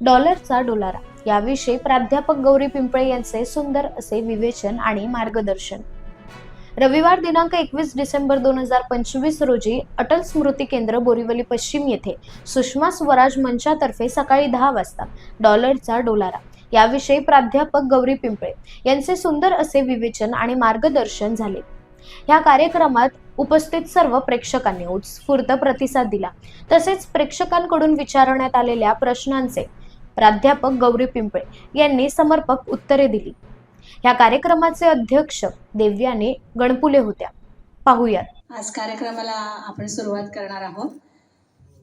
डॉलरचा डोलारा याविषयी प्राध्यापक गौरी पिंपळे यांचे सुंदर असे विवेचन आणि मार्गदर्शन. रविवार दिनांक 21 डिसेंबर 2025 रोजी अटल स्मृती केंद्र बोरिवली पश्चिम येथे सुषमा स्वराज मंचातर्फे सकाळी 10 वाजता डॉलरचा डोलारा याविषयी प्राध्यापक गौरी पिंपळे यांचे सुंदर असे विवेचन आणि मार्गदर्शन झाले. या कार्यक्रमात उपस्थित सर्व प्रेक्षकांनी उत्स्फूर्त प्रतिसाद दिला. तसेच प्रेक्षकांकडून विचारण्यात आलेल्या प्रश्नांचे प्राध्यापक गौरी पिंपळे यांनी समर्पक उत्तरे दिली. या कार्यक्रमाचे अध्यक्ष देव्याने गणपुले होत्या. पाहूयात. आज कार्यक्रमाला आपण सुरुवात करणार आहोत.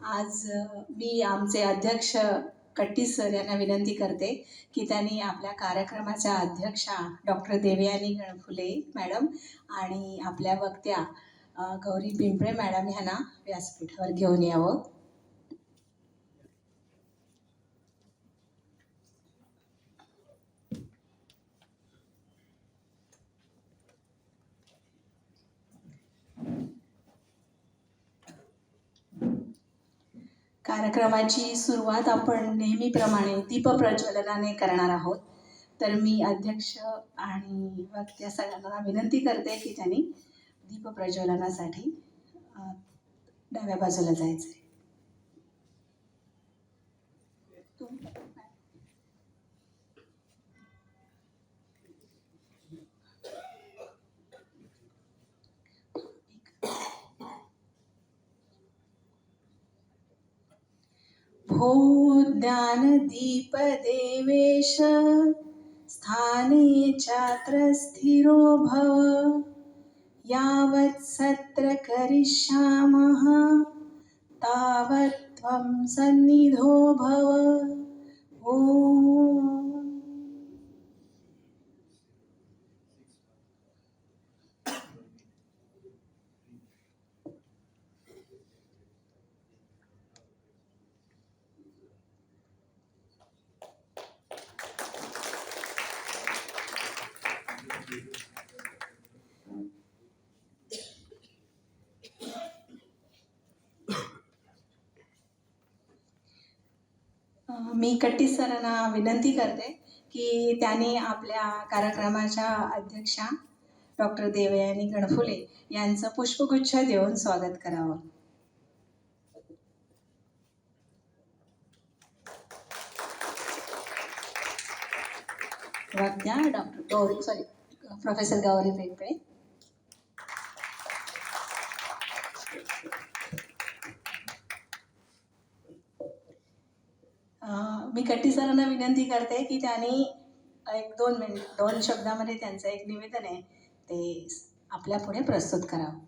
आज मी आमचे अध्यक्ष कट्टी सर यांना विनंती करते की त्यांनी आपल्या कार्यक्रमाच्या अध्यक्षा डॉक्टर देवयानी गणपुले मॅडम आणि आपल्या वक्त्या गौरी पिंपळे मॅडम यांना व्यासपीठावर घेऊन यावं. कार्यक्रमाची सुरुवात आपण नेहमीप्रमाणे दीपप्रज्वलनाने करणार आहोत. तर मी अध्यक्ष आणि वक्त्या सगळ्यांना विनंती करते की त्यांनी दीपप्रज्वलनासाठी डाव्या बाजूला जायचं आहे. भो ज्ञानदीप देवेश स्थाने चात्र स्थिरो भव यावत् सत्र करिष्यामः तावत् त्वं सन्निधो भव. ओम. मी कट्टी सरांना विनंती करते की त्यांनी आपल्या कार्यक्रमाच्या अध्यक्षा डॉक्टर देवयानी गणपुले यांचं पुष्पगुच्छ देऊन स्वागत करावं. वक्त्या प्रोफेसर गौरी पिंपळे. मी कट्टी सरांना विनंती करते की त्यांनी एक 2 शब्दामध्ये त्यांचं एक निवेदन आहे ते आपल्या पुढे प्रस्तुत करावं.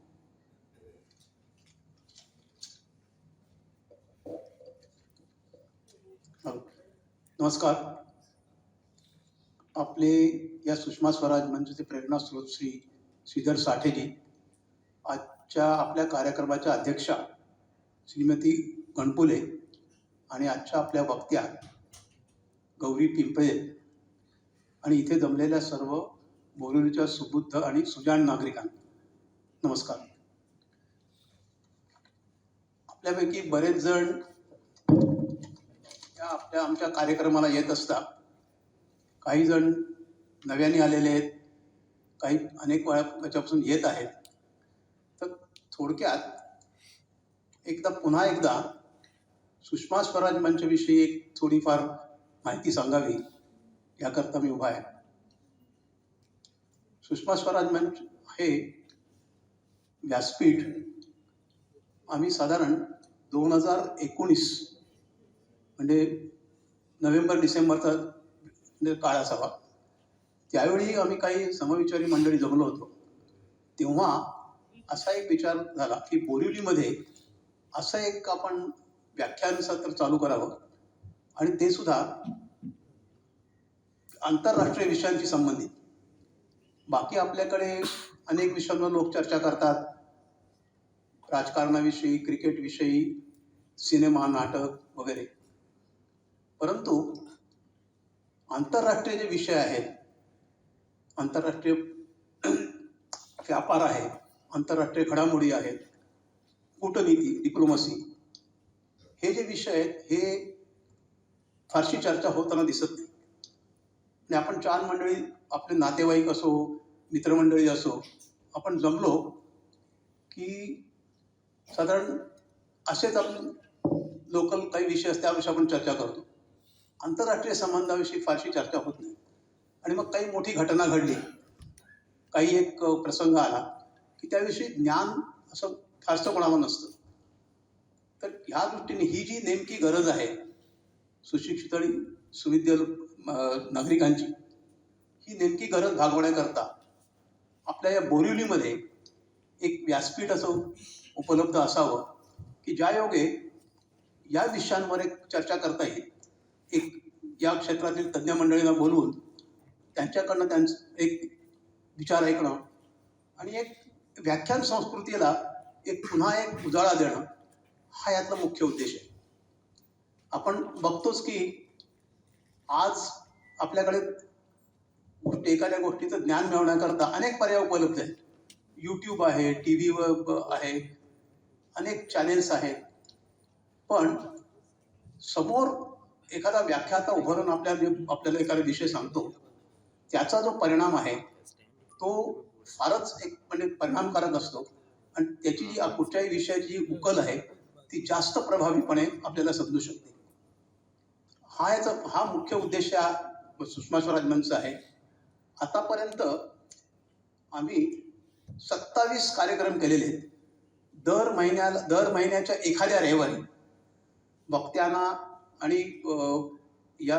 नमस्कार. आपले या सुषमा स्वराज मंचचे प्रेरणास्रोत श्री श्रीधर साठेजी आजच्या आपल्या कार्यक्रमाच्या अध्यक्षा श्रीमती गणपुले आणि आजच्या आपल्या वक्त्या गौरी पिंपळे आणि इथे जमलेल्या सर्व बोरिवलीच्या सुबुद्ध आणि सुजाण नागरिकांना नमस्कार. आपल्यापैकी बरेच जण आमच्या कार्यक्रमाला येत असतात. काही जण नव्याने आलेले आहेत, काही अनेक वेळापासून येत आहेत. तर थोडक्यात पुन्हा एकदा सुषमा स्वराज मंचविषयी एक थोडीफार माहिती सांगावी याकरता मी उभा आहे. सुषमा स्वराज मंच हे व्यासपीठ आम्ही साधारण 2019 म्हणजे नोव्हेंबर-डिसेंबरचा काळ असावा, त्यावेळी आम्ही काही समविचारी मंडळी जमलो होतो. तेव्हा असा एक विचार झाला की बोरिवलीमध्ये असं एक आपण व्याख्यान सत्र चालू करावं आणि ते सुद्धा आंतरराष्ट्रीय विषयांशी संबंधित. बाकी आपल्याकडे अनेक विषयांवर लोक चर्चा करतात, राजकारणाविषयी, क्रिकेटविषयी, सिनेमा, नाटक वगैरे. परंतु आंतरराष्ट्रीय जे विषय आहेत, आंतरराष्ट्रीय व्यापार आहे, आंतरराष्ट्रीय घडामोडी आहेत, कूटनीती, डिप्लोमसी, हे जे विषय आहेत हे फारशी चर्चा होताना दिसत नाही. आणि आपण 4 मंडळी, आपले नातेवाईक असो, मित्रमंडळी असो, आपण जमलो की साधारण असेच आपण लोकल काही विषय असतात त्याविषयी आपण चर्चा करतो. आंतरराष्ट्रीय संबंधाविषयी फारशी चर्चा होत नाही. आणि मग काही मोठी घटना घडली, काही एक प्रसंग आला की त्याविषयी ज्ञान असं फारसं कोणाला नसतं. तर ह्या दृष्टीने ही जी नेमकी गरज आहे सुशिक्षित आणि सुविद्य नागरिकांची, ही नेमकी गरज भागवण्याकरता आपल्या या बोरिवलीमध्ये एक व्यासपीठ असं उपलब्ध असावं की ज्या योगे या विषयांवर एक चर्चा करता येईल. एक या क्षेत्रातील तज्ज्ञ मंडळींना बोलवून त्यांच्याकडनं त्यांचं एक विचार ऐकणं आणि एक व्याख्यान संस्कृतीला एक पुन्हा एक उजाळा देणं, हा यातला मुख्य उद्देश आहे. आपण बघतोच की आज आपल्याकडे एखाद्या गोष्टीचं ज्ञान मिळवण्याकरता अनेक पर्याय उपलब्ध आहेत. यूट्यूब आहे, टी व्हीवर आहे, अनेक चॅनेल्स आहेत. पण समोर एखादा व्याख्याता उभं राहून आपल्याला एखादा विषय सांगतो, त्याचा जो परिणाम आहे तो फारच एक म्हणजे परिणामकारक असतो आणि त्याची जी कुठल्याही विषयाची जी उकल आहे ती जास्त प्रभावीपणे आपल्याला समजू शकते. हा मुख्य उद्देश या सुषमा स्वराज मंच आहे. आतापर्यंत आम्ही 27 कार्यक्रम केलेले आहेत. दर महिन्याच्या एखाद्या रविवारी वक्त्यांना आणि या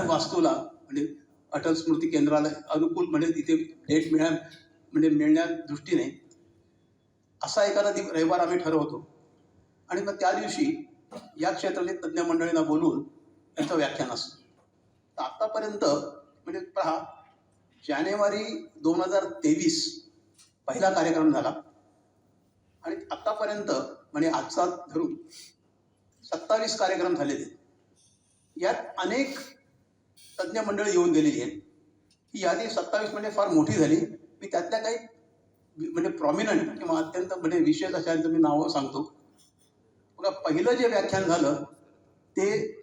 वास्तूला म्हणजे अटल स्मृती केंद्राला अनुकूल म्हणजे तिथे डेट मिळण्या दृष्टीने असा एखादा रविवार आम्ही ठरवतो आणि मग त्या दिवशी या क्षेत्रातील तज्ज्ञ मंडळींना बोलवून त्यांचं व्याख्यान असतं. तर आतापर्यंत म्हणजे पहा, जानेवारी 2023 पहिला कार्यक्रम झाला आणि आतापर्यंत म्हणजे आजचा धरून 27 कार्यक्रम झालेले. यात अनेक तज्ज्ञ मंडळी येऊन गेलेली आहेत. ही यादी 27 म्हणजे फार मोठी झाली. मी त्यातल्या काही म्हणजे प्रॉमिनंट किंवा अत्यंत म्हणजे विशेष अशांचं मी नावं सांगतो. बघा, पहिलं जे व्याख्यान झालं ते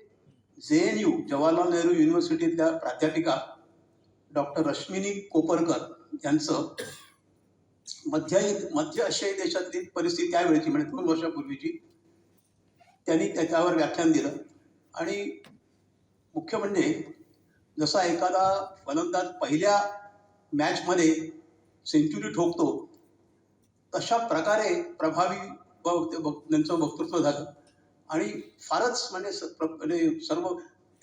JNU जवाहरलाल नेहरू युनिव्हर्सिटीतल्या प्राध्यापिका डॉक्टर रश्मिनी कोपरकर यांचं मध्य आशियाई देशातली परिस्थिती त्यावेळेची म्हणजे 2 वर्षापूर्वीची, त्यांनी त्याच्यावर व्याख्यान दिलं. आणि मुख्य म्हणजे जसा एखादा फलंदाज पहिल्या मॅचमध्ये सेंचुरी ठोकतो तशा प्रकारे प्रभावी त्यांचं वक्तृत्व झालं आणि फारच म्हणजे सर्व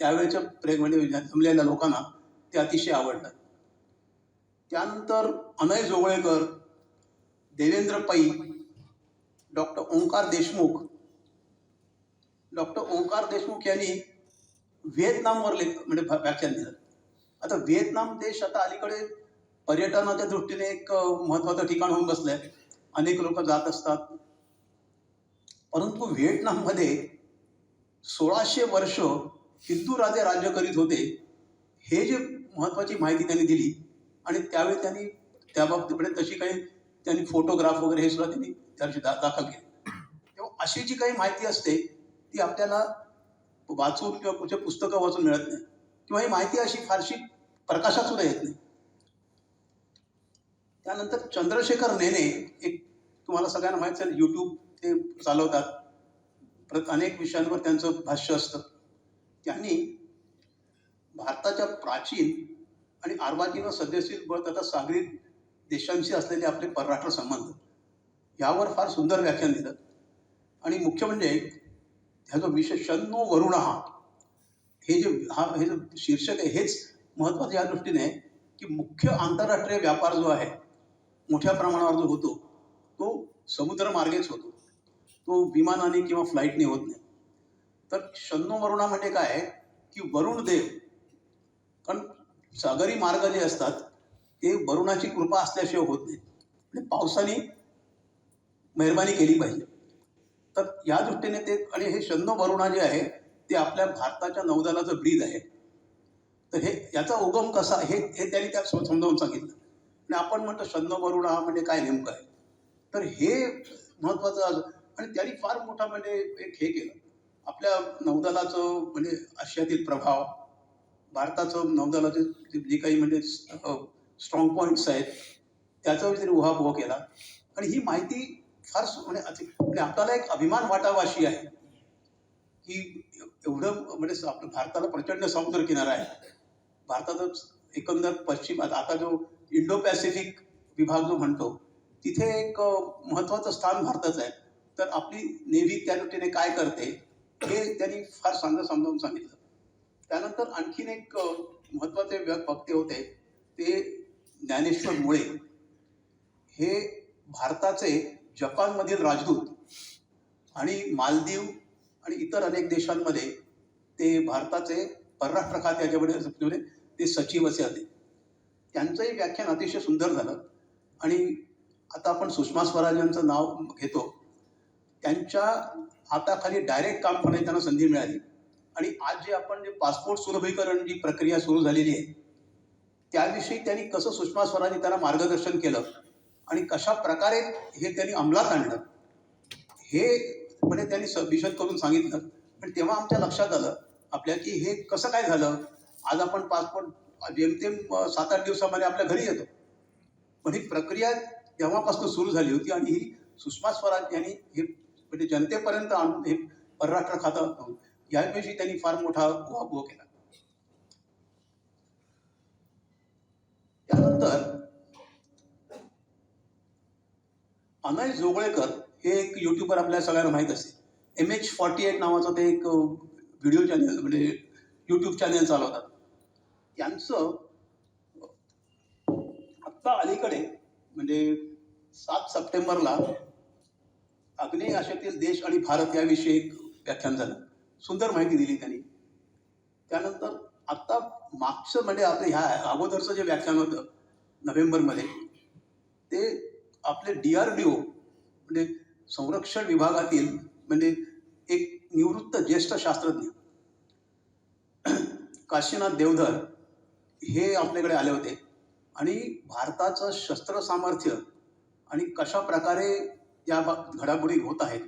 त्यावेळेच्या म्हणजे जमलेल्या लोकांना ते अतिशय आवडलं. त्यानंतर अनय जोगळेकर, देवेंद्र पै, डॉक्टर ओंकार देशमुख यांनी व्हिएतनामवर म्हणजे व्याख्यान दिलं. आता व्हिएतनाम देश आता अलीकडे पर्यटनाच्या दृष्टीने एक महत्त्वाचं ठिकाण होऊन बसलं आहे. अनेक लोक जात असतात. परंतु व्हिएतनाममध्ये 1600 वर्ष हिंदू राजे राज्य करीत होते, हे जे महत्त्वाची माहिती त्यांनी दिली. आणि त्यावेळी त्यांनी त्याबाबतीत तशी काही त्यांनी फोटोग्राफ वगैरे हे सुद्धा त्यांनी त्याविषयी दाखल केले. तेव्हा अशी जी काही माहिती असते ती आपल्याला वाचून किंवा कुठे पुस्तकं वाचून मिळत नाही, किंवा ही माहिती अशी फारशी प्रकाशात सुद्धा येत नाही. त्यानंतर चंद्रशेखर नेने, एक तुम्हाला सगळ्यांना माहिती असेल, यूट्यूब ते चालवतात, अनेक विषयांवर त्यांचं भाष्य असतं. त्यांनी भारताच्या प्राचीन आणि अर्वाचीन सद्यस्थित तथा सागरी देशांशी असलेले आपले परराष्ट्र संबंध यावर फार सुंदर व्याख्यान दिलं. आणि मुख्य म्हणजे ह्याचा विषय शन्नो वरुणः, हे जे शीर्षक आहे हेच महत्त्वाचं या दृष्टीने आहे की मुख्य आंतरराष्ट्रीय व्यापार जो आहे मोठ्या प्रमाणावर जो होतो तो समुद्रमार्गेच होतो, तो विमानाने किंवा फ्लाईटने होत नाही. तर शन्नो वरुणा म्हणजे काय आहे की वरुण देव, कारण सागरी मार्ग जे असतात ते वरुणाची कृपा असल्याशिवाय होत नाही, म्हणजे पावसाने मेहरबानी केली पाहिजे. तर या दृष्टीने ते, आणि हे शन्नो वरुणा जे आहे ते आपल्या भारताच्या नौदलाचं ब्रीद आहे. तर हे याचा उगम कसा हे त्यांनी त्यात समजावून सांगितलं. आणि आपण म्हणतो शन्नो वरुणा म्हणजे काय नेमकं आहे, तर हे महत्त्वाचं. आणि त्यांनी फार मोठा म्हणजे एक हे केलं. आपल्या नौदलाचं म्हणजे आशियातील प्रभाव, भारताचं नौदलाचे जे काही म्हणजे स्ट्रॉंग पॉईंट्स आहेत त्याचा त्यांनी उहापोह केला. आणि ही माहिती फार म्हणजे आपल्याला एक अभिमान वाटावा अशी आहे की एवढं म्हणजे आपलं भारताला प्रचंड समुद्र किनारा आहे. भारतातच एकंदर पश्चिमात आता जो इंडो पॅसिफिक विभाग जो म्हणतो तिथे एक महत्त्वाचं स्थान भारताचं आहे. तर आपली नेव्ही त्या दृष्टीने काय करते हे त्यांनी फार समजावून सांगितलं. त्यानंतर आणखीन एक महत्त्वाचे वक्ते होते ते ज्ञानेश्वर मुळे. हे भारताचे जपानमधील राजदूत आणि मालदीव आणि इतर अनेक देशांमध्ये ते भारताचे परराष्ट्र खात्याच्यामध्ये ते सचिव असे होते. त्यांचंही व्याख्यान अतिशय सुंदर झालं. आणि आता आपण सुषमा स्वराज यांचं नाव घेतो, त्यांच्या हाताखाली डायरेक्ट काम करण्याची त्यांना संधी मिळाली. आणि आज जे आपण जे पासपोर्ट सुलभीकरण जी प्रक्रिया सुरू झालेली आहे त्याविषयी त्यांनी कसं सुषमा स्वराजने त्यांना मार्गदर्शन केलं आणि कशा प्रकारे हे त्यांनी अंमलात आणलं हे म्हणजे त्यांनी विशद करून सांगितलं. पण तेव्हा आमच्या लक्षात आलं आपल्या की हे कसं काय झालं. आज आपण पासपोर्ट जेमतेम 7-8 दिवसामध्ये आपल्या घरी येतो, पण ही प्रक्रिया तेव्हापासून सुरू झाली होती. आणि ही सुषमा स्वराज यांनी हे म्हणजे जनतेपर्यंत आणून हे परराष्ट्र खातं याविषयी त्यांनी फार मोठा उहापोह केला. त्यानंतर अनय जोगळेकर हे एक युट्यूबर आपल्या सगळ्यांना माहीत असेल. MH48 नावाचं ते एक व्हिडिओ चॅनल म्हणजे यूट्यूब चॅनल चालवतात. त्यांचं आत्ता अलीकडे म्हणजे 7 सप्टेंबरला आग्नेय आशियातील देश आणि भारत याविषयी एक व्याख्यान झालं. सुंदर माहिती दिली त्यांनी. त्यानंतर आत्ता मागचं म्हणजे आपलं ह्या अगोदरचं जे व्याख्यान होतं नोव्हेंबरमध्ये ते आपले DRDO म्हणजे संरक्षण विभागातील म्हणजे एक निवृत्त ज्येष्ठ शास्त्रज्ञ काशीनाथ देवधर हे आपल्याकडे आले होते. आणि भारताचं शस्त्र सामर्थ्य आणि कशा प्रकारे या घडामोडी होत आहेत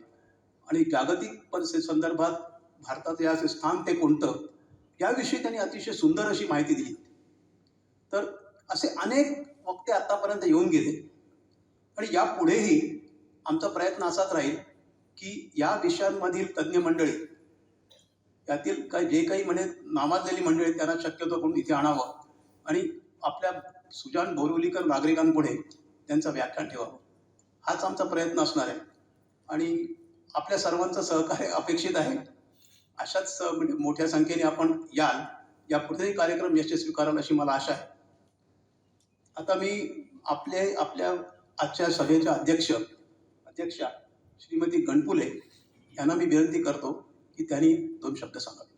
आणि जागतिक परिस्थिती संदर्भात भारताचं याचे स्थान ते कोणतं याविषयी त्यांनी अतिशय सुंदर अशी माहिती दिली. तर असे अनेक वक्ते आतापर्यंत येऊन गेले आणि यापुढेही आमचा प्रयत्न असाच राहील की या विषयांमधील तज्ज्ञ मंडळी यातील जे काही म्हणजे नावाजलेली मंडळी त्यांना शक्यतो करून इथे आणावं आणि आपल्या सुजाण बोरिवलीकर नागरिकांपुढे त्यांचं व्याख्यान ठेवावं. हाच आमचा प्रयत्न असणार आहे आणि आपल्या सर्वांचं सहकार्य अपेक्षित आहे. अशाच म्हणजे मोठ्या संख्येने आपण याल. यापुढेही कार्यक्रम यशस्वी कराल अशी मला आशा आहे. आता मी आपल्या आजच्या सभेच्या अध्यक्षा श्रीमती गणपुले यांना मी विनंती करतो की त्यांनी 2 शब्द सांगावे.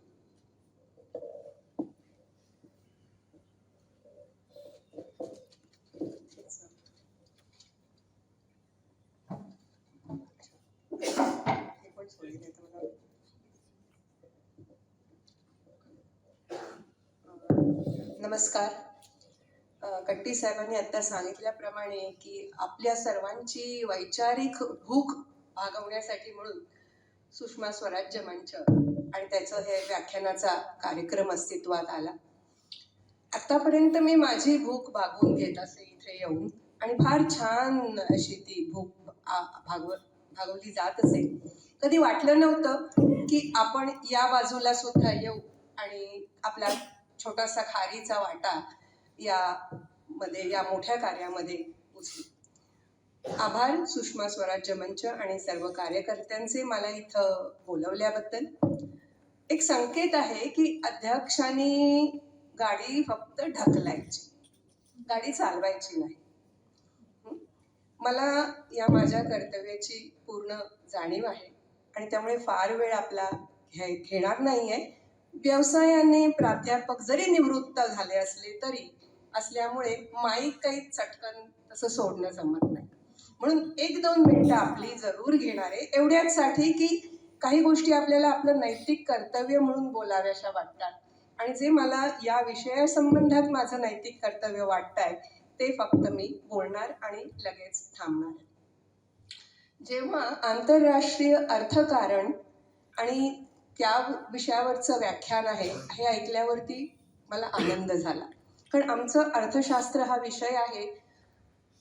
नमस्कार. कट्टी साहेबांनी आता सांगितल्याप्रमाणे की आपल्या सर्वांची वैचारिक भूक भागवण्यासाठी म्हणून सुषमा स्वराज्य मंच आणि त्याचं हे व्याख्यानाचा कार्यक्रम अस्तित्वात आला. आतापर्यंत मी माझी भूक भागवून घेत असे इथे येऊन आणि फार छान अशी ती भूक भागवली जात असे. कधी वाटलं नव्हतं की आपण या बाजूला सुद्धा येऊ आणि आपला छोटासा खारीचा वाटा या मोठ्या कार्यामध्ये उचलू. आभार सुषमा स्वराज्य मंच आणि सर्व कार्यकर्त्यांचे मला इथं बोलवल्याबद्दल. एक संकेत आहे की अध्यक्षांनी गाडी फक्त ढकलायची, गाडी चालवायची नाही. मला या माझ्या कर्तव्याची पूर्ण जाणीव आहे आणि त्यामुळे फार वेळ आपला घेणार नाही आहे. व्यवसायाने प्राध्यापक जरी निवृत्त झाले असल्यामुळे माईक काही चटकन तसं सोडणं जमत नाही. म्हणून 1-2 मिनिटं आपली जरूर घेणार आहे एवढ्याचसाठी की काही गोष्टी आपल्याला आपलं नैतिक कर्तव्य म्हणून बोलाव्याशा वाटतात आणि जे मला या विषयासंबंधात माझं नैतिक कर्तव्य वाटतंय ते फक्त मी बोलणार आणि लगेच थांबणार आहे. जेव्हा आंतरराष्ट्रीय अर्थकारण आणि त्या विषयावरचं व्याख्यान आहे हे ऐकल्यावरती मला आनंद झाला. कारण आमचं अर्थशास्त्र हा विषय आहे.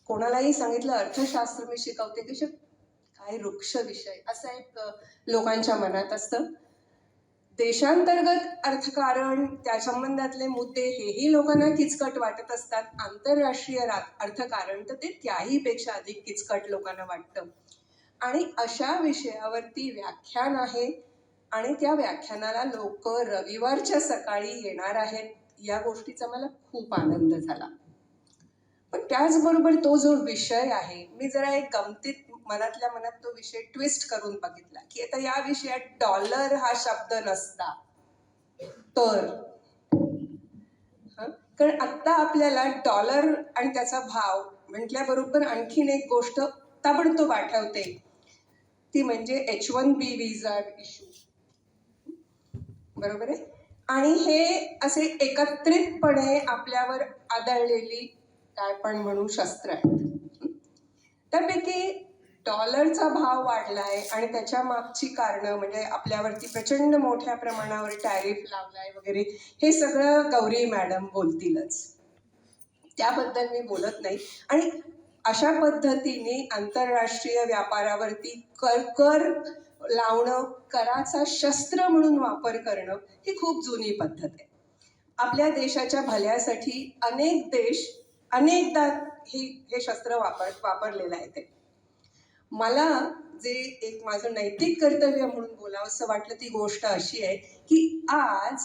कोणालाही सांगितलं अर्थशास्त्र मी शिकवते की काय वृक्ष विषय असं एक लोकांच्या मनात असतं. देशांतर्गत अर्थकारण, त्या संबंधातले मुद्दे हेही लोकांना किचकट वाटत असतात. आंतरराष्ट्रीय अर्थकारण तर ते त्याही पेक्षा अधिक किचकट लोकांना वाटतं. आणि अशा विषयावरती व्याख्यान आहे आणि त्या व्याख्यानाला लोक रविवारच्या सकाळी येणार आहेत, या गोष्टीचा मला खूप आनंद झाला. पण त्याचबरोबर तो जो विषय आहे, मी जरा एक गमतीत मनातल्या मनात तो विषय ट्विस्ट करून बघितला की आता या विषयात डॉलर हा शब्द नसता तर कारण आत्ता आपल्याला डॉलर आणि त्याचा भाव म्हटल्याबरोबर आणखीन एक गोष्ट ताबडतोब आठवते, ती म्हणजे H1B विजा इश्यू. बरोबर आहे. आणि हे असे एकत्रितपणे आपल्यावर आदळलेली काय पण म्हणू शस्त्र आहेत. त्यापैकी डॉलरचा भाव वाढलाय आणि त्याच्या मागची कारणं म्हणजे आपल्यावरती प्रचंड मोठ्या प्रमाणावर टॅरिफ लावलाय वगैरे, हे सगळं गौरी मॅडम बोलतीलच, त्याबद्दल मी बोलत नाही. आणि अशा पद्धतीने आंतरराष्ट्रीय व्यापारावरती कर लावणं, कराचा शस्त्र म्हणून वापर करणं ही खूप जुनी पद्धत आहे. आपल्या देशाच्या भल्यासाठी अनेक देश अनेकदा हे शस्त्र वापरलेलं आहे. ते मला जे एक माझं नैतिक कर्तव्य म्हणून बोलावंसं वाटलं ती गोष्ट अशी आहे की आज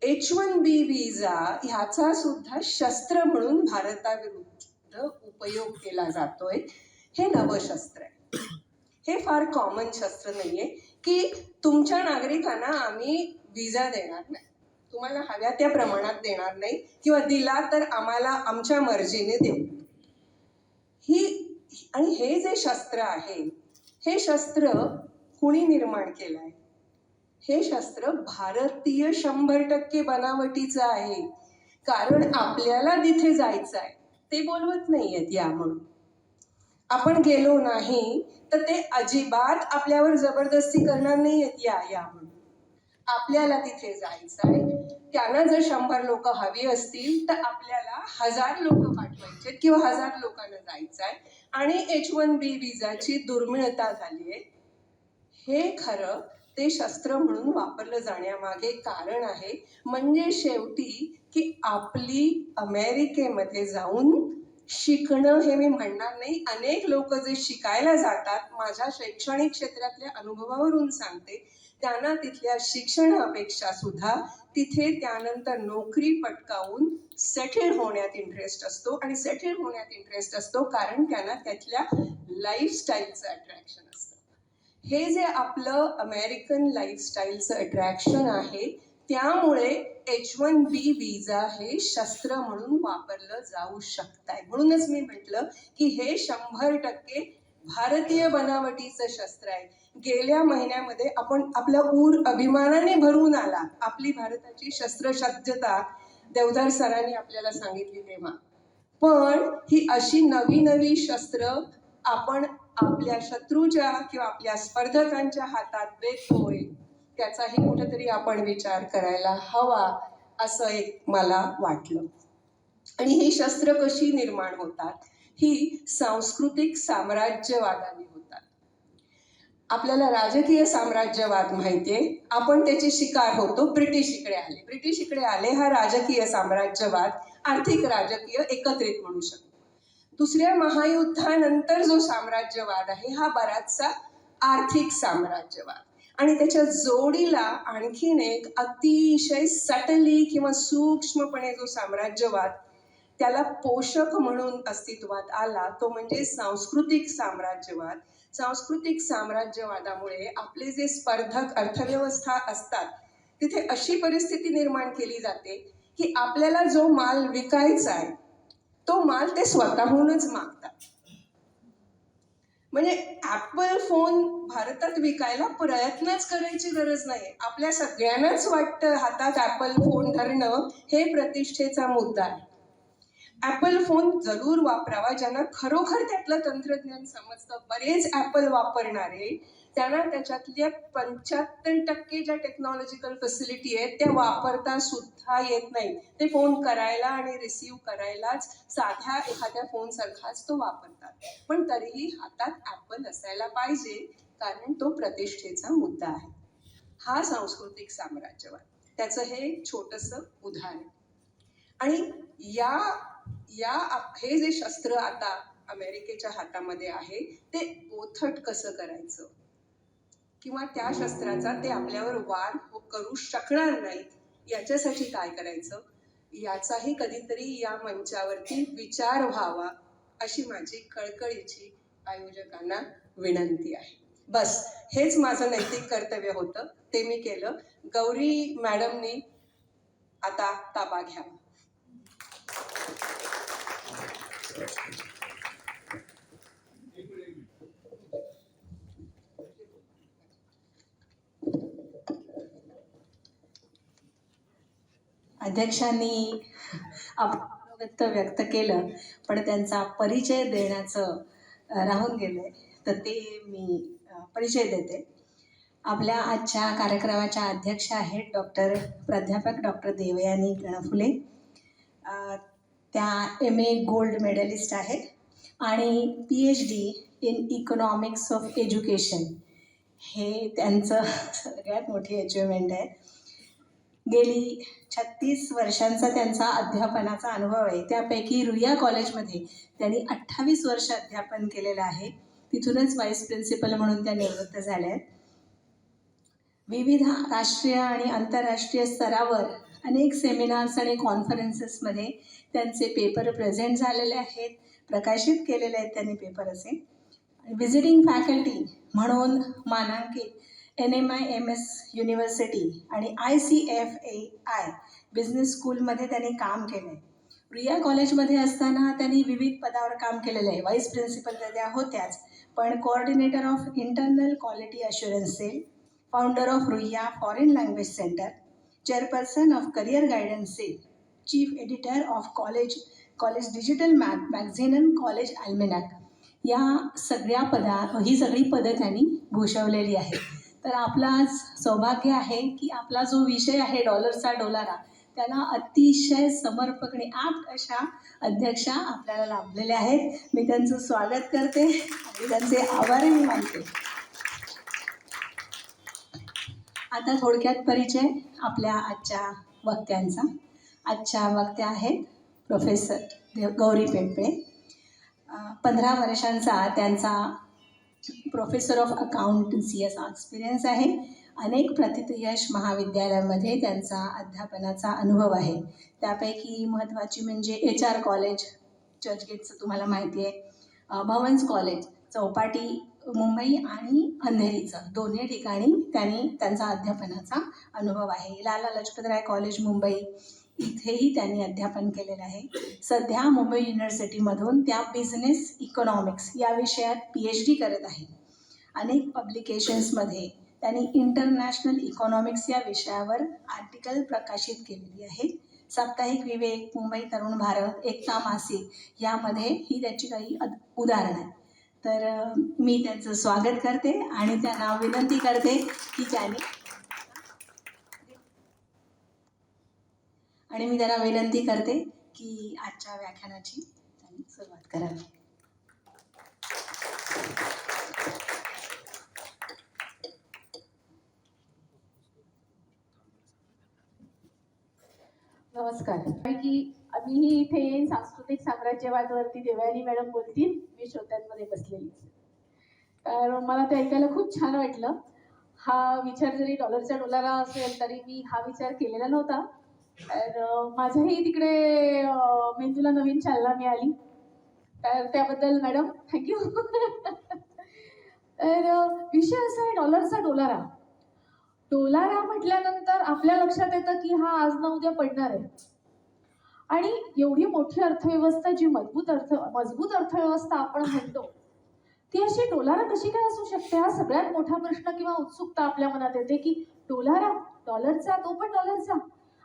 H1B विजा ह्याचा सुद्धा शस्त्र म्हणून भारताविरुद्ध उपयोग केला जातोय. हे नवं शस्त्र आहे. हे फार कॉमन शस्त्र नाहीये की तुमच्या नागरिकांना आम्ही विजा देणार नाही, तुम्हाला हव्या त्या प्रमाणात देणार नाही, किंवा दिला तर आम्हाला आमच्या मर्जीने देऊ. आणि हे जे शस्त्र आहे, हे शस्त्र कुणी निर्माण केलंय? हे शस्त्र भारतीय 100% बनावटीचं आहे. कारण आपल्याला तिथे जायचं आहे, ते बोलवत नाहीयेत या म्हणून. आपण गेलो नाही तर ते अजिबात आपल्यावर जबरदस्ती करणार नाहीयेत या म्हणून. आपल्याला तिथे जायचं आहे. त्यांना जर 100 लोक हवी असतील तर आपल्याला 1000 लोक पाठवायचे किंवा 1000 लोकांना जायचं आहे. आणि H1B विजाची दुर्मिळता झाली आहे. हे खरं ते शस्त्र म्हणून वापरलं जाण्यामागे कारण आहे. म्हणजे शेवटी की आपली अमेरिकेमध्ये जाऊन शिकणं हे मी म्हणणार नाही. अनेक लोक जे शिकायला जातात, माझ्या शैक्षणिक क्षेत्रातल्या अनुभवावरून सांगते, त्यांना तिथल्या शिक्षणापेक्षा सुद्धा तिथे त्यानंतर नोकरी पटकावून सेटल होण्यात इंटरेस्ट असतो. आणि सेटल होण्यात इंटरेस्ट असतो कारण त्यांना त्यातल्या लाईफस्टाईलचं अट्रॅक्शन असतं. हे जे आपलं अमेरिकन लाईफस्टाईलचं अट्रॅक्शन आहे, त्यामुळे H1B विजा हे शस्त्र म्हणून वापरलं जाऊ शकतंय. म्हणूनच मी म्हटलं की हे 100% भारतीय बनावटीचं शस्त्र आहे. गेल्या महिन्यामध्ये आपण आपला ऊर अभिमानाने भरून आला. आपली भारताची शस्त्रसज्जता देवधर सरांनी आपल्याला सांगितली तेव्हा. पण ही अशी नवी शस्त्र आपण आपल्या शत्रूच्या किंवा आपल्या स्पर्धकांच्या हातात देतोय, त्याचाही कुठेतरी आपण विचार करायला हवा, असं एक मला वाटलं. आणि ही शस्त्र कशी निर्माण होतात? ही सांस्कृतिक साम्राज्यवादाने होतात. आपल्याला राजकीय साम्राज्यवाद माहितीये, आपण त्याचे शिकार होतो. ब्रिटिश इकडे आले. हा राजकीय साम्राज्यवाद, आर्थिक राजकीय एकत्रित म्हणू शकतो. दुसऱ्या महायुद्धानंतर जो साम्राज्यवाद आहे, हा बराचसा आर्थिक साम्राज्यवाद. आणि त्याच्या जोडीला आणखीन एक अतिशय सटली किंवा सूक्ष्मपणे जो साम्राज्यवाद त्याला पोषक म्हणून अस्तित्वात आला, तो म्हणजे सांस्कृतिक साम्राज्यवाद. सांस्कृतिक साम्राज्यवादामुळे आपले जे स्पर्धक अर्थव्यवस्था असतात, तिथे अशी परिस्थिती निर्माण केली जाते की आपल्याला जो माल विकायचा आहे तो माल ते स्वतःहूनच मागतात. म्हणजे ऍपल फोन भारतात विकायला प्रयत्नच करायची गरज नाही. आपल्या सगळ्यांनाच वाटतं हातात ऍपल फोन धरणं हे प्रतिष्ठेचा मुद्दा आहे. ऍपल फोन जरूर वापरावा ज्यांना खरोखर त्यातलं तंत्रज्ञान समजतं. बरेच ऍपल वापरणारे त्यांना त्याच्यातल्या 75% ज्या टेक्नॉलॉजिकल फॅसिलिटी आहेत त्या वापरता सुद्धा येत नाही. ते फोन करायला आणि रिसीव्ह करायलाच साध्या एखाद्या फोनसारखाच तो वापरतात. पण तरीही हातात ॲपल असायला पाहिजे, कारण तो प्रतिष्ठेचा मुद्दा आहे. हा सांस्कृतिक साम्राज्यवाद, त्याचं हे छोटंसं उदाहरण. आणि या या हे जे शस्त्र आता अमेरिकेच्या हातामध्ये आहे ते बोथट कसं करायचं, किंवा त्या शस्त्राचा ते आपल्यावर वार करू शकणार नाहीत याच्यासाठी काय करायचं, याचाही कधीतरी या मंचावरती विचार व्हावा, अशी माझी कळकळीची आयोजकांना विनंती आहे. बस हेच माझं नैतिक कर्तव्य होतं, ते मी केलं. गौरी मॅडमनी आता ताबा घ्यावा. अध्यक्षांनी अवगत व्यक्त केलं, पण त्यांचा परिचय देण्याचं राहून गेलंय, तर ते मी परिचय देते. आपल्या आजच्या कार्यक्रमाच्या अध्यक्ष आहेत प्राध्यापक डॉक्टर देवयानी गणफुले. त्या MA गोल्ड मेडलिस्ट आहेत आणि PhD in economics of education हे त्यांचं सगळ्यात मोठी अचिव्हमेंट आहे. गेली 36 वर्षांचा त्यांचा अध्यापनाचा अनुभव आहे. त्यापैकी रुईया कॉलेजमध्ये त्यांनी 28 वर्ष अध्यापन केलेलं आहे. तिथूनच व्हाईस प्रिन्सिपल म्हणून त्या निवृत्त झाल्या आहेत. विविध राष्ट्रीय आणि आंतरराष्ट्रीय स्तरावर अनेक सेमिनार्स आणि कॉन्फरन्सेसमध्ये त्यांचे पेपर प्रेझेंट झालेले आहेत, प्रकाशित केलेले आहेत त्यांनी पेपर असे. व्हिजिटिंग फॅकल्टी म्हणून मानांकित NMIMS युनिव्हर्सिटी आणि ICFAI बिझनेस स्कूलमध्ये त्यांनी काम केलं आहे. रुईया कॉलेजमध्ये असताना त्यांनी विविध पदावर काम केलेलं आहे. व्हाईस प्रिन्सिपल त्या होत्याच, पण coordinator of internal quality assurance cell, founder of Ruia foreign language centre, chairperson of career guidance cell, chief editor of college digital magazine and college almanac, या ही सगळी पदं त्यांनी भूषवलेली आहेत. तर आपलं आज सौभाग्य आहे की आपला जो विषय आहे डॉलरचा डोलारा, त्याला अतिशय समर्पक आणि ॲप्ट अशा अध्यक्षा आपल्याला लाभलेल्या आहेत. मी त्यांचं स्वागत करते आणि त्यांचे आभारही मी मानते. आता थोडक्यात परिचय आपल्या आजच्या वक्त्यांचा. आजच्या वक्त्या आहेत प्रोफेसर गौरी पिंपळे. 15 वर्षांचा त्यांचा प्रोफेसर ऑफ अकाउंटन्सी असा एक्सपिरियन्स आहे. अनेक प्रतिथयश महाविद्यालयामध्ये त्यांचा अध्यापनाचा अनुभव आहे. त्यापैकी महत्त्वाची म्हणजे HR कॉलेज चर्चगेटचं तुम्हाला माहिती आहे, भवन्स कॉलेज चौपाटी मुंबई आणि अंधेरीचं दोन्ही ठिकाणी त्यांचा अध्यापनाचा अनुभव आहे. लाला लजपतराय कॉलेज मुंबई इथेही त्यांनी अध्यापन केलेलं आहे. सध्या मुंबई युनिव्हर्सिटीमधून त्या बिझनेस इकॉनॉमिक्स या विषयात PhD करत आहे. अनेक पब्लिकेशन्समध्ये त्यांनी इंटरनॅशनल इकॉनॉमिक्स या विषयावर आर्टिकल प्रकाशित केलेली आहेत. साप्ताहिक विवेक, मुंबई तरुण भारत, एकता मासिक यामध्ये ही त्याची काही उदाहरणं आहेत. तर मी त्यांचं स्वागत करते आणि त्यांना विनंती करते की आजच्या व्याख्यानाची त्यांनी सुरुवात करावी. नमस्कार. की आम्ही इथे सांस्कृतिक साम्राज्यवादावरती देवयानी मॅडम बोलतील, मी श्रोत्यांमध्ये बसलेली. तर मला ते ऐकायला खूप छान वाटलं. हा विचार जरी डॉलरचा डोलारा असेल तरी मी हा विचार केलेला नव्हता. तर माझ्याही तिकडे मेंदूला नवीन चालना मिळाली, तर त्याबद्दल मॅडम थँक्यू. तर विषय असा आहे डॉलरचा डोलारा. डोलारा म्हटल्यानंतर आपल्या लक्षात येतं की हा आज ना उद्या पडणार आहे. आणि एवढी मोठी अर्थव्यवस्था, जी मजबूत अर्थव्यवस्था आपण म्हणतो, ती अशी डोलारा कशी काय असू शकते, हा सगळ्यात मोठा प्रश्न किंवा उत्सुकता आपल्या मनात येते. की डॉलरा, डॉलरचा, तो पण डॉलरचा.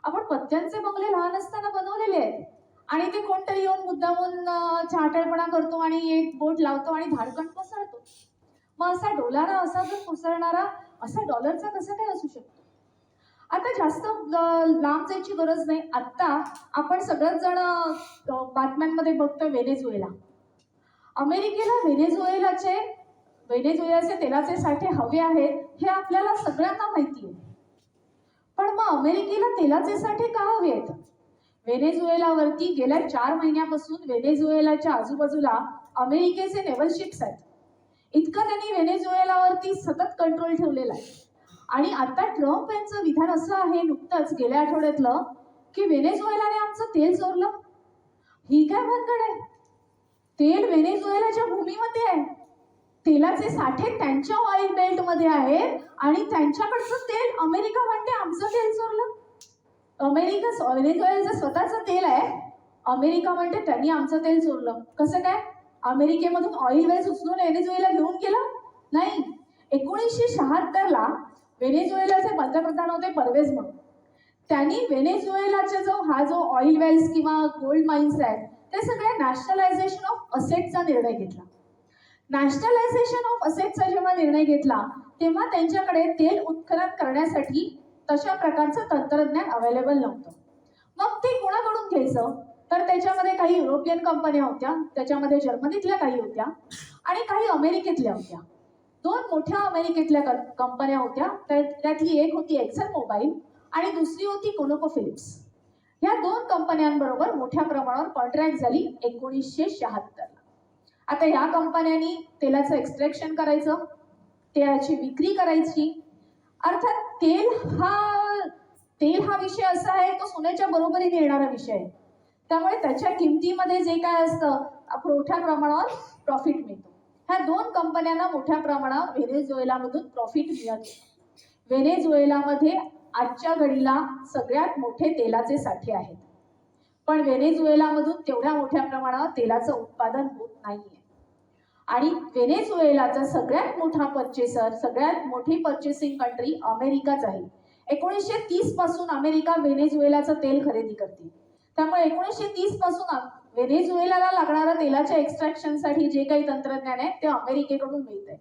आपण पत्त्यांचे बंगले लहान असताना बनवलेले आहेत आणि ते कोणतरी येऊन मुद्दामून चाटळपणा करतो आणि एक बोट लावतो आणि धाडकन पसरतो. मग असा डोलारा असा जर कोसळणारा असा डॉलरचा कसा काय असू शकतो? आता जास्त लांब जायची गरज नाही. आत्ता आपण सगळेच जण बातम्यांमध्ये बघतोय व्हेनेझुएला. अमेरिकेला व्हेनेझुएलाचे तेलाचे साठे हवे आहेत हे आपल्याला सगळ्यांना माहिती आहे. पण मग अमेरिकेला तेलाचे साठे का हवे आहेत? व्हेनेझुएलावरती गेल्या 4 महिन्यापासून व्हेनेझुएलाच्या आजूबाजूला अमेरिकेचे नेव्हल शिप्स आहेत. इतकं त्यांनी व्हेनेझुएलावरती सतत कंट्रोल ठेवलेला आहे. आणि आता ट्रम्प यांचं विधान असं आहे नुकतंच गेल्या आठवड्यातलं की व्हेनेझुएलाने आमचं तेल चोरलं. ही काय भानगड आहे? तेल व्हेनेझुएलाच्या भूमीमध्ये आहे, तेलाचे साठे त्यांच्या ऑइल बेल्टमध्ये आहेत आणि त्यांच्याकडचं तेल अमेरिका म्हणते आमचं तेल चोरलं. व्हेनेझुएलाचं स्वतःचं तेल आहे, अमेरिका म्हणते त्यांनी आमचं तेल चोरलं. कसं काय? अमेरिकेमधून ऑइल वेल्स उचलून व्हेनेझुएला घेऊन गेलं? नाही. 1976ला व्हेनेझुएलाचे पंतप्रधान होते परवेज म्हणून. त्यांनी व्हेनेझुएलाचा जो ऑइल वेल्स किंवा गोल्ड माइन्स आहेत ते सगळे नॅशनलायझेशन ऑफ असेटचा निर्णय घेतला. नॅशनलायझेशन ऑफ असेटचा जेव्हा निर्णय घेतला तेव्हा त्यांच्याकडे तेल उत्खनन करण्यासाठी तशा प्रकारचं तंत्रज्ञान अवेलेबल नव्हतं. मग ते कोणाकडून घ्यायचं? तर त्याच्यामध्ये काही युरोपियन कंपन्या होत्या, त्याच्यामध्ये जर्मनीतल्या काही होत्या आणि काही अमेरिकेतल्या होत्या. 2 मोठ्या अमेरिकेतल्या कंपन्या होत्या. त्यातली एक होती एक्सन मोबाईल आणि दुसरी होती कोनोकोफिलिप्स. ह्या 2 कंपन्यांबरोबर मोठ्या प्रमाणावर कॉन्ट्रॅक्ट झाली 1976ला. आता या कंपन्यांनी तेलाचं एक्स्ट्रॅक्शन करायचं, तेलाची विक्री करायची. अर्थात तेल हा विषय असा आहे तो सोन्याच्या बरोबरीने येणारा विषय आहे. त्यामुळे त्याच्या किमतीमध्ये जे काय असतं मोठ्या प्रमाणावर प्रॉफिट मिळतो. ह्या 2 कंपन्यांना मोठ्या प्रमाणावर व्हेनेझुएलामधून प्रॉफिट मिळत होतं. व्हेनेझुएलामध्ये आजच्या घडीला सगळ्यात मोठे तेलाचे साठे आहेत, पण व्हेनेझुएलामधून तेवढ्या मोठ्या प्रमाणावर तेलाचं उत्पादन होत नाहीये. आणि व्हेनेझुएलाचा सगळ्यात मोठा पर्चेसर, सगळ्यात मोठी पर्चेसिंग कंट्री अमेरिकाच आहे. 1930 पासून अमेरिका व्हेनेझुएलाचं तेल खरेदी करते. त्यामुळे 1930 पासून व्हेनेझुएलाला लागणाऱ्या तेलाच्या एक्स्ट्रॅक्शनसाठी जे काही तंत्रज्ञान आहे ते अमेरिकेकडून मिळत आहे.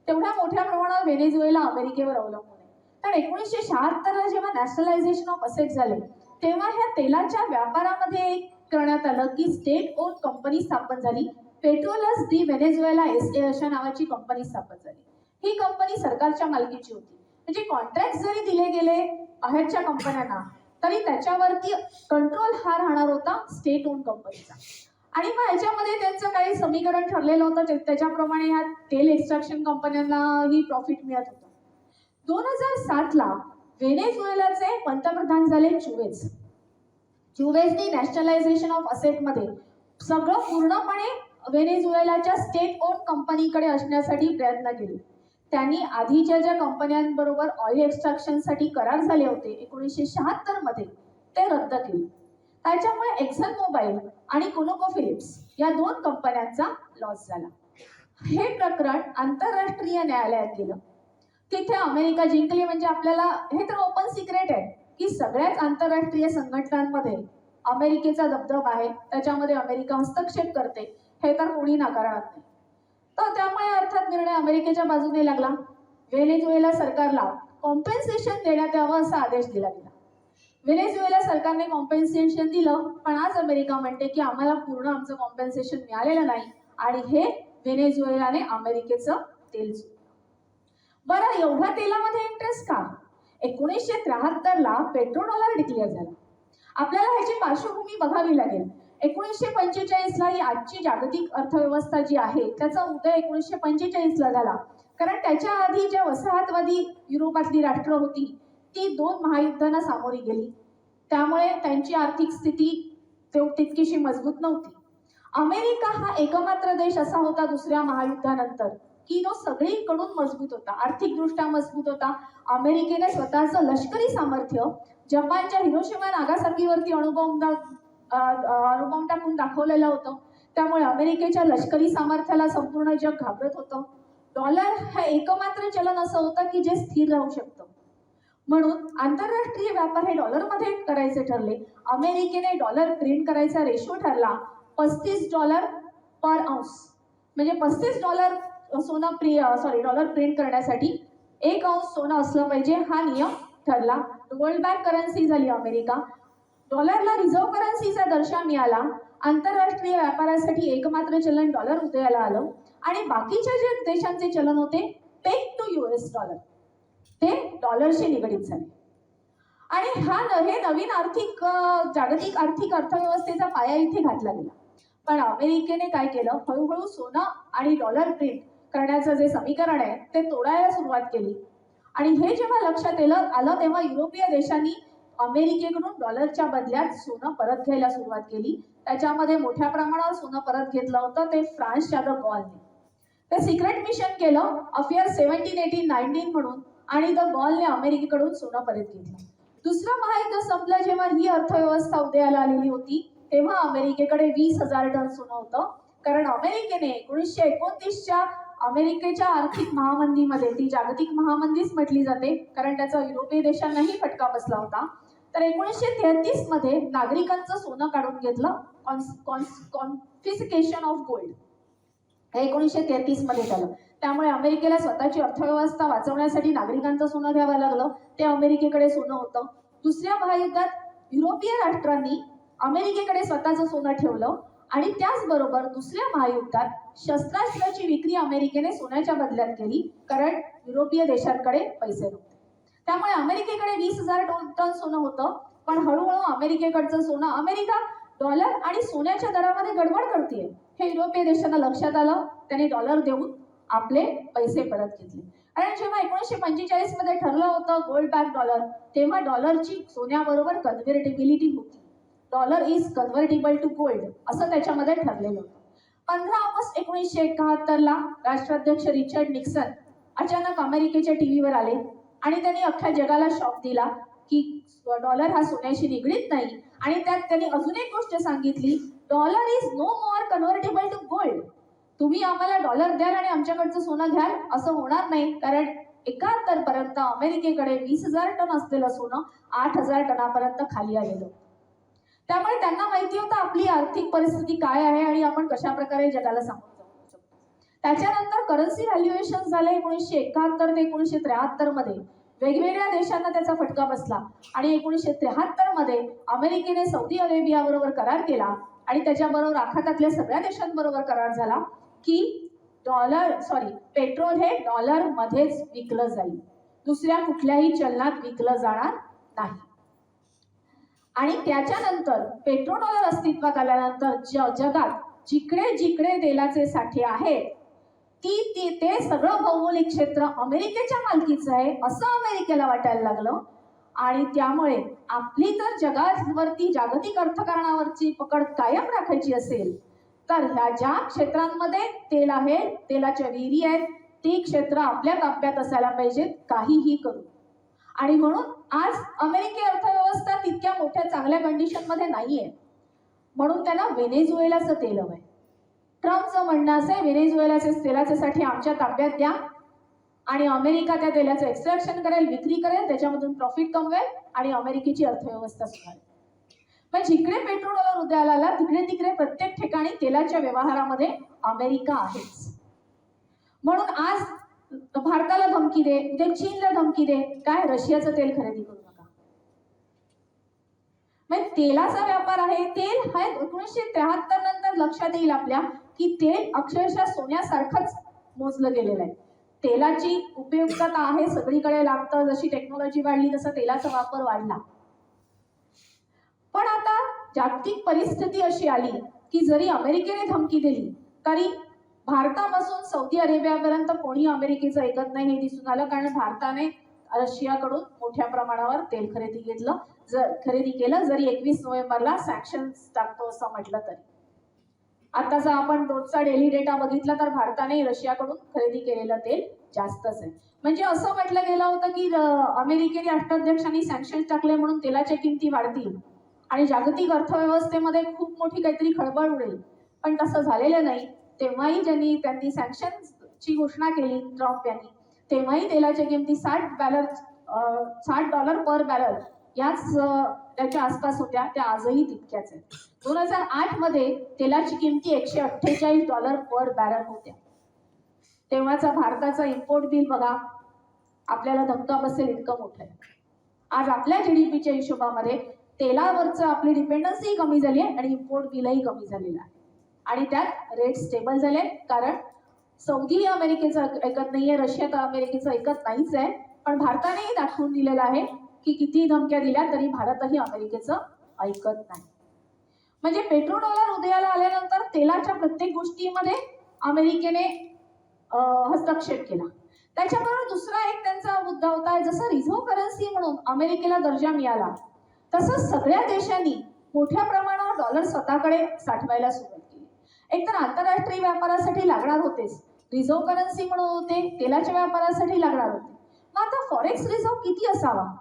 तेवढ्या मोठ्या प्रमाणावर व्हेनेझुएला अमेरिकेवर अवलंबून आहे. तर 1976ला जेव्हा नॅशनलायझेशन ऑफ असेट झाले तेव्हा ह्या तेलाच्या व्यापारामध्ये करण्यात आलं की स्टेट ओन कंपनी स्थापन झाली. पेट्रोलस डी व्हेनेझुएला SA अशा नावाची कंपनी स्थापन झाली. ही कंपनी सरकारच्या मालकीची होती. म्हणजे कॉन्ट्रॅक्ट जरी दिले गेले बाहेरच्या कंपन्यांना तरी त्याच्यावरती कंट्रोल हा राहणार होता स्टेट ओन कंपनीचा. आणि मग याच्यामध्ये त्यांचं काही समीकरण ठरलेलं होतं, त्याच्याप्रमाणे ह्या तेल एक्स्ट्रॅक्शन कंपन्यांना ही प्रॉफिट मिळत होतं. 2007ला व्हेनेझुएलाचे पंतप्रधान झाले चुवेज. चुवेजनी नॅशनलायझेशन ऑफ असेटमध्ये सगळं पूर्णपणे व्हेनेझुएलाच्या स्टेट ओन कंपनीकडे असण्यासाठी प्रयत्न केले. त्यांनी आधीच्या ज्या कंपन्यांबरोबर ऑइल एक्स्ट्रॅक्शनसाठी करार झाले होते 1976 मध्ये ते रद्द केले. त्याच्यामुळे एक्सन मोबाईल आणि कोनोकोफिलिप्स या 2 कंपन्यांचा लॉस झाला. हे प्रकरण आंतरराष्ट्रीय न्यायालयात गेलं. तिथे अमेरिका जिंकली. म्हणजे आपल्याला हे तर ओपन सिक्रेट आहे की सगळ्याच आंतरराष्ट्रीय संघटनांमध्ये अमेरिकेचा दबदबा आहे, त्याच्यामध्ये अमेरिका हस्तक्षेप करते, हे तर कोणी नाकारणार नाही. तर त्यामुळे अर्थात निर्णय अमेरिकेच्या बाजूने लागला. व्हेनेझुएला सरकारला कॉम्पेन्सेशन देण्यात यावं असा आदेश दिला गेला. व्हेनेझुएला सरकारने कॉम्पेन्सेशन दिलं, पण आज अमेरिका म्हणते की आम्हाला पूर्ण आमचं कॉम्पेन्सेशन मिळालेलं नाही आणि हे व्हेनेझुएलाने अमेरिकेचं तेल चोरलं. बरं, एवढ्या तेलामध्ये इंटरेस्ट का? 1973ला पेट्रोडॉलर डिक्लेअर झाला. आपल्याला ह्याची पार्श्वभूमी बघावी लागेल. 1945ला ही आजची जागतिक अर्थव्यवस्था जी आहे त्याचा उदय 1945ला झाला. कारण त्याच्या आधी ज्या वसाहतवादी युरोपातली राष्ट्र होती ती 2 महायुद्धांना सामोरी गेली. त्यामुळे त्यांची आर्थिक स्थिती तितकीशी मजबूत नव्हती. अमेरिका हा एकमात्र देश असा होता दुसऱ्या महायुद्धानंतर की तो सगळीकडून मजबूत होता, आर्थिकदृष्ट्या मजबूत होता. अमेरिकेने स्वतःचं लष्करी सामर्थ्य जपानच्या हिरोशिमा नागासाकीवरती अणुबॉम्ब टाकून दाखवलेलं होतं. त्यामुळे अमेरिकेच्या लष्करी सामर्थ्याला संपूर्ण जग घाबरत होतं. डॉलर हा एकमात्र चलन असं होतं की जे स्थिर राहू शकतं. म्हणून आंतरराष्ट्रीय व्यापार हे डॉलरमध्ये करायचे ठरले. अमेरिकेने डॉलर प्रिंट करायचा रेशो ठरला $35 पर औंस. म्हणजे $35 डॉलर प्रिंट करण्यासाठी 1 अंश सोनं असलं पाहिजे, हा नियम ठरला. वर्ल्ड बँक करन्सी झाली अमेरिका. डॉलरला रिझर्व्ह करन्सीचा दर्जा मिळाला. आंतरराष्ट्रीय व्यापारासाठी एकमात्र चलन डॉलर उदयाला आलं आणि बाकीच्या जे देशांचे चलन होते पेग टू US डॉलर ते डॉलरशी निगडीत झाले. आणि हे नवीन जागतिक आर्थिक अर्थव्यवस्थेचा पाया इथे घातला गेला. पण अमेरिकेने काय केलं, हळूहळू सोनं आणि डॉलर प्रिंट करण्याचं जे समीकरण आहे ते तोडायला सुरुवात केली. आणि हे जेव्हा लक्षात आलं तेव्हा युरोपीय देशांनी अमेरिकेकडून डॉलरच्या बदल्यात सोनं परत घ्यायला सुरुवात केली. त्याच्यामध्ये मोठ्या प्रमाणावर सोनं परत घेतलं होतं ते फ्रान्सच्या द गॉलने. ते सिक्रेट मिशन केलं अफेअर 1718-19 म्हणून, आणि द गॉलने अमेरिकेकडून सोनं परत घेतलं. दुसरं महायुद्ध संपलं जेव्हा ही अर्थव्यवस्था उदयाला आलेली होती तेव्हा अमेरिकेकडे 20,000 टन सोनं होतं. कारण अमेरिकेने 1929च्या अमेरिकेच्या आर्थिक महामंदीमध्ये, ती जागतिक महामंदीच म्हटली जाते कारण त्याचा युरोपीय देशांनाही फटका बसला होता, तर 1933 मध्ये नागरिकांचं सोनं काढून घेतलं. कॉन्फिस्केशन ऑफ गोल्ड हे 1933 मध्ये झालं. त्यामुळे अमेरिकेला स्वतःची अर्थव्यवस्था वाचवण्यासाठी नागरिकांचं सोनं घ्यावं लागलं. ते अमेरिकेकडे सोनं होतं. दुसऱ्या महायुद्धात युरोपीय राष्ट्रांनी अमेरिकेकडे स्वतःचं सोनं ठेवलं आणि त्याचबरोबर दुसऱ्या महायुद्धात शस्त्रास्त्राची विक्री अमेरिकेने सोन्याच्या बदल्यात केली कारण युरोपीय देशांकडे पैसे नव्हते. त्यामुळे अमेरिकेकडे 20,000 टन सोनं होतं. पण हळूहळू अमेरिकेकडचं सोनं, अमेरिका डॉलर आणि सोन्याच्या दरामध्ये गडबड करते हे युरोपीय देशांना लक्षात आलं. त्यांनी डॉलर देऊन आपले पैसे परत घेतले. आणि जेव्हा 1945 मध्ये ठरलं होतं गोल्ड बॅक डॉलर, तेव्हा डॉलरची सोन्याबरोबर कन्व्हर्टिबिलिटी होती. Dollar is convertible to gold असं त्याच्यामध्ये ठरलेलं होतं. 15 ऑगस्ट 1971ला राष्ट्राध्यक्ष रिचर्ड निक्सन अचानक अमेरिकेच्या टीव्हीवर आले आणि त्यांनी अख्ख्या जगाला शॉक दिला की डॉलर हा सोन्याशी निगडीत नाही. आणि त्यात त्यांनी अजून एक गोष्ट सांगितली, dollar is no more convertible to gold. तुम्ही आम्हाला डॉलर द्याल आणि आमच्याकडचं सोनं घ्याल असं होणार नाही, कारण 71 पर्यंत अमेरिकेकडे 20,000 टन असलेलं सोनं 8,000 टनापर्यंत खाली आलेलं. त्यामुळे त्यांना माहिती होतं आपली आर्थिक परिस्थिती काय आहे आणि आपण कशा प्रकारे जगाला सामोरं जाऊ शकतो. त्याच्यानंतर करन्सी व्हॅल्युएशन झाले 1971 ते 1973 मध्ये. वेगवेगळ्या देशांना त्याचा फटका बसला आणि 1973 मध्ये अमेरिकेने सौदी अरेबियाबरोबर करार केला आणि त्याच्याबरोबर आखातातल्या सगळ्या देशांबरोबर करार झाला की पेट्रोल हे डॉलर मध्येच विकलं जाईल, दुसऱ्या कुठल्याही चलनात विकलं जाणार नाही. आणि त्याच्यानंतर पेट्रो डॉलर अस्तित्वात आल्यानंतर जगात जिकडे जिकडे तेलाचे साठे आहेत ते सगळं भौगोलिक क्षेत्र अमेरिकेच्या मालकीचं आहे असं अमेरिकेला वाटायला लागलं. आणि त्यामुळे आपली जर जगावरती जागतिक अर्थकारणावरची पकड कायम राखायची असेल तर ह्या ज्या क्षेत्रांमध्ये तेल आहे, तेलाच्या विहिरी आहेत, ती क्षेत्र आपल्या ताब्यात असायला पाहिजेत काहीही करू. आणि म्हणून आज अमेरिकी अर्थव्यवस्था तितक्या मोठ्या चांगल्या कंडिशन मध्ये नाहीये. म्हणून त्यांना व्हेनेझुएलाचं तेल हवंय. ट्रम्पचं म्हणणं असं आहे, व्हेनेझुएलाचे तेलाचे साठी आमच्या ताब्यात द्या आणि अमेरिका त्या तेलाचं एक्स्ट्रॅक्शन करेल, विक्री करेल, त्याच्यामधून प्रॉफिट कमवेल आणि अमेरिकेची अर्थव्यवस्था सुधारेल. पण जिकडे पेट्रोल डॉलर उदयाला आला तिकडे प्रत्येक ठिकाणी तेलाच्या व्यवहारामध्ये अमेरिका आहेच. म्हणून आज भारताला धमकी दे, उद्या चीनला धमकी दे, काय रशियाचं तेल खरेदी करू नका. म्हणजे तेलाचा व्यापार आहे. तेल हा 1973 नंतर लक्षात येईल आपल्या की तेल अक्षरशः सोन्यासारखंच मोजलं गेलेलं आहे. तेलाची उपयुक्तता आहे, सगळीकडे लागतं, जशी टेक्नॉलॉजी वाढली तसा तेलाचा वापर वाढला. पण आता जागतिक परिस्थिती अशी आली की जरी अमेरिकेने धमकी दिली तरी भारतापासून सौदी अरेबियापर्यंत कोणी अमेरिकेचं ऐकत नाही हे दिसून आलं. कारण भारताने रशियाकडून मोठ्या प्रमाणावर तेल खरेदी केलं जरी 21 नोव्हेंबरला सँक्शन्स टाकतो असं म्हटलं तरी. आताचा आपण रोजचा डेली डेटा बघितला तर भारताने रशियाकडून खरेदी केलेलं तेल जास्तच आहे. म्हणजे असं म्हटलं गेलं होतं की अमेरिकेने राष्ट्राध्यक्षांनी सँक्शन्स टाकले म्हणून तेलाच्या किमती वाढतील आणि जागतिक अर्थव्यवस्थेमध्ये खूप मोठी काहीतरी खळबळ उडेल. पण तसं झालेलं नाही. तेव्हाही त्यांनी सँक्शन्सची घोषणा केली ट्रम्प यांनी, तेव्हाही तेलाच्या किमती $60 पर बॅरल याच त्याच्या आसपास होत्या. त्या आजही तितक्याच आहेत. 2008 मध्ये तेलाची किमती $148 पर बॅरल होत्या. तेव्हाचा भारताचा इम्पोर्ट बिल बघा, आपल्याला धक्का बसेल इतकं मोठं आहे. आज आपल्या जीडीपीच्या हिशोबामध्ये तेलावरचं आपली डिपेंडन्सी कमी झाली आहे आणि इम्पोर्ट बिलही कमी झालेलं आहे. आणि त्यात रेट स्टेबल झाले, कारण सौदी अमेरिकेचं ऐकत नाहीये, रशिया तर अमेरिकेचं ऐकत नाहीच आहे. पण भारतानेही दाखवून दिलेलं आहे की किती धमक्या दिल्या तरी भारतही अमेरिकेचं ऐकत नाही. म्हणजे पेट्रो डॉलर उदयाला आल्यानंतर तेलाच्या प्रत्येक गोष्टीमध्ये अमेरिकेने हस्तक्षेप केला. त्याच्याबरोबर दुसरा एक त्यांचा मुद्दा होता, जसं रिझर्व्ह करन्सी म्हणून अमेरिकेला दर्जा मिळाला तसंच सगळ्या देशांनी मोठ्या प्रमाणावर डॉलर स्वतःकडे साठवायला सुरुवात केली. एकतर आंतरराष्ट्रीय व्यापारासाठी लागणार होतेच, रिझर्व्ह करन्सी म्हणून होते, तेलाच्या व्यापारासाठी लागणार होते. मग आता फॉरेक्स रिझर्व्ह किती असावा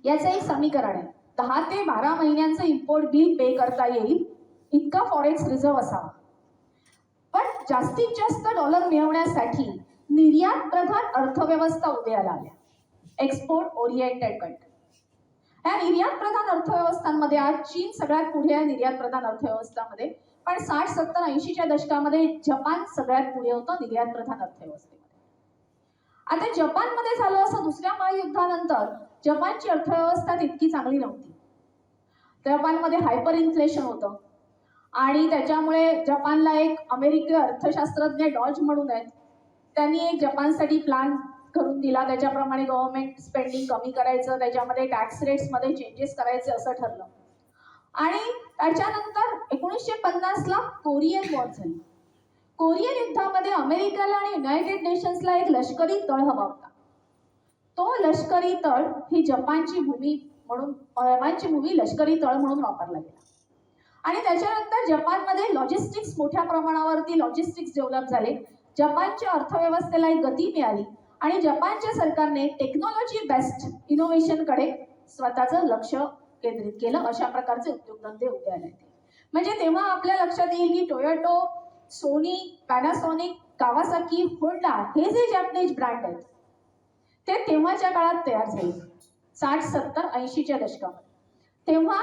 याचं एक समीकरण आहे. 10 ते 12 महिन्यांचं इम्पोर्ट बिल पे करता येईल इतका फॉरेक्स रिझर्व्ह असावा. पण जास्तीत जास्त डॉलर मिळवण्यासाठी निर्यात प्रधान अर्थव्यवस्था उदयाला आल्या, एक्सपोर्ट ओरिएंटेड कंट्री. या निर्यात प्रधान अर्थव्यवस्थांमध्ये आज चीन सगळ्यात पुढे आहे निर्यात प्रधान अर्थव्यवस्थामध्ये, पण 60, 70, 80च्या दशकामध्ये जपान सगळ्यात पुढे होतं निर्यात प्रधान अर्थव्यवस्थेमध्ये. आता जपानमध्ये झालं असं, दुसऱ्या महायुद्धानंतर जपानची अर्थव्यवस्था तितकी चांगली नव्हती. जपानमध्ये हायपर इन्फ्लेशन होतं आणि त्याच्यामुळे जपानला एक अमेरिकी अर्थशास्त्रज्ञ डॉज म्हणून आहेत, त्यांनी एक जपानसाठी प्लॅन करून दिला. त्याच्याप्रमाणे गव्हर्नमेंट स्पेंडिंग कमी करायचं, त्याच्यामध्ये टॅक्स रेट्समध्ये चेंजेस करायचे असं ठरलं. आणि त्याच्यानंतर 1950ला कोरियन वॉर झाली. कोरियन युद्धामध्ये अमेरिकेला आणि युनायटेड नेशन्सला एक लष्करी तळ हवा होता. तो लष्करी तळ ही जपानची भूमी लष्करी तळ म्हणून वापरला गेला. आणि त्याच्यानंतर जपानमध्ये लॉजिस्टिक्स मोठ्या प्रमाणावरती लॉजिस्टिक्स डेव्हलप झाले. जपानच्या अर्थव्यवस्थेला एक गती मिळाली आणि जपानच्या सरकारने टेक्नॉलॉजी बेस्ड इनोव्हेशनकडे स्वतःचं लक्ष केंद्रित केलं. अशा प्रकारचे उद्योगधंदे उदयाला येते. म्हणजे तेव्हा आपल्या लक्षात येईल की Toyota, Sony, Panasonic, Kawasaki, Honda हे जे जॅपनीज ब्रँड आहेत ते तेव्हाच्या काळात तयार झाले 60, 70, 80च्या दशकामध्ये. तेव्हा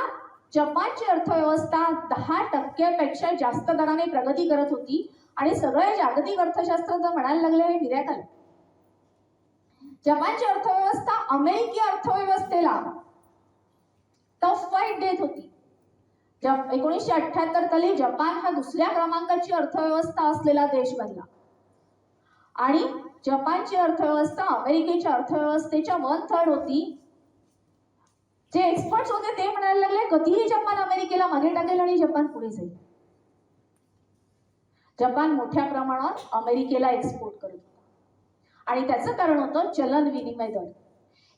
जपानची अर्थव्यवस्था 10% जास्त दराने प्रगती करत होती आणि सगळे जागतिक अर्थशास्त्रज्ञ म्हणायला लागले हे मिरॅकल. जपानची अर्थव्यवस्था अमेरिकी अर्थव्यवस्थेला टफ फाईट देत होती. 1978 साली जपान हा दुसऱ्या क्रमांकाची अर्थव्यवस्था असलेला देश बनला आणि जपानची अर्थव्यवस्था अमेरिकेच्या अर्थव्यवस्थेच्या 1/3 होती. जे एक्सपर्ट्स होते ते म्हणायला लागले कधीही जपान अमेरिकेला मागे टाकेल आणि जपान पुढे जाईल. जपान मोठ्या प्रमाणावर अमेरिकेला एक्सपोर्ट करत होता आणि त्याचं कारण होतं चलन विनिमय दर.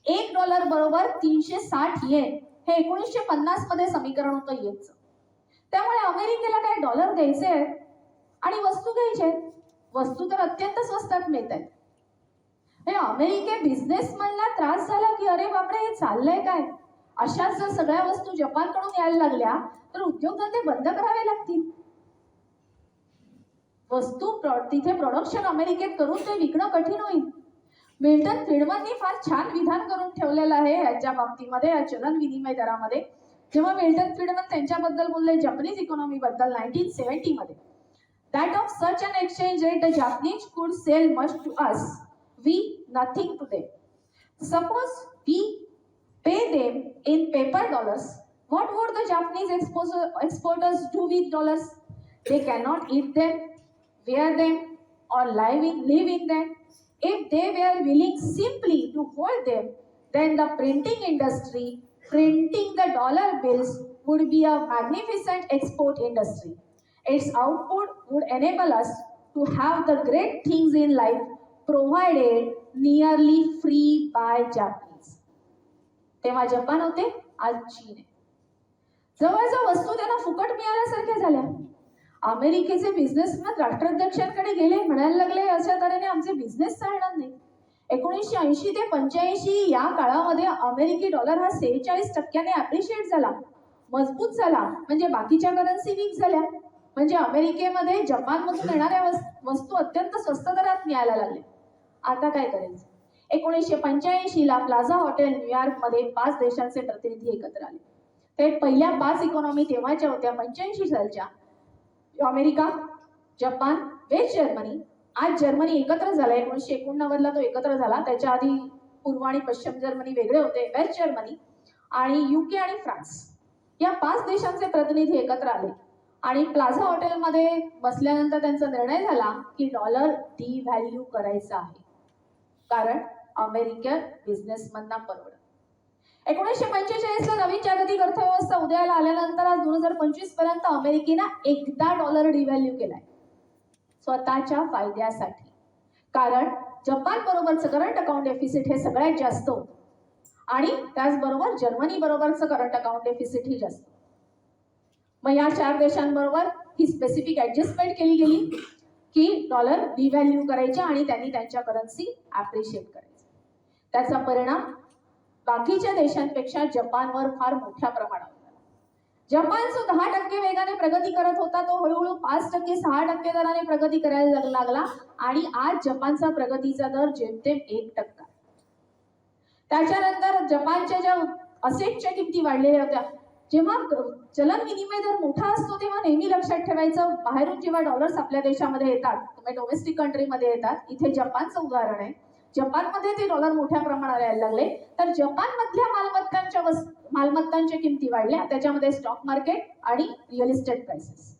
$1 बरोबर 360 येन हे 1950 मध्ये समीकरण होतं येनचं. त्यामुळे अमेरिकेला काय डॉलर द्यायचे आहेत आणि वस्तू घ्यायचे आहेत. वस्तू तर अत्यंत स्वस्तात मिळत आहेत. अमेरिके बिझनेसमॅनला त्रास झाला की अरे बापरे हे चाललंय काय, अशाच जर सगळ्या वस्तू जपानकडून यायला लागल्या तर उद्योगधंदे बंद करावे लागतील. वस्तू तिथे प्रोडक्शन अमेरिकेत करून ते विकणं कठीण होईल. मिल्टन फ्रीडमननी फार छान विधान करून ठेवलेलं आहे याच्या बाबतीमध्ये, या चलन विनिमय दरामध्ये. जेव्हा मिल्टन फ्रीडमन त्यांच्याबद्दल बोलले जपनीज इकॉनॉमी बद्दल 1970 मध्ये, that of such an exchange rate the Japanese could sell much to us, we nothing to them. Suppose we pay them in paper dollars, what would the Japanese exporters do with dollars? They cannot eat them, wear them, or live in them. If they were willing simply to hold them, then the printing industry, printing the dollar bills, would be a magnificent export industry. Its output would enable us to have the great things in life provided nearly free by Japanese. तेव्हा Japan होते, आज चीन आहे. जवळजवळ वस्तू त्यांना फुकट मिळाल्यासारख्या झाल्या. अमेरिकेचे बिझनेसमॅन राष्ट्राध्यक्षांकडे गेले, म्हणायला लागले अशा तऱ्हेने आमचे बिझनेस चालणार नाही. 1980 ते 85 या काळामध्ये अमेरिकी डॉलर हा 46% ॲप्रिशिएट झाला, मजबूत झाला. म्हणजे बाकीच्या करन्सी वीक झाल्या. म्हणजे अमेरिकेमध्ये जपानमधून येणाऱ्या वस्तू अत्यंत स्वस्त दरात मिळायला लागल्या. आता काय करायचं? 1985ला प्लाझा हॉटेल न्यूयॉर्कमध्ये 5 देशांचे प्रतिनिधी एकत्र आले. ते पहिल्या 5 इकॉनॉमी तेव्हाच्या होत्या 85 सालच्या. अमेरिका, जपान, वेस्ट जर्मनी, आज जर्मनी एकत्र झाला, 1989ला तो एकत्र झाला. त्याच्या आधी पूर्व आणि पश्चिम जर्मनी वेगळे होते, वेस्ट जर्मनी आणि UK आणि फ्रान्स या 5 देशांचे प्रतिनिधी एकत्र आले आणि प्लाझा हॉटेलमध्ये बसल्यानंतर त्यांचा निर्णय झाला की डॉलर डिव्हॅल्यू करायचा आहे, कारण अमेरिकन बिझनेसमॅनना परवडत. 1945ला नवीन जागतिक अर्थव्यवस्था उदयाला आल्यानंतर आज 2025 पर्यंत अमेरिकेनं एकदा डॉलर डिव्हॅल्यू केलाय स्वतःच्या फायद्यासाठी, कारण जपान बरोबरचं करंट अकाउंट डेफिसिट हे सगळ्यात जास्त होतं आणि त्याचबरोबर जर्मनी बरोबरचं करंट अकाउंट डेफिसिट ही जास्त. मग या 4 देशांबरोबर ही स्पेसिफिक ऍडजस्टमेंट केली गेली की डॉलर डिव्हॅल्यू करायचे आणि त्यांनी त्यांच्या करन्सी ॲप्रिशिएट करायचे. त्याचा परिणाम बाकीच्या देशांपेक्षा जपानवर फार मोठ्या प्रमाणावर झाला. जपान जो 10% वेगाने प्रगती करत होता तो हळूहळू 5%, 6% दराने प्रगती करायला लागला आणि आज जपानचा प्रगतीचा दर जेमतेम 1%. त्याच्यानंतर जपानच्या ज्या असेटच्या किमती वाढलेल्या होत्या. जेव्हा चलन विनिमय दर मोठा असतो तेव्हा नेहमी लक्षात ठेवायचं, बाहेरून जेव्हा डॉलर्स आपल्या देशामध्ये येतात, तुम्ही डोमेस्टिक कंट्रीमध्ये येतात, इथे जपानचं उदाहरण आहे, जपानमध्ये ते डॉलर मोठ्या प्रमाणावर यायला लागले तर जपानमधल्या मालमत्तांच्या किमती वाढल्या, त्याच्यामध्ये स्टॉक मार्केट आणि रिअल इस्टेट प्राइसेस.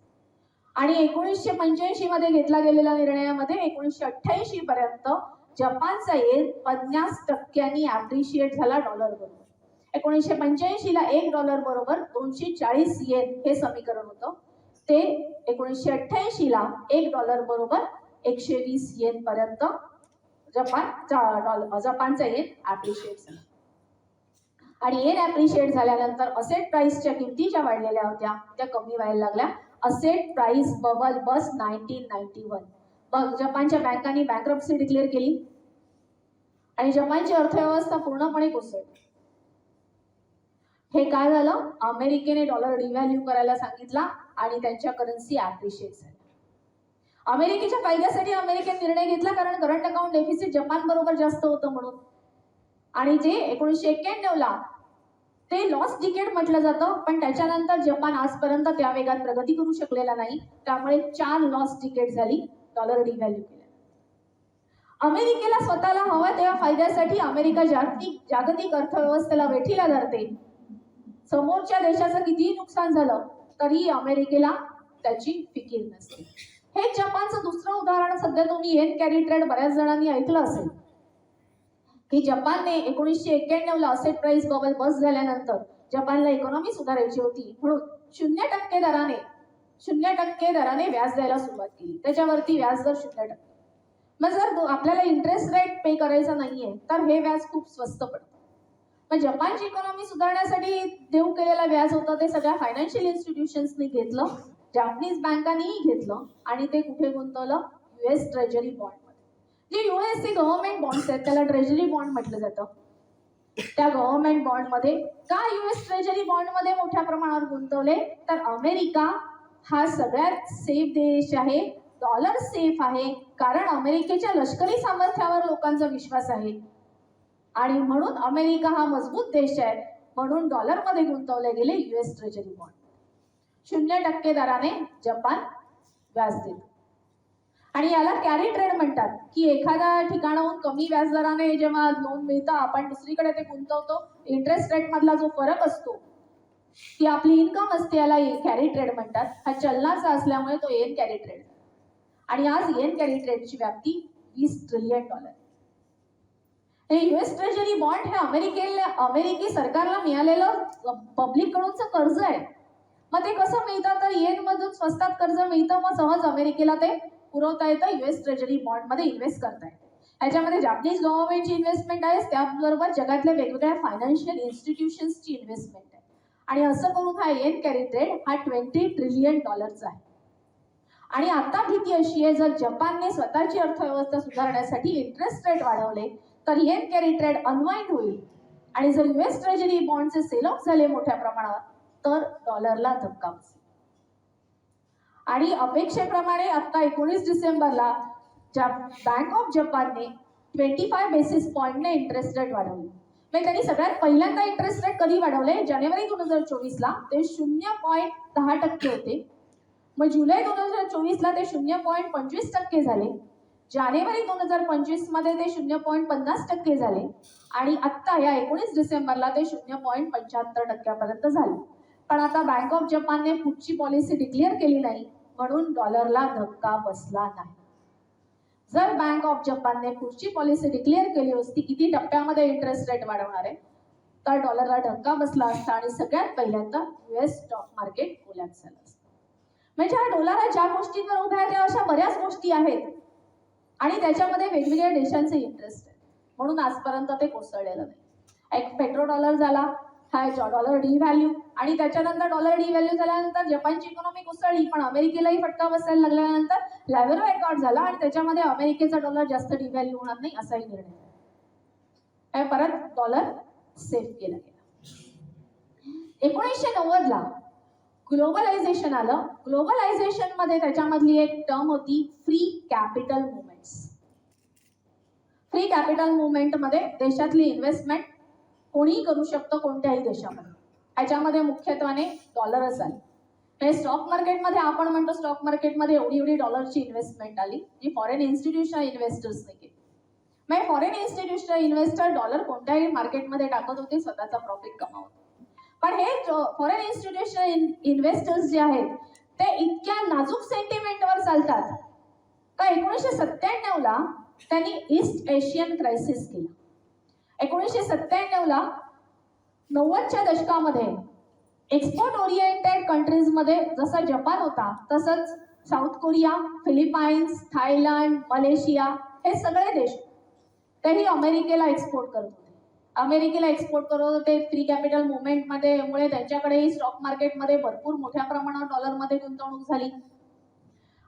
आणि 1985 मध्ये घेतला गेलेल्या निर्णयामध्ये 1988 पर्यंत जपानचा येन 50% ॲप्रिशिएट झाला डॉलर बरोबर. 1985ला $1 बरोबर 240 येन हे समीकरण होतं, ते 1988ला $1 बरोबर 120 येन पर्यंत जपानचा येन ॲप्रिशिएट झाला. आणि येन ॲप्रिशिएट झाल्यानंतर असेट प्राइसच्या किमती ज्या वाढलेल्या होत्या त्या कमी व्हायला लागल्या. असेट प्राइस बबल बस 1991. जपानच्या बँकांनी बँक्रप्सी डिक्लेअर केली आणि जपानची अर्थव्यवस्था पूर्णपणे कोसळली. हे काय झालं, अमेरिकेने डॉलर डिव्हॅल्यू करायला सांगितला आणि त्यांच्या करन्सी ॲप्रिशिएट झाल्या. अमेरिकेच्या फायद्यासाठी अमेरिकेने निर्णय घेतला, कारण करंट अकाउंट डेफिसिट जपान बरोबर जास्त होतं म्हणून. आणि जे 1991ला ते लॉस डिकेड म्हटलं जातं, पण त्याच्यानंतर जपान आजपर्यंत त्या वेगात प्रगती करू शकलेला नाही, त्यामुळे 4 लॉस डिकेड झाली डॉलर डिव्हॅल्यू केल्या. अमेरिकेला स्वतःला हवा तेव्हा फायद्यासाठी अमेरिका जागतिक अर्थव्यवस्थेला वेठीला धरते. समोरच्या देशाचं कितीही नुकसान झालं तरी अमेरिकेला त्याची फिकीर नसते. हे जपानचं दुसरं उदाहरण. सध्या तुम्ही येन कॅरी ट्रेड बऱ्याच जणांनी ऐकलं असेल की जपानने 1991ला असेट प्राइस बबल बस झाल्यानंतर जपानला इकॉनॉमी सुधारायची होती म्हणून 0% दराने व्याज द्यायला सुरुवात केली. त्याच्यावरती व्याज दर 0%. मग जर आपल्याला इंटरेस्ट रेट पे करायचा नाहीये तर हे व्याज खूप स्वस्त पडतं. मग जपानची इकॉनॉमी सुधारण्यासाठी देऊ केलेलं व्याज होतं ते सगळ्या फायनान्शियल इन्स्टिट्यूशन्सनी घेतलं, जापनीज बँकांनीही घेतलं आणि ते कुठे गुंतवलं, US ट्रेजरी बॉन्डमध्ये. जे US गव्हर्नमेंट बॉन्ड्स आहेत त्याला ट्रेजरी बॉन्ड म्हटलं जातं. त्या गव्हर्नमेंट बॉन्डमध्ये का US ट्रेजरी बॉन्डमध्ये मोठ्या प्रमाणावर गुंतवले, तर अमेरिका हा सगळ्यात सेफ देश आहे, डॉलर सेफ आहे, कारण अमेरिकेच्या लष्करी सामर्थ्यावर लोकांचा विश्वास आहे आणि म्हणून अमेरिका हा मजबूत देश आहे, म्हणून डॉलरमध्ये गुंतवले गेले US ट्रेजरी बॉन्ड. 0% दराने जपान व्याज देतो आणि याला कॅरी ट्रेड म्हणतात, की एखाद्या ठिकाणाहून कमी व्याज दराने जेव्हा लोन मिळतं आपण दुसरीकडे ते गुंतवतो, इंटरेस्ट रेट मधला जो फरक असतो ती आपली इन्कम असते, याला कॅरी ट्रेड म्हणतात. हा चलनाचा असल्यामुळे तो येन कॅरी ट्रेड. आणि आज येन कॅरी ट्रेडची व्याप्ती $20 ट्रिलियन. हे US ट्रेजरी बॉन्ड हे अमेरिकी सरकारला मिळालेलं पब्लिक कडूनचं कर्ज आहे. मग ते कसं मिळतं, तर येन मधून स्वस्तात कर्ज मिळतं, मग सहज अमेरिकेला ते पुरवता येतं, US ट्रेजरी बॉन्ड मध्ये इन्व्हेस्ट करता येतं. ह्याच्यामध्ये जापनीज गव्हर्नमेंटची इन्व्हेस्टमेंट आहे, त्याबरोबर जगातल्या वेगवेगळ्या फायनान्शियल इन्स्टिट्यूशन्सची इन्व्हेस्टमेंट आहे. आणि असं करून हा येन कॅरी ट्रेड हा $20 ट्रिलियन आहे. आणि आता भीती अशी आहे, जर जपानने स्वतःची अर्थव्यवस्था सुधारण्यासाठी इंटरेस्ट रेट वाढवले तर येन कॅरी ट्रेड अनवाइंड होईल आणि जर US ट्रेजरी बॉन्डचे सेल ऑफ झाले मोठ्या प्रमाणावर तर डॉलरला धक्का बसेल. आणि अपेक्षेप्रमाणे आता 19 डिसेंबरला बँक ऑफ जपानने 25 बेसिस पॉइंटने इंटरेस्ट रेट वाढवली. म्हणजे त्यांनी सगळ्यात पहिल्यांदा इंटरेस्ट रेट कधी वाढवले, जानेवारी 2024ला ते 0.10% होते. मग जुलै 2024ला ते 0.25% झाले. जानेवारी 2025 मध्ये ते 0.50% झाले आणि आत्ता या 19 डिसेंबरला ते 0.75% झाले. पण आता बँक ऑफ जपानने पुढची पॉलिसी डिक्लेअर केली नाही, म्हणून डॉलरला धक्का बसला नाही. जर बँक ऑफ जपानने पुढची पॉलिसी डिक्लेअर केली असती किती टप्प्यामध्ये इंटरेस्ट रेट वाढवणार आहे, तर डॉलरला धक्का बसला असता आणि सगळ्यात पहिल्यांदा US स्टॉक मार्केट कोलॅप्स झालं असतं. म्हणजे हा डॉलर ज्या गोष्टींवर उभा आहे त्या अशा बऱ्याच गोष्टी आहेत आणि त्याच्यामध्ये वेगवेगळ्या देशांचे इंटरेस्ट आहे, म्हणून आजपर्यंत ते कोसळलेलं नाही. एक पेट्रो डॉलर झाला, हा डॉलर डिव्हॅल्यू, आणि त्याच्यानंतर डॉलर डिव्हॅल्यू झाल्यानंतर जपानची इकॉनॉमी कोसळली, पण अमेरिकेलाही फटका बसायला लागल्यानंतर लॅव्हरो अकॉर्ड झाला आणि त्याच्यामध्ये अमेरिकेचा डॉलर जास्त डिव्हॅल्यू होणार नाही असाही निर्णय झाला. परत डॉलर सेफ केला गेला. 1990 ला ग्लोबलायझेशन आलं. ग्लोबलायझेशन मध्ये त्याच्यामधली एक टर्म होती free capital movements. Free capital movement मध्ये देशातली इन्व्हेस्टमेंट कोणीही करू शकतो कोणत्याही देशामध्ये. याच्यामध्ये मुख्यत्वाने डॉलरच आले. हे स्टॉक मार्केटमध्ये आपण म्हणतो स्टॉक मार्केटमध्ये एवढी डॉलरची इन्व्हेस्टमेंट आली जी फॉरेन इन्स्टिट्यूशनल इन्व्हेस्टर्सने केली. म्हणजे फॉरेन इन्स्टिट्यूशनल इन्व्हेस्टर डॉलर कोणत्याही मार्केटमध्ये टाकत होते स्वतःचा प्रॉफिट कमावत. पण हे फॉरेन इन्स्टिट्यूशनल इन्व्हेस्टर्स जे आहेत ते इतक्या नाजूक सेंटिमेंटवर चालतात का 1997 ला त्यांनी ईस्ट एशियन क्रायसिस केला. 1997 ला 90च्या दशकामध्ये एक्सपोर्ट ओरिएंटेड कंट्रीजमध्ये जसं जपान होता तसंच south Korea, Philippines, Thailand, Malaysia हे सगळे देश तेही अमेरिकेला एक्सपोर्ट करत होते. अमेरिकेला एक्सपोर्ट करत होते. फ्री कॅपिटल मुवमेंटमध्ये मुळे त्यांच्याकडेही स्टॉक मार्केटमध्ये भरपूर मोठ्या प्रमाणात डॉलरमध्ये गुंतवणूक झाली.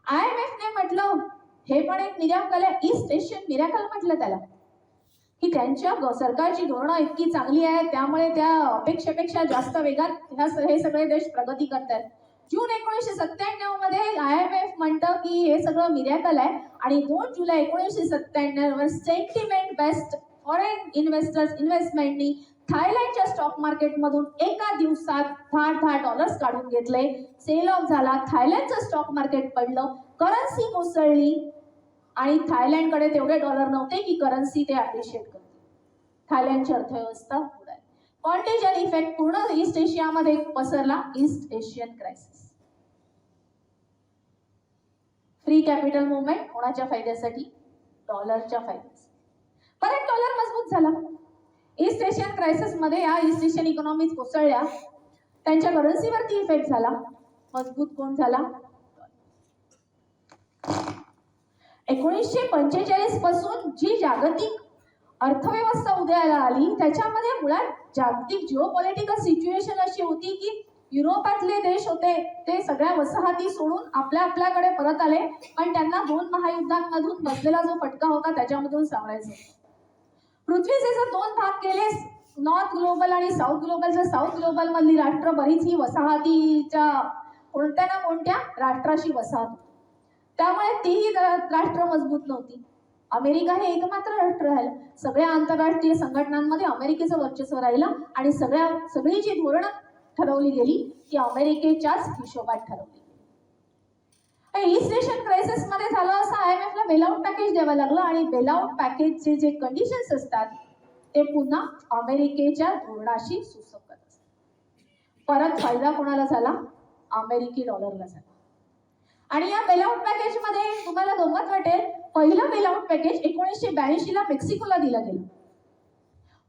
IMFने म्हटलं हे पण एक मिरॅकल आहे, ईस्ट एशियन मिरॅकल म्हटलं त्याला, की त्यांच्या सरकारची धोरणं इतकी चांगली आहेत त्यामुळे त्या अपेक्षेपेक्षा जास्त वेगात हे सगळे देश प्रगती करतात. जून 1997 मध्ये IMF म्हणतं की हे सगळं मिरॅकल आहे आणि 2 जुलै 1997 वर सेंटिमेंट बेस्ट फॉरेन इन्व्हेस्टमेंटनी थायलंडच्या स्टॉक मार्केटमधून एका दिवसात 10 डॉलर्स काढून घेतले. सेल ऑफ झाला. थायलंडचं स्टॉक मार्केट पडलं, करन्सी कोसळली आणि थायलंडकडे तेवढे डॉलर नव्हते की करन्सी ते अप्रिशिएट करते. थायलंडची अर्थव्यवस्था बुडाली. कॉन्टेजन इफेक्ट पूर्ण ईस्ट एशियामध्ये पसरला. East Asian crisis. Free capital movement कोणाच्या फायद्यासाठी? डॉलरच्या फायद्यासाठी. परत डॉलर मजबूत झाला. ईस्ट एशियन क्रायसिस मध्ये या ईस्ट एशियन इकॉनॉमीज कोसळल्या, त्यांच्या करन्सीवरती इफेक्ट झाला. मजबूत कोण झाला? 1945 पासून जी जागतिक अर्थव्यवस्था उदयाला आली त्याच्यामध्ये मुळात जागतिक जिओपॉलिटिकल सिच्युएशन अशी होती की युरोपातले देश होते ते सगळ्या वसाहती सोडून आपल्याकडे परत आले, पण त्यांना 2 महायुद्धांमधून बसलेला जो फटका होता त्याच्यामधून सावरायचं. पृथ्वीचे जर 2 भाग केले, नॉर्थ ग्लोबल आणि साऊथ ग्लोबल, तर साऊथ ग्लोबल मधली राष्ट्र बरीच ही वसाहतीच्या कोणत्या ना कोणत्या राष्ट्राशी वसाहत, त्यामुळे तीही राष्ट्र मजबूत नव्हती. अमेरिका हे एकमात्र राष्ट्र राहिलं. सगळ्या आंतरराष्ट्रीय संघटनांमध्ये अमेरिकेचं वर्चस्व राहिलं आणि सगळी जी धोरणं ठरवली गेली ती अमेरिकेच्याच हिशोबात ठरवली गेली. ईस्ट एशियन क्रायसिस मध्ये झालं असं IMFला बेलआउट पॅकेज द्यावं लागलं आणि बेलआउट पॅकेजचे जे कंडिशन्स असतात ते पुन्हा अमेरिकेच्या धोरणाशी सुसंगत असतात. परत फायदा कोणाला झाला? अमेरिकी डॉलरला झाला. आणि या बेलआउट पॅकेज मध्ये तुम्हाला गंमत वाटेल, पहिलं बेलआउट पॅकेज 1982 ला मेक्सिकोला दिलं गेलं.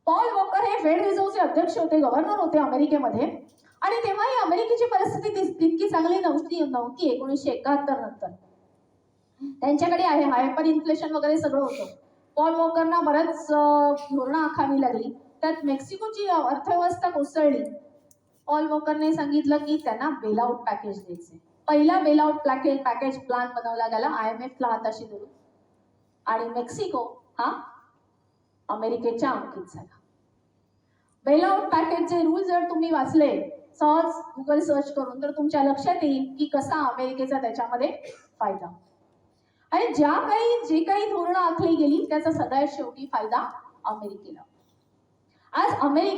पॉल वॉकर हे फेड रिझर्व्हचे अध्यक्ष होते, गव्हर्नर होते अमेरिकेमध्ये, आणि तेव्हाही अमेरिकेची परिस्थिती तितकी चांगली नव्हती 1971 नंतर. त्यांच्याकडे हायपर इन्फ्लेशन वगैरे सगळं होतं. पॉल वॉकरना बरंच धोरणं आखावी लागली. त्यात मेक्सिकोची अर्थव्यवस्था कोसळली. पॉल वॉकरने सांगितलं की त्यांना बेलआउट पॅकेज द्यायचे. पहिला बेलआउट पॅकेज प्लॅन बनवला गेला IMFला हाताशी धरून, आणि मेक्सिको हा अमेरिकेच्या अंकित झाला. बेलआउट पॅकेजचे रूल जर तुम्ही वाचले सहज गुगल सर्च करून तर तुमच्या लक्षात येईल की कसा अमेरिकेचा त्याच्यामध्ये फायदा, आणि जे काही धोरणं आखली गेली त्याचा सगळ्यात शेवटी फायदा अमेरिकेला. आज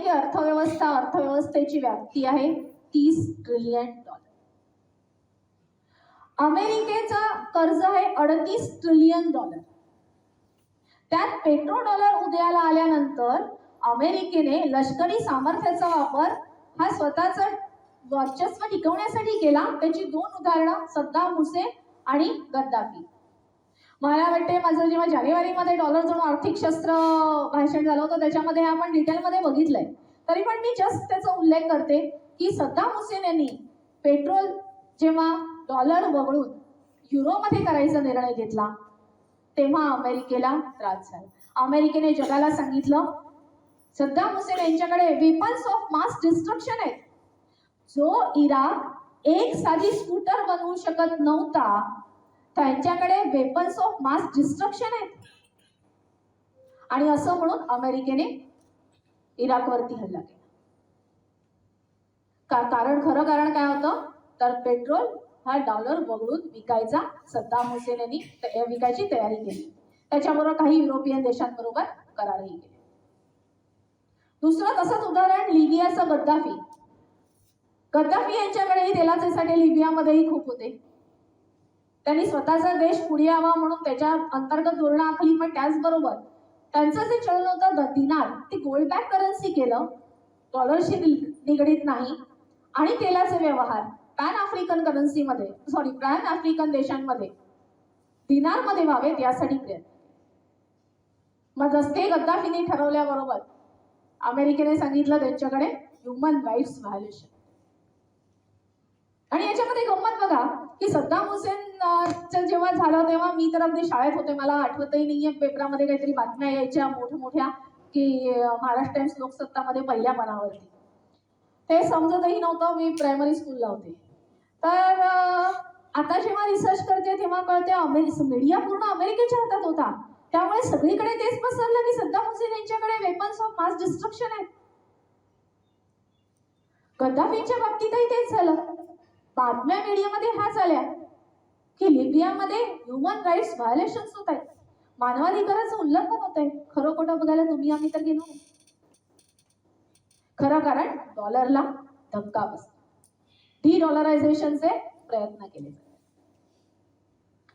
अर्थव्यवस्थेची व्याप्ती आहे $30 ट्रिलियन. अमेरिकेचा कर्ज आहे $38 ट्रिलियन. त्यात पेट्रो डॉलर उदयाला आल्यानंतर अमेरिकेने लष्करी सामर्थ्याचा वापर हा स्वतःचा वर्चस्व टिकवण्यासाठी केला. त्याची 2 उदाहरणं सद्दाम हुसेन आणि गद्दाफी. मला वाटते माझं जेव्हा जानेवारीमध्ये डॉलर जणू आर्थिक शस्त्र भाषण झालं होतं त्याच्यामध्ये आपण डिटेलमध्ये बघितलंय. तरी पण मी जस्ट त्याचा उल्लेख करते की सद्दाम हुसेन यांनी पेट्रोल जेव्हा डॉलर वगळून युरोमध्ये करायचा निर्णय घेतला तेव्हा अमेरिकेला त्रास झाला. अमेरिकेने जगाला सांगितलं सद्दाम हुसेन यांच्याकडे वेपन्स ऑफ मास डिस्ट्रक्शन आहेत. जो इराक एक साधी स्कूटर बनवू शकत नव्हता त्यांच्याकडे वेपन्स ऑफ मास डिस्ट्रक्शन आहेत. आणि असं म्हणून अमेरिकेने इराकवरती हल्ला केला. खरं कारण काय होतं तर पेट्रोल हा डॉलर वगळून विकायचा सद्दाम हुसेन यांनी विकायची तयारी केली. त्याच्याबरोबर काही युरोपियन देशांबरोबर करारही केले. दुसरं तसंच उदाहरण लिबियाचं गद्दाफी. गद्दाफी यांच्याकडेही तेलाचे साठे लिबियामध्येही खूप होते. त्यांनी स्वतःचा देश पुढे यावा म्हणून त्याच्या अंतर्गत धोरणं आखली. पण त्याचबरोबर त्यांचं जे चलन होतं दिनार ते गोल्ड बॅक करन्सी केलं. डॉलरशी निगडीत नाही. आणि तेलाचे व्यवहार पॅन आफ्रिकन देशांमध्ये दिनारमध्ये व्हावेत यासाठी प्रयत्न. मग जसे गद्दाफीने ठरवल्याबरोबर अमेरिकेने सांगितलं त्यांच्याकडे ह्युमन राईट्स व्हायोलेशन. आणि याच्यामध्ये गंमत बघा की सद्दाम हुसेन जेव्हा झालं तेव्हा मी तर अगदी शाळेत होते. मला आठवतही नाहीये. पेपरामध्ये काहीतरी बातम्या यायच्या मोठ्या की महाराष्ट्र टाइम्स लोकसत्तामध्ये पहिल्या पानावरती. ते समजतही नव्हतं. मी प्रायमरी स्कूलला होते. तर आता जेव्हा रिसर्च करते तेव्हा कळते मीडिया पूर्ण अमेरिकेच्या हातात होता. त्यामुळे सगळीकडे तेच पसरलं की सद्दाम हुसेन यांच्याकडे वेपन्स ऑफ मास डिस्ट्रक्शन आहेत. गद्दाफींच्या बाबतीतही तेच झालं. बातम्या मीडियामध्ये ह्याच आल्या की लिबियामध्ये ह्युमन राईट्स व्हायोलेशन्स होत आहेत. मानवाधिकाराचं उल्लंघन होत आहे. खरं खोटं बघायला तुम्ही आम्ही तर गेलो. खरं कारण डॉलरला धक्का बसला. डी-डॉलरायझेशनचे प्रयत्न केले जातात.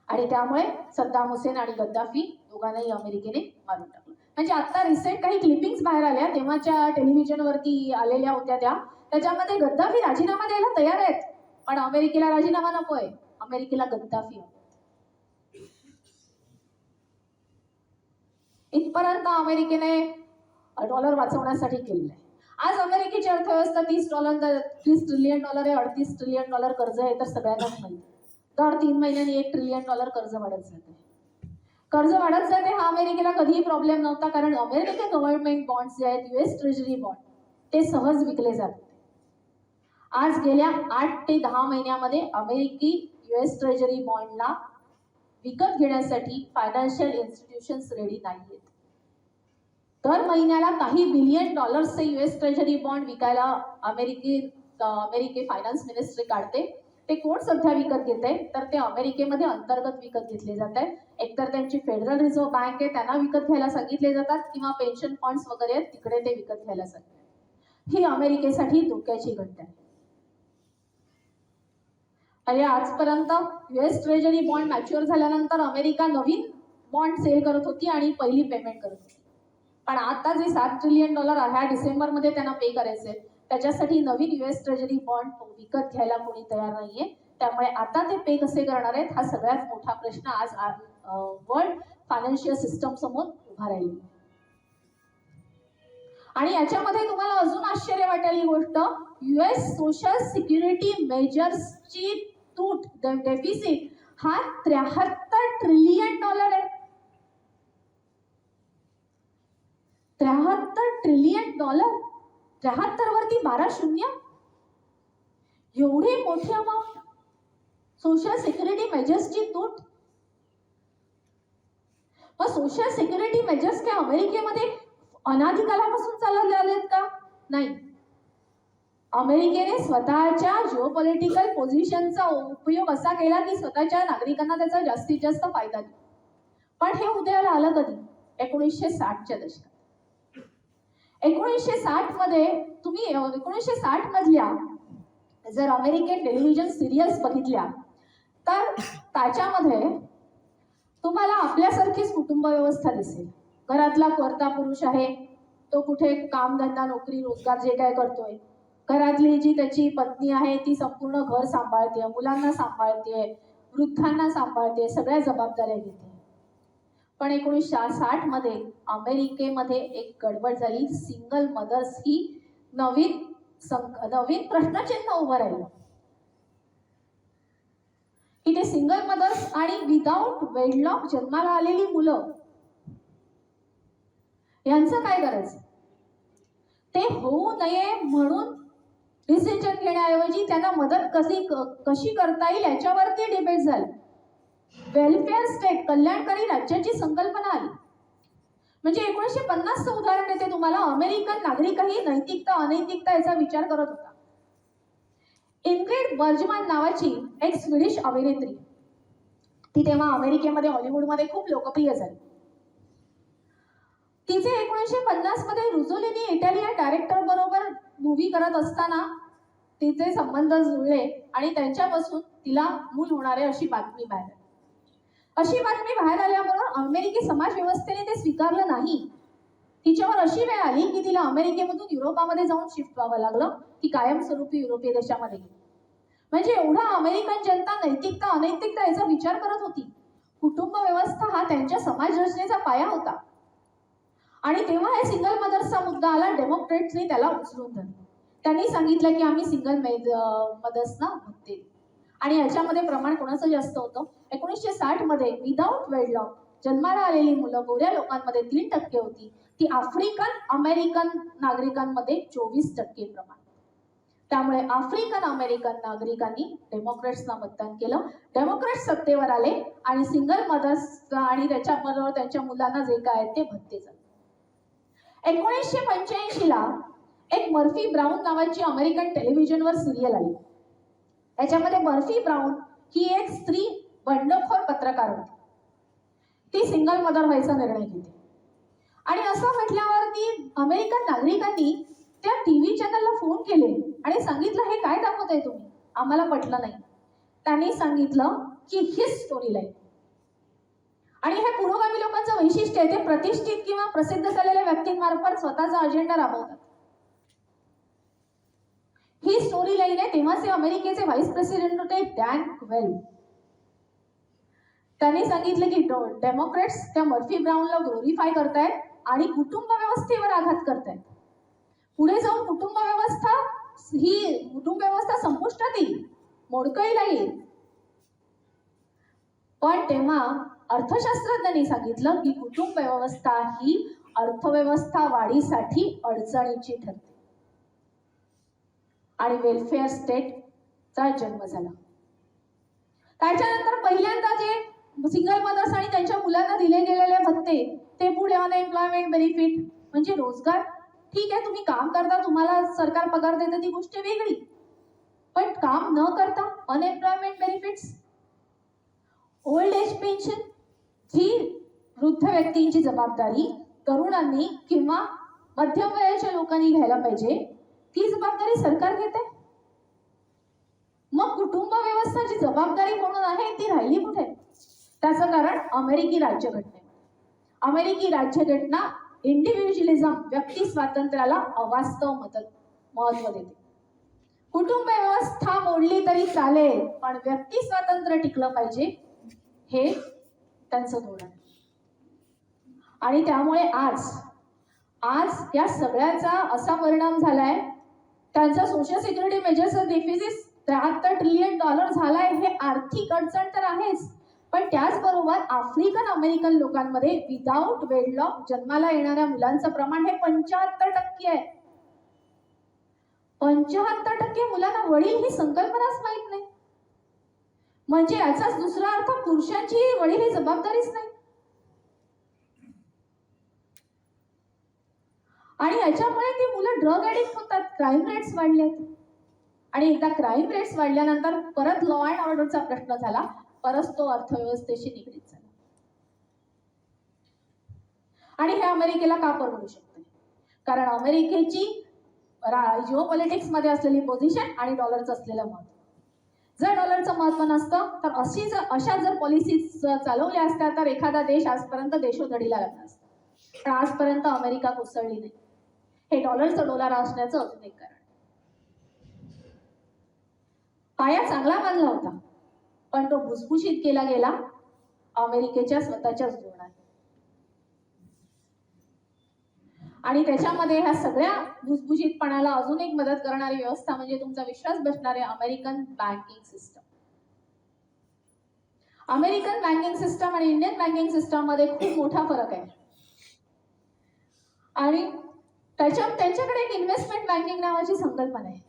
आणि त्यामुळे सद्दाम हुसेन आणि गद्दाफी दोघांनाही अमेरिकेने मारून टाकलं. म्हणजे आता रिसेंट काही क्लिपिंग्स बाहेर आल्या तेव्हाच्या टेलिव्हिजनवरती आलेल्या होत्या त्याच्यामध्ये गद्दाफी राजीनामा द्यायला तयार आहेत. पण अमेरिकेला राजीनामा नकोय. अमेरिकेला गद्दाफी इथपर्यंत अमेरिकेने डॉलर वाचवण्यासाठी केलेलं आहे. आज अमेरिकेची अर्थव्यवस्था $30 ट्रिलियन आहे. $38 ट्रिलियन कर्ज आहे. तर सगळ्यांनाच माहिती दर 3 महिन्यांनी $1 ट्रिलियन कर्ज वाढत जाते. हा अमेरिकेला कधीही प्रॉब्लेम नव्हता. कारण अमेरिकन गव्हर्नमेंट बॉन्ड्स जे आहेत US ट्रेजरी बॉन्ड ते सहज विकले जात होते. आज गेल्या 8 ते 10 महिन्यामध्ये अमेरिकी US ट्रेजरी बॉन्डला विकत घेण्यासाठी फायनान्शियल इन्स्टिट्यूशन्स रेडी नाहीयेत. दर महिन्याला काही $बिलियन US ट्रेजरी बॉन्ड विकायला अमेरिके फायनान्स मिनिस्ट्री काढते. ते कोण सध्या विकत घेते तर ते अमेरिकेमध्ये अंतर्गत विकत घेतले जात आहेत. एकतर त्यांची फेडरल रिझर्व्ह बँक आहे त्यांना विकत घ्यायला सांगितले जातात किंवा पेन्शन फंड्स वगैरे आहेत तिकडे ते विकत घ्यायला सांगतात. ही अमेरिकेसाठी धोक्याची घटना आहे. आणि आजपर्यंत US ट्रेजरी बॉन्ड मॅच्युअर झाल्यानंतर अमेरिका नवीन बॉन्ड सेल करत होती आणि पहिली पेमेंट करत होती. पण आता जे $7 ट्रिलियन ह्या डिसेंबरमध्ये त्यांना पे करायचे त्याच्यासाठी नवीन US ट्रेजरी बॉन्ड विकत घ्यायला कोणी तयार नाहीये. त्यामुळे आता ते पे कसे करणार आहेत हा सगळ्यात मोठा प्रश्न आज वर्ल्ड फायनान्शियल सिस्टम समोर उभा राहिला. आणि याच्यामध्ये तुम्हाला अजून आश्चर्य वाटेल ही गोष्ट US सोशल सिक्युरिटी मेजर्सची तूट डेफिसिट हा $73 ट्रिलियन आहे. $73 ट्रिलियन 73 वरती 12 शून्य. एवढी मोठी अमाऊंट. सोशल सिक्युरिटी मेजर्सची तूट. मग सोशल सिक्युरिटी मेजर्स काय अमेरिकेमध्ये अनादिकालापासून चालत आलेत का? नाही. अमेरिकेने स्वतःच्या जिओपॉलिटिकल पोझिशनचा उपयोग असा केला की स्वतःच्या नागरिकांना त्याचा जास्तीत जास्त फायदा दिला. पण हे उदयाला आलं कधी? 1960च्या दशकात. 1960 मध्ये तुम्ही 1960 मधल्या जर अमेरिकन टेलिव्हिजन सिरियल्स बघितल्या तर त्याच्यामध्ये तुम्हाला आपल्यासारखीच कुटुंब व्यवस्था दिसेल. घरातला करता पुरुष आहे, तो कुठे कामधंदा नोकरी रोजगार जे काय करतोय, घरातली जी त्याची पत्नी आहे ती संपूर्ण घर सांभाळते, मुलांना सांभाळते, वृद्धांना सांभाळते, सगळ्या जबाबदाऱ्या घेते. पण 1960 मध्ये अमेरिकेमध्ये एक गडबड झाली. सिंगल मदर्स ही नवीन प्रश्नचिन्ह उभं राहिलं की ते सिंगल मदर्स आणि विदाऊट वेडलॉक जन्माला आलेली मुलं यांचं काय करायचं. ते होऊ नये म्हणून डिसिजन घेण्याऐवजी त्यांना मदत कशी करता येईल याच्यावरती डिबेट झाली. वेलफेअर स्टेट, कल्याणकारी राज्याची संकल्पना आली. म्हणजे 1950चं उदाहरण देते तुम्हाला. अमेरिकन नागरिकही नैतिकता अनैतिकता याचा विचार करत होता. इन्ग्रिड बर्जमन नावाची एक स्वीडिश अभिनेत्री, ती तेव्हा अमेरिकेमध्ये हॉलिवूडमध्ये खूप लोकप्रिय झाली. तिचे 1950 मध्ये रुझोलिनी इटालियन डायरेक्टर बरोबर मूव्ही करत असताना तिचे संबंध जुळले आणि त्यांच्यापासून तिला मूल होणार आहे अशी बातमी बाहेर आली. अशी बातमी बाहेर आल्यामुळे अमेरिकी समाज व्यवस्थेने ते स्वीकारलं नाही. तिच्यावर अशी वेळ आली की तिला अमेरिकेमधून युरोपामध्ये जाऊन शिफ्ट व्हावं लागलं. ती कायमस्वरूपी युरोपीय देशामध्ये गेली. म्हणजे एवढा अमेरिकन जनता नैतिकता अनैतिकता याचा विचार करत होती. कुटुंब व्यवस्था हा त्यांच्या समाज रचनेचा पाया होता. आणि तेव्हा हे सिंगल मदर्सचा मुद्दा आला. डेमोक्रेट्सनी त्याला उचलून धरलं. त्यांनी सांगितलं की आम्ही सिंगल मदर्सना भत्ते. आणि याच्यामध्ये प्रमाण कोणाचं जास्त होतं. 1960 मध्ये विदाऊट वेडलॉक जन्माला आलेली मुलं गोऱ्या लोकांमध्ये 3% होती. ती आफ्रिकन अमेरिकन नागरिकांमध्ये 24% प्रमाण. त्यामुळे आफ्रिकन अमेरिकन नागरिकांनी डेमोक्रेट्सना मतदान केलं. डेमोक्रेट्स सत्तेवर आले आणि सिंगल मदर्स आणि त्याच्याबरोबर त्यांच्या मुलांना जे काय आहे ते भत्ते झाले. 1985 ला एक मर्फी ब्राऊन नावाची अमेरिकन टेलिव्हिजनवर सिरियल आली. याच्यामध्ये मर्फी ब्राऊन ही एक स्त्री बंडखोर पत्रकार होती. ती सिंगल मदर व्हायचा निर्णय घेते. आणि असं म्हटल्यावरती अमेरिकन नागरिकांनी त्या टीव्ही चॅनलला फोन केले आणि सांगितलं हे काय दाखवताय तुम्ही, आम्हाला पटलं नाही. त्यांनी सांगितलं की हीच स्टोरी लाईन. आणि हे पुरोगामी लोकांचं वैशिष्ट्य आहे. ते प्रतिष्ठित किंवा प्रसिद्ध झालेल्या व्यक्तींमार्फत स्वतःचा अजेंडा राबवतात. ही स्टोरी लाईन आहे. तेव्हाचे अमेरिकेचे व्हाईस प्रेसिडेंट होते डॅन क्वेल. त्यांनी सांगितलं की डेमोक्रेट्स त्या मर्फी ब्राऊनला ग्लोरीफाय करतायत आणि कुटुंब व्यवस्थेवर आघात करतायत. पुढे जाऊन कुटुंब व्यवस्था संपुष्टात येईल, मोडकळीला येईल. पण तेव्हा अर्थशास्त्रज्ञांनी सांगितलं की कुटुंब व्यवस्था ही अर्थव्यवस्था वाढीसाठी अडचणीची ठरते. आणि वेलफेअर स्टेटचा जन्म झाला. त्याच्यानंतर पहिल्यांदा जे सिंगल मदर्स आणि त्यांच्या मुलांना दिले गेलेले भत्ते ते पुढे अनएम्प्लॉयमेंट बेनिफिट म्हणजे रोजगार. ठीक आहे, तुम्ही काम करता, तुम्हाला सरकार पगार देतं, ती गोष्ट वेगळी. पण काम न करता unemployment benefits, old age pension ही वृद्ध व्यक्तींची जबाबदारी तरुणांनी किंवा मध्यम वयाच्या लोकांनी घ्यायला पाहिजे. ती जबाबदारी सरकार घेते. मग कुटुंब व्यवस्थाची जबाबदारी म्हणून आहे ती राहिली कुठे. त्याचं कारण अमेरिकी राज्यघटने. अमेरिकी राज्यघटना इंडिव्हिज्युअलिझम व्यक्ती स्वातंत्र्याला अवास्तव महत्व देते. कुटुंब व्यवस्था मोडली तरी चालेल पण व्यक्ती स्वातंत्र्य टिकलं पाहिजे हे त्यांचं धोरण. आणि त्यामुळे आज या सगळ्याचा असा परिणाम झालाय. त्यांचा सोशल सिक्युरिटी मेजर्सचा डेफिसिट $73 ट्रिलियन झालाय. हे आर्थिक अडचण तर आहेच, पण त्याचबरोबर आफ्रिकन अमेरिकन लोकांमध्ये विदाऊट वेडलॉक जन्माला येणाऱ्या मुलांचं प्रमाण हे 75% आहे. 75% मुलांना वडील ही संकल्पनाच माहित नाही. म्हणजे याचाच दुसरा अर्थ पुरुषांची वडील ही जबाबदारीच नाही. आणि याच्यामुळे ती मुलं ड्रग ऍडिक्ट होतात. क्राईम रेट्स वाढलेत. आणि एकदा क्राईम रेट्स वाढल्यानंतर परत लॉ अँड ऑर्डरचा प्रश्न झाला. परत तो अर्थव्यवस्थेशी निगडीत झाला. आणि हे अमेरिकेला का परवडू शकते, कारण अमेरिकेची जिओ पॉलिटिक्स मध्ये असलेली पोझिशन आणि डॉलरचं असलेलं महत्व. जर डॉलरचं महत्व नसतं तर अशा जर पॉलिसीज चालवल्या असत्या तर एखादा देश आजपर्यंत देशोधडीला लागला असता. पण आजपर्यंत अमेरिका कोसळली नाही. हे डॉलरचं डोलारा असण्याचं अजून एक कारण. पाया चांगला बांधला होता, पण तो भुसभुशीत केला गेला अमेरिकेच्या स्वतःच्याच धोरणाने. आणि त्याच्यामध्ये ह्या सगळ्या भुसभुशीतपणाला अजून एक मदत करणारी व्यवस्था म्हणजे तुमचा विश्वास बसणारे American banking system. American banking system आणि इंडियन बँकिंग सिस्टम मध्ये खूप मोठा फरक आहे. आणि त्यांच्याकडे एक इन्व्हेस्टमेंट बँकिंग नावाची संकल्पना आहे.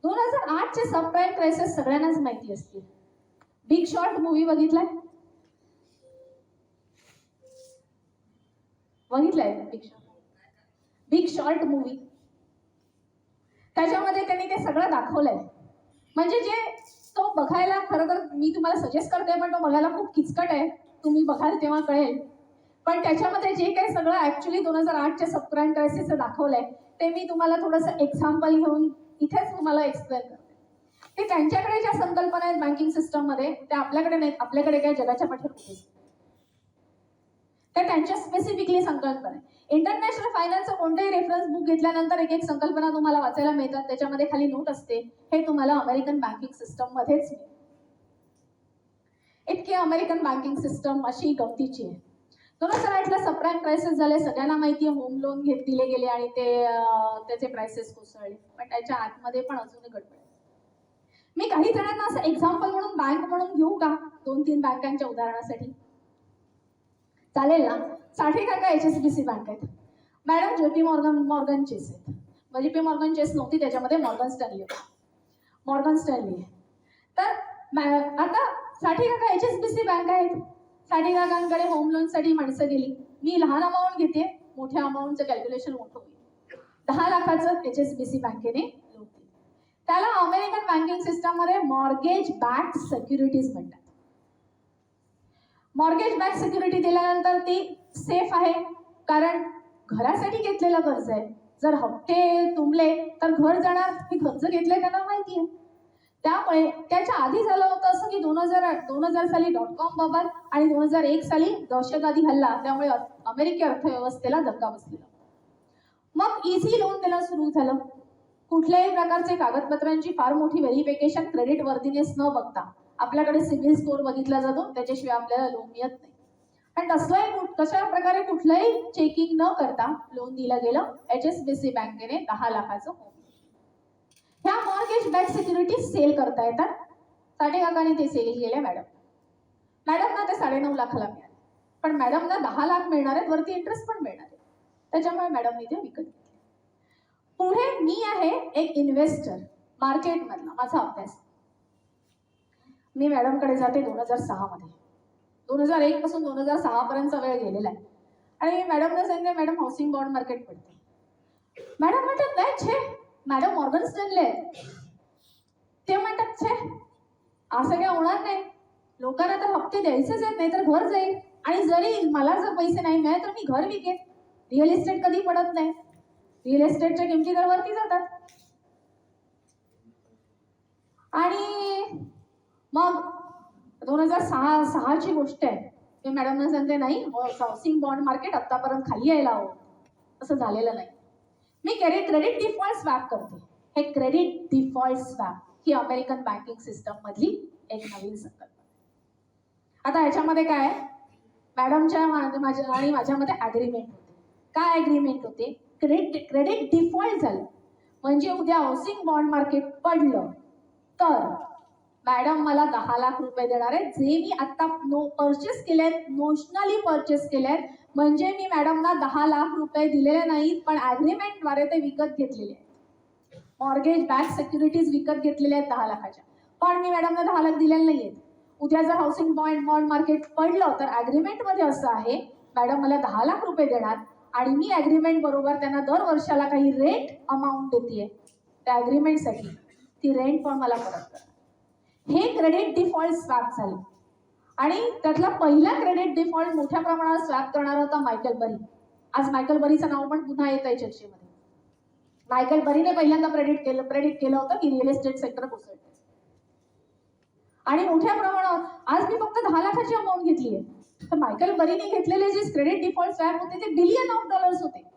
2008चे सबप्राईम क्रायसिस सगळ्यांनाच माहिती असतील. बिग शॉर्ट मूवी बघितलाय? Big short movie. त्याच्यामध्ये त्यांनी ते सगळं दाखवलंय. म्हणजे जे तो बघायला खरं तर मी तुम्हाला सजेस्ट करते, पण तो बघायला खूप किचकट आहे. तुम्ही बघाल तेव्हा कळेल. पण त्याच्यामध्ये जे काही सगळं ऍक्च्युली 2008च्या सबप्राईम क्रायसिसचं दाखवलंय ते मी तुम्हाला थोडंसं एक्झाम्पल घेऊन इथेच तुम्हाला एक्सप्लेन करते. ते त्यांच्याकडे ज्या संकल्पना आहेत बँकिंग सिस्टममध्ये त्या आपल्याकडे नाहीत. आपल्याकडे काय जगाच्या पाठीवर कुठेच. त्या त्यांच्या स्पेसिफिकली संकल्पना आहे. इंटरनॅशनल फायनान्सचं कोणतेही रेफरन्स बुक घेतल्यानंतर एक एक संकल्पना तुम्हाला वाचायला मिळतात. त्याच्यामध्ये खाली नोट असते. हे तुम्हाला अमेरिकन बँकिंग सिस्टम मध्येच मिळेल. इतकी अमेरिकन बँकिंग सिस्टम अशी गमतीची आहे. 2008ला सबप्राईम क्रायसिस झाले, सगळ्यांना माहिती आहे. होम लोन दिले गेले आणि त्याचे प्राइसेस कोसळले. पण त्याच्या आतमध्ये पण अजून गडबड. मी काही जणांना असं एक्झाम्पल म्हणून बँक म्हणून घेऊ का 2-3 बँकांच्या उदाहरणासाठी? चालेल ना? साठे काका HSBC बँक आहेत. मॅडम JP मॉर्गन चेस आहेत. JP मॉर्गन चेस नव्हती, त्याच्यामध्ये मॉर्गन स्टॅनली आहे. तर आता साठे काका HSBC बँक आहेत. साठे काकांकडे होम लोनसाठी माणसं गेली. मी लहान अमाऊंट घेते, मोठ्या अमाऊंटचं कॅल्क्युलेशन मोठं होईल. 10 लाखाचं HSBC बँकेने लोन दिलं. त्याला अमेरिकन बँकिंग सिस्टममध्ये मॉर्गेज बॅक्ड सिक्युरिटीज म्हणतात. मॉर्गेज बॅक सिक्युरिटी दिल्यानंतर ती सेफ आहे, कारण घरासाठी घेतलेलं कर्ज आहे. जर हप्ते तुंबले तर घर जाणार, हे कर्ज घेतलंय त्यांना माहिती आहे. त्यामुळे त्याच्या आधी झालं होतं असं की 2000 साली .com बबल आणि 2001 साली दहशतवादी हल्ला, त्यामुळे अमेरिकी अर्थव्यवस्थेला धक्का बसलेला. मग इझी लोन देणं सुरू झालं. कुठल्याही प्रकारचे कागदपत्रांची फार मोठी व्हेरिफिकेशन, क्रेडिट वर्दीनेस न बघता आपल्याकडे सिबिल स्कोर बघितला जातो, त्याच्याशिवाय आपल्याला लोन मिळत नाही. आणि कशा प्रकारे कुठलंही चेकिंग न करता लोन दिलं गेलं. HSBC बँकेने 10 लाखाचं होम. ह्या मॉर्गेज बॅक सिक्युरिटी सेल करता येतात. साठे काकांनी ते सेल केले. मॅडमना ते 9.5 लाखाला मिळाले. पण मॅडमना 10 लाख मिळणार आहेत, वरती इंटरेस्ट पण मिळणार आहे. त्याच्यामुळे मॅडमनी ते विकत घेतले. पुढे मी आहे एक इन्व्हेस्टर मार्केटमधला. माझा अभ्यास, मी मॅडमकडे जाते 2006 मध्ये. 2001 पासून 2006 पर्यंतचा वेळ गेलेला आहे. आणि मॅडमला सांगते, मॅडम हाऊसिंग बॉन्ड मार्केट पडते. मॅडम म्हणतात नाही छे, मॅडम मॉर्गन स्टॅनले आहेत. ते म्हणतात छे असं काय होणार नाही, लोकांना तर हप्ते द्यायचेच आहेत, नाही तर घर जाईल. आणि जरी मला जर पैसे नाही मिळाले तर मी घर विकेन. रिअल इस्टेट कधी पडत नाही. रिअल इस्टेटच्या किमती तर वरती जातात. आणि मग 2006ची गोष्ट आहे. मी मॅडमना सांगते नाही, हाऊसिंग बॉन्ड मार्केट आतापर्यंत खाली यायला हवं. असं झालेलं नाही. मी क्रेडिट डिफॉल्ट स्वॅप करते. हे क्रेडिट डिफॉल्ट स्वॅप ही अमेरिकन बँकिंग सिस्टम मधली एक नवीन संकल्पना. आता ह्याच्यामध्ये काय, मॅडमच्या आणि माझ्यामध्ये ॲग्रीमेंट होते. काय ॲग्रीमेंट होते? क्रेडिट डिफॉल्ट झालं म्हणजे उद्या हाऊसिंग बॉन्ड मार्केट पडलं तर मॅडम मला 10 लाख रुपये देणार आहेत, जे मी आता परचेस केलेत, नोशनली परचेस केलेत. म्हणजे मी मॅडमना 10 लाख रुपये दिलेले नाहीत, पण ॲग्रीमेंटद्वारे ते विकत घेतलेले आहेत. मॉर्गेज बॅक सिक्युरिटीज विकत घेतलेल्या आहेत 10 लाखाच्या. पण मी मॅडमना 10 लाख दिलेले नाही आहेत. उद्या जर हाऊसिंग बॉन्ड मार्केट पडलं तर ॲग्रीमेंटमध्ये असं आहे, मॅडम मला 10 लाख रुपये देणार आणि मी ॲग्रीमेंट बरोबर त्यांना दर वर्षाला काही रेंट अमाऊंट देते. त्या ॲग्रीमेंटसाठी ती रेंट पण मला परत करणार. हे क्रेडिट डिफॉल्ट स्वॅप झाले. आणि त्यातला पहिला क्रेडिट डिफॉल्ट मोठ्या प्रमाणात स्वॅप करणारा होता मायकेल बरी. आज मायकेल बरीचं नाव पण पुन्हा येत आहे चर्चेमध्ये. मायकेल बरीने पहिल्यांदा प्रेडिक्ट केलं होतं की रिअल एस्टेट सेक्टर कोसळते. आणि मोठ्या प्रमाणावर आज मी फक्त 10 लाखाची अमाऊंट घेतली आहे. तर मायकल बरीने घेतलेले जे क्रेडिट डिफॉल्ट स्वॅप होते ते $1 बिलियन होते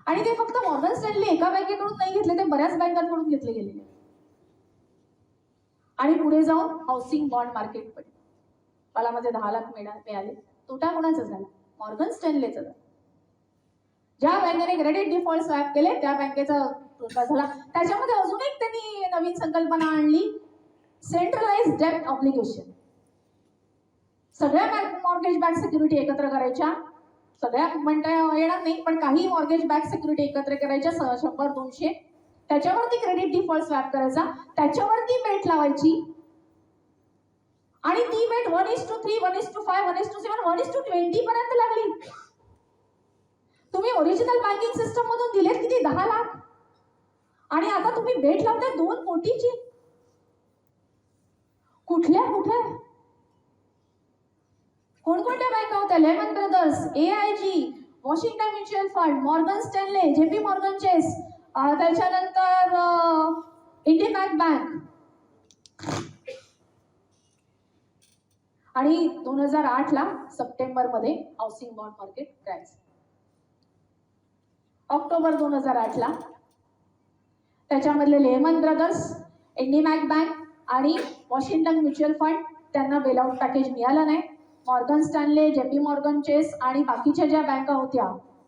आणि ते फक्त मॉर्गन स्टॅनली एका बँकेकडून नाही घेतले, ते बऱ्याच बँकांकडून घेतले गेलेले. आणि पुढे जाऊन हाऊसिंग बॉन्ड मार्केट पडले. मला माझे 10 लाख मिळाले. तोटा कोणाचा झाला? मॉर्गन स्टॅनलेचा झाला. ज्या बँकेने क्रेडिट डिफॉल्ट स्वॅप केले त्या बँकेचा तोटा झाला. त्याच्यामध्ये अजून एक त्यांनी नवीन संकल्पना आणली, सेंट्रलाइज डेब्ट ऑब्लिगेशन. सगळ्या मॉर्गेज बॅक सिक्युरिटी एकत्र करायच्या, सगळ्या म्हणता येणार नाही पण काही मॉर्गेज बॅक सिक्युरिटी एकत्र करायच्या 100-200, त्याच्यावरती क्रेडिट डिफॉल्ट स्वॅप करायचा, त्याच्यावरती बेट लावायची आणि ती बेट 1:3, 1:5, 1:7, 1:20 पर्यंत लागली. तुम्ही ओरिजिनल बँकिंग सिस्टम मधून दिलेत किती? 10 लाख आणि आता तुम्ही बेट लावताय 2 कोटीची. कुठे कोणकोणत्या बँका होत्या? Lehman Brothers, AIG, Washington Mutual fund, Morgan Stanley, JP Morgan Chase, त्याच्यानंतर इंडियन बँक. आणि 2008ला सप्टेंबरमध्ये housing bond market crash. October 2008ला त्याच्यामधले लेमन ब्रदर्स, इंडियन बँक आणि वॉशिंग्टन म्युच्युअल फंड त्यांना बेलआउट पॅकेज मिळालं नाही. Morgan Stanley, JP Morgan Chase आणि बाकीच्या ज्या बँका होत्या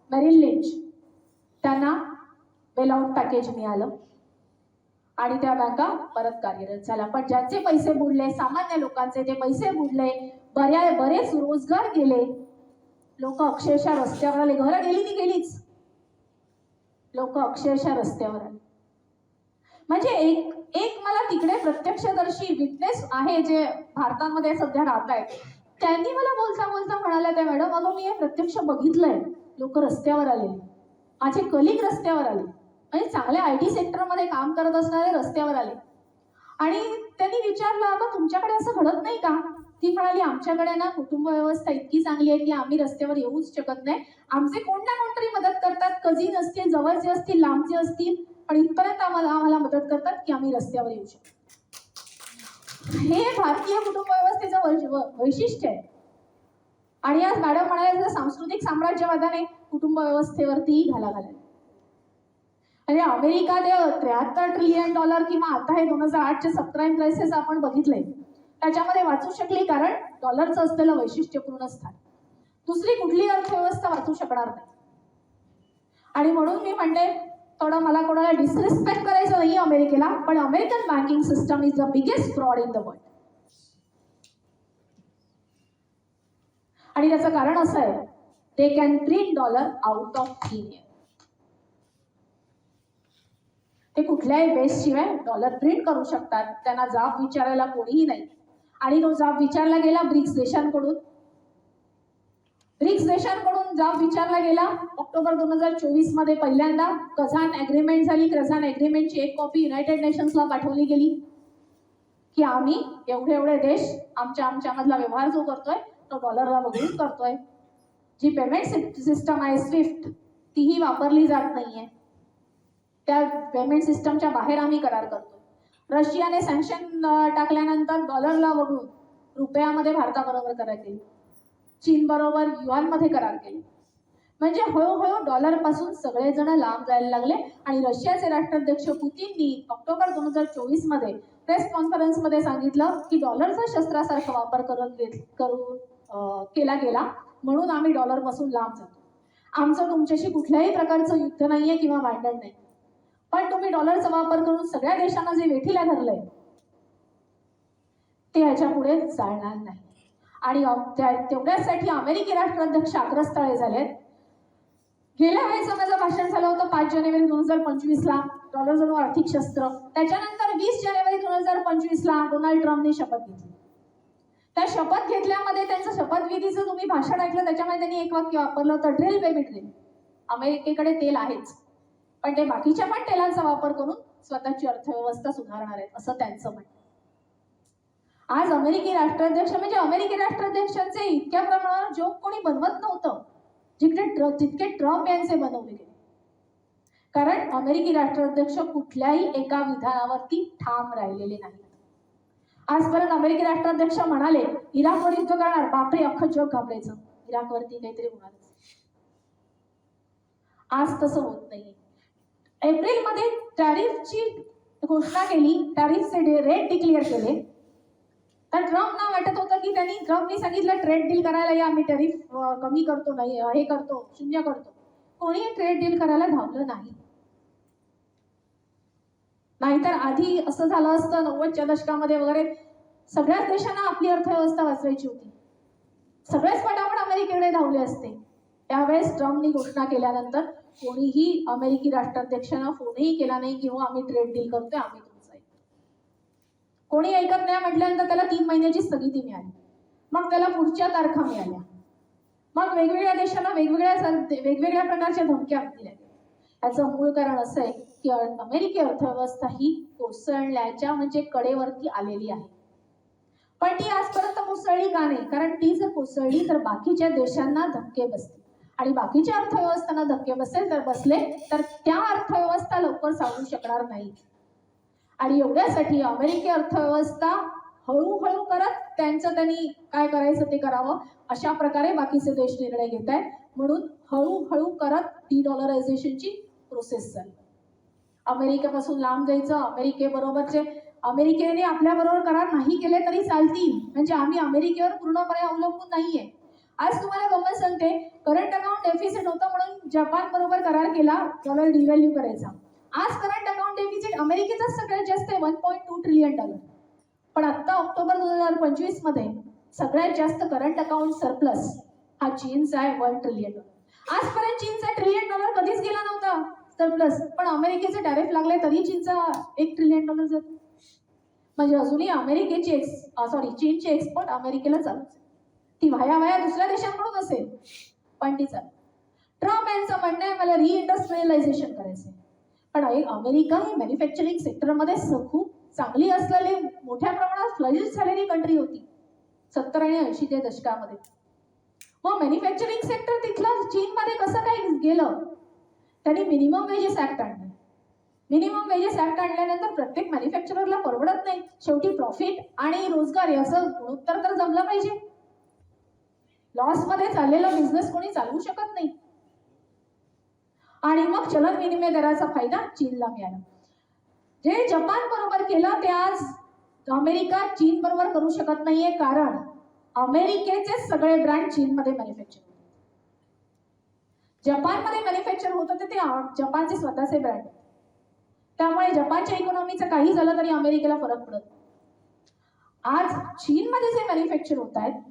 मेरिल लिंच, त्यांना बेलआउट पॅकेज मिळालं आणि त्या बँका परत कार्यरत झाल्या. पण ज्यांचे पैसे बुडले, सामान्य लोकांचे ते पैसे बुडले, बरेच रोजगार गेले, लोक अक्षरशः रस्त्यावर आले. घरं गेली ती गेलीच, लोक अक्षरशः रस्त्यावर आले. म्हणजे एक मला तिकडे प्रत्यक्षदर्शी विटनेस आहे जे भारतामध्ये सध्या राहत आहेत, त्यांनी मला बोलता म्हणाल्या, त्या मॅडम अगं मी हे प्रत्यक्ष बघितलंय, लोक रस्त्यावर आले, माझे कलिग रस्त्यावर आले, म्हणजे चांगल्या IT सेक्टरमध्ये काम करत असणारे रस्त्यावर आले. आणि त्यांनी विचारलं अगं तुमच्याकडे असं घडत नाही का? ती म्हणाली आमच्याकडे ना कुटुंब व्यवस्था इतकी चांगली आहे की आम्ही रस्त्यावर येऊच शकत नाही. आमचे कोण ना कोणतरी मदत करतात, कझिन असतील, जवळचे असतील, लांबचे असतील, पण इथपर्यंत आम्हाला मदत करतात की आम्ही रस्त्यावर येऊ शकतो. हे भारतीय कुटुंब व्यवस्थेचं वैशिष्ट्य आहे. आणि आज मॅडम म्हणाले सांस्कृतिक साम्राज्यवादाने कुटुंब व्यवस्थेवरती घाला घालाय. म्हणजे अमेरिका ते $73 ट्रिलियन किंवा आता हे 2008चे सबप्राईम क्रायसिस आपण बघितले, त्याच्यामध्ये वाचू शकली कारण डॉलरचं असलेलं वैशिष्ट्यपूर्ण स्थान. दुसरी कुठली अर्थव्यवस्था वाचू शकणार नाही. आणि म्हणून मी म्हणते, थोडं मला कोणाला डिसरिस्पेक्ट करायचं नाही अमेरिकेला, पण American banking system is the biggest fraud in the world. आणि त्याचं कारण असं आहे, they can print dollar out of thin air. ते कुठल्याही बेसशिवाय डॉलर प्रिंट करू शकतात. त्यांना जाब विचारायला कोणीही नाही. आणि तो जाब विचारला गेला ब्रिक्स देशांकडून जाब विचारला गेला. ऑक्टोबर 2024 मध्ये पहिल्यांदा कझान अग्रीमेंट झाली. कझान अग्रीमेंटची एक कॉपी युनायटेड नेशन्सला पाठवली गेली की आम्ही एवढे देश आमच्यामधला व्यवहार जो करतोय तो डॉलरला बघून करतोय. जी पेमेंट सिस्टम आहे स्विफ्ट, तीही वापरली जात नाहीये. त्या पेमेंट सिस्टमच्या बाहेर आम्ही करार करतो. रशियाने सँक्शन टाकल्यानंतर डॉलरला बघून रुपयामध्ये भारताबरोबर करार केले, चीन बरोबर युआनमध्ये करार केले. म्हणजे हळूहळू डॉलर पासून सगळेजण लांब जायला लागले. आणि रशियाचे राष्ट्राध्यक्ष पुतीननी ऑक्टोबर 2024 मध्ये प्रेस कॉन्फरन्समध्ये सांगितलं की डॉलरचा शस्त्रासारखा वापर केला गेला म्हणून आम्ही डॉलर पासून लांब जातो. आमचं तुमच्याशी कुठल्याही प्रकारचं युद्ध नाहीये किंवा भांडण नाही, पण तुम्ही डॉलरचा वापर करून सगळ्या देशांना जे वेठीला धरलंय ते ह्याच्या पुढे चालणार नाही. आणि तेवढ्यासाठी अमेरिकी राष्ट्राध्यक्ष आक्रस्ताळे झालेत. गेल्या वेळेचं माझं भाषण झालं होतं 5 जानेवारी 2025ला, डॉलर जणू आर्थिक शस्त्र. त्याच्यानंतर 20 जानेवारी 2025ला डोनाल्ड ट्रम्पने शपथ घेतली. त्या शपथ घेतल्यामध्ये त्यांचं शपथविधीचं तुम्ही भाषण ऐकलं, त्याच्यामध्ये त्यांनी एक वाक्य वापरलं होतं, ड्रिल बेबी ड्रिल. अमेरिकेकडे तेल आहेच, पण ते बाकीच्या पण तेलांचा वापर करून स्वतःची अर्थव्यवस्था सुधारणार आहेत असं त्यांचं म्हणणं. आज अमेरिकी राष्ट्राध्यक्ष म्हणजे अमेरिकी राष्ट्राध्यक्षांचे इतक्या प्रमाणावर जोक कोणी बनवत नव्हतं जितके ट्रम्प यांचे बनवले गेले. कारण अमेरिकी राष्ट्राध्यक्ष कुठल्याही एका विधानावरती ठाम राहिलेले नाहीत. आजपर्यंत अमेरिकी राष्ट्राध्यक्ष म्हणाले इराकवर युद्ध करणार, बापरे अख्खं जग घाबरायचं, इराकवरती काहीतरी होणार. आज तसं होत नाही. एप्रिलमध्ये टॅरिफची घोषणा केली, टॅरिफचे रेट डिक्लेअर केले, तर ट्रम्पना वाटत होतं की ट्रम्पनी सांगितलं ट्रेड डील करायला या, आम्ही टॅरिफ कमी करतो, नाही हे करतो, शून्य करतो. कोणी ट्रेड डील करायला धावलं नाही. नाहीतर आधी असं झालं असतं 90च्या दशकामध्ये वगैरे, सगळ्याच देशांना आपली अर्थव्यवस्था वाचवायची होती, सगळेच पटापट अमेरिकेकडे धावले असते. त्यावेळेस ट्रम्पनी घोषणा केल्यानंतर कोणीही अमेरिकी राष्ट्राध्यक्षांना फोनही केला नाही की हो आम्ही ट्रेड डील करतोय, आम्ही तुमचं ऐकतो. कोणी ऐकत नाही म्हटल्यानंतर त्याला 3 महिन्याची स्थगिती मिळाली, मग त्याला पुढच्या तारखा मिळाल्या, मग वेगवेगळ्या देशांना वेगवेगळ्या प्रकारच्या धमक्या दिल्या. याचं मूळ कारण असं आहे की अमेरिकी अर्थव्यवस्था ही कोसळण्याच्या म्हणजे कडेवरती आलेली आहे. पण ती आजपर्यंत कोसळली का नाही? कारण ती जर कोसळली तर बाकीच्या देशांना धक्के बसतील, आणि बाकीच्या अर्थव्यवस्थांना धक्के बसले तर त्या अर्थव्यवस्था लवकर सावरू शकणार नाही. आणि एवढ्यासाठी अमेरिकी अर्थव्यवस्था हळूहळू करत त्यांनी काय करायचं ते करावं, अशा प्रकारे बाकीचे देश निर्णय घेत आहेत. म्हणून हळूहळू करत डी-डॉलरायझेशनची प्रोसेस चालली. अमेरिकेपासून लांब जायचं, अमेरिकेने आपल्याबरोबर करार नाही केले तरी चालतील, म्हणजे आम्ही अमेरिकेवर पूर्णपणे अवलंबून नाहीये. आज तुम्हाला गंमत सांगते, करंट अकाउंट डेफिसिट होतं म्हणून जपान बरोबर करार केला डॉलर डिव्हॅल्यू करायचा. आज करंट अकाउंट डेफिसिट अमेरिकेचाच सगळ्यात जास्त आहे, $1.2 ट्रिलियन. पण आता ऑक्टोबर 2025 मध्ये सगळ्यात जास्त करंट अकाउंट सरप्लस हा चीनचा आहे, $1 ट्रिलियन. आजपर्यंत चीनचा $1 ट्रिलियन कधीच गेला नव्हता सरप्लस, पण अमेरिकेचे टॅरिफ लागले तरी चीनचा $1 ट्रिलियन जातो. म्हणजे अजूनही चीनचे एक्सपोर्ट अमेरिकेला चालू, ती वाया दुसऱ्या देशांकडून असेल पण ती चालू. ट्रम्प यांचं म्हणणं आहे मला रिइंडस्ट्रियलायझेशन करायचंय, पण अमेरिका ही मॅन्युफॅक्चरिंग सेक्टरमध्ये खूप चांगली असलेली, मोठ्या प्रमाणात फ्लरिश झालेली कंट्री होती 70 आणि 80च्या दशकामध्ये. मग मॅन्युफॅक्चरिंग सेक्टर तिथलं चीनमध्ये कसं काय गेलं? त्यांनी मिनिमम वेजेस ऍक्ट आणले. मिनिमम वेजेस ऍक्ट आणल्यानंतर प्रत्येक मॅन्युफॅक्चररला परवडत नाही, शेवटी प्रॉफिट आणि रोजगार याचं गुणोत्तर तर जमलं पाहिजे. लॉस मध्ये चाललेला बिझनेस कोणी चालवू शकत नाही. आणि मग चलन विनिमय दराचा फायदा चीनला मिळाला. जे जपान बरोबर केलं ते आज अमेरिका चीन बरोबर करू शकत नाहीये, कारण अमेरिकेचे सगळे ब्रँड चीनमध्ये मॅन्युफॅक्चर होतात. जपानमध्ये मॅन्युफॅक्चर होत होते ते जपानचे स्वतःचे ब्रँड, त्यामुळे जपानच्या इकॉनॉमीचं काही झालं तरी अमेरिकेला फरक पडत. आज चीनमध्ये जे मॅन्युफॅक्चर होत आहेत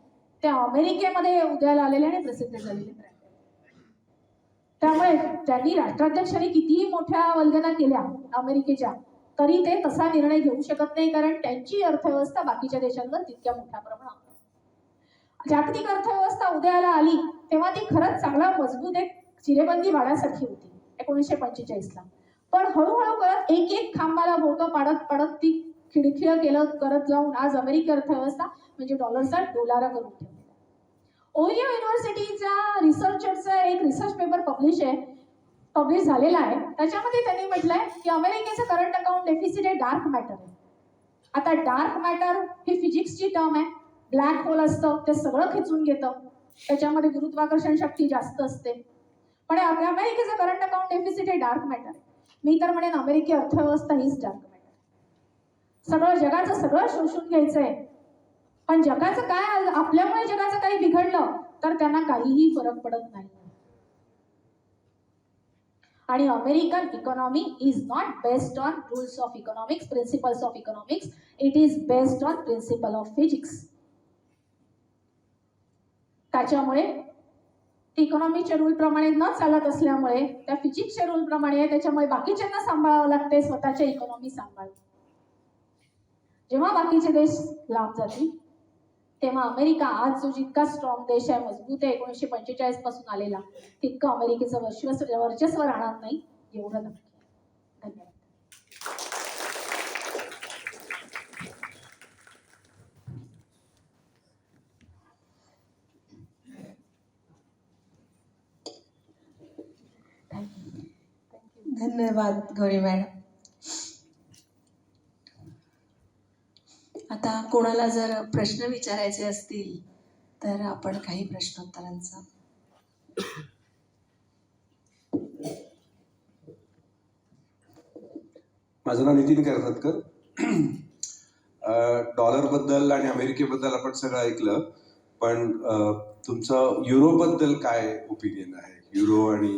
ते अमेरिकेमध्ये उदयाला आलेले आणि प्रसिद्ध झालेले ब्रँड. त्यामुळे त्यांनी राष्ट्राध्यक्षांनी कितीही मोठ्या वल्गना केल्या अमेरिकेच्या, तरी ते तसा निर्णय घेऊ शकत नाही, कारण त्यांची अर्थव्यवस्था बाकीच्या देशांवर तितक्या मोठ्या प्रमाणात. जागतिक अर्थव्यवस्था उदयाला आली तेव्हा ती खरंच चांगला मजबूत एक चिरेबंदी वाड्यासारखी होती 1945ला. पण हळूहळू करत एक खांबाला बोटं पाडत ती खिळखिळ करत जाऊन आज अमेरिकी अर्थव्यवस्था म्हणजे डॉलरचा डोलारा करून ठेवला. ओहियो युनिव्हर्सिटीचा रिसर्चरचा एक रिसर्च पेपर पब्लिश झालेला आहे. त्याच्यामध्ये त्यांनी म्हटलंय की अमेरिकेचं करंट अकाउंट डेफिसिट हे डार्क मॅटर आहे. आता डार्क मॅटर ही फिजिक्सची टर्म आहे. ब्लॅक होल असतं ते सगळं खेचून घेतं, त्याच्यामध्ये गुरुत्वाकर्षण शक्ती जास्त असते. पण अमेरिकेचं करंट अकाउंट डेफिसिट हे डार्क मॅटर आहे. मी तर म्हणेन अमेरिकी अर्थव्यवस्था हीच डार्क मॅटर. सगळं जगाचं सगळं शोषून घ्यायचंय, पण जगाचं काय, आपल्यामुळे जगाचं काही बिघडलं तर त्यांना काहीही फरक पडत नाही. आणि American economy is not based on rules of economics, principles of economics, it is based on principle of physics. त्याच्यामुळे इकॉनॉमीच्या रूल प्रमाणे न चालत असल्यामुळे त्या फिजिक्सच्या रूल प्रमाणे, त्याच्यामुळे बाकीच्यांना सांभाळावं लागते, स्वतःच्या इकॉनॉमी सांभाळ. जेव्हा बाकीचे देश लांब जातील तेव्हा अमेरिका आज जो जितका स्ट्रॉंग देश आहे, मजबूत आहे 1945 पासून आलेला, तितकं अमेरिकेचं वर्चस्व राहणार नाही, एवढं नक्की. धन्यवाद. धन्यवाद गौरी मॅडम. आता आता कोणाला जर प्रश्न विचारायचे असतील तर आपण काही प्रश्नोत्तरांचा. माझं नाव नितीन करतकर. डॉलरबद्दल आणि अमेरिकेबद्दल आपण सगळं ऐकलं, पण तुमचं युरोबद्दल काय ओपिनियन आहे? युरो आणि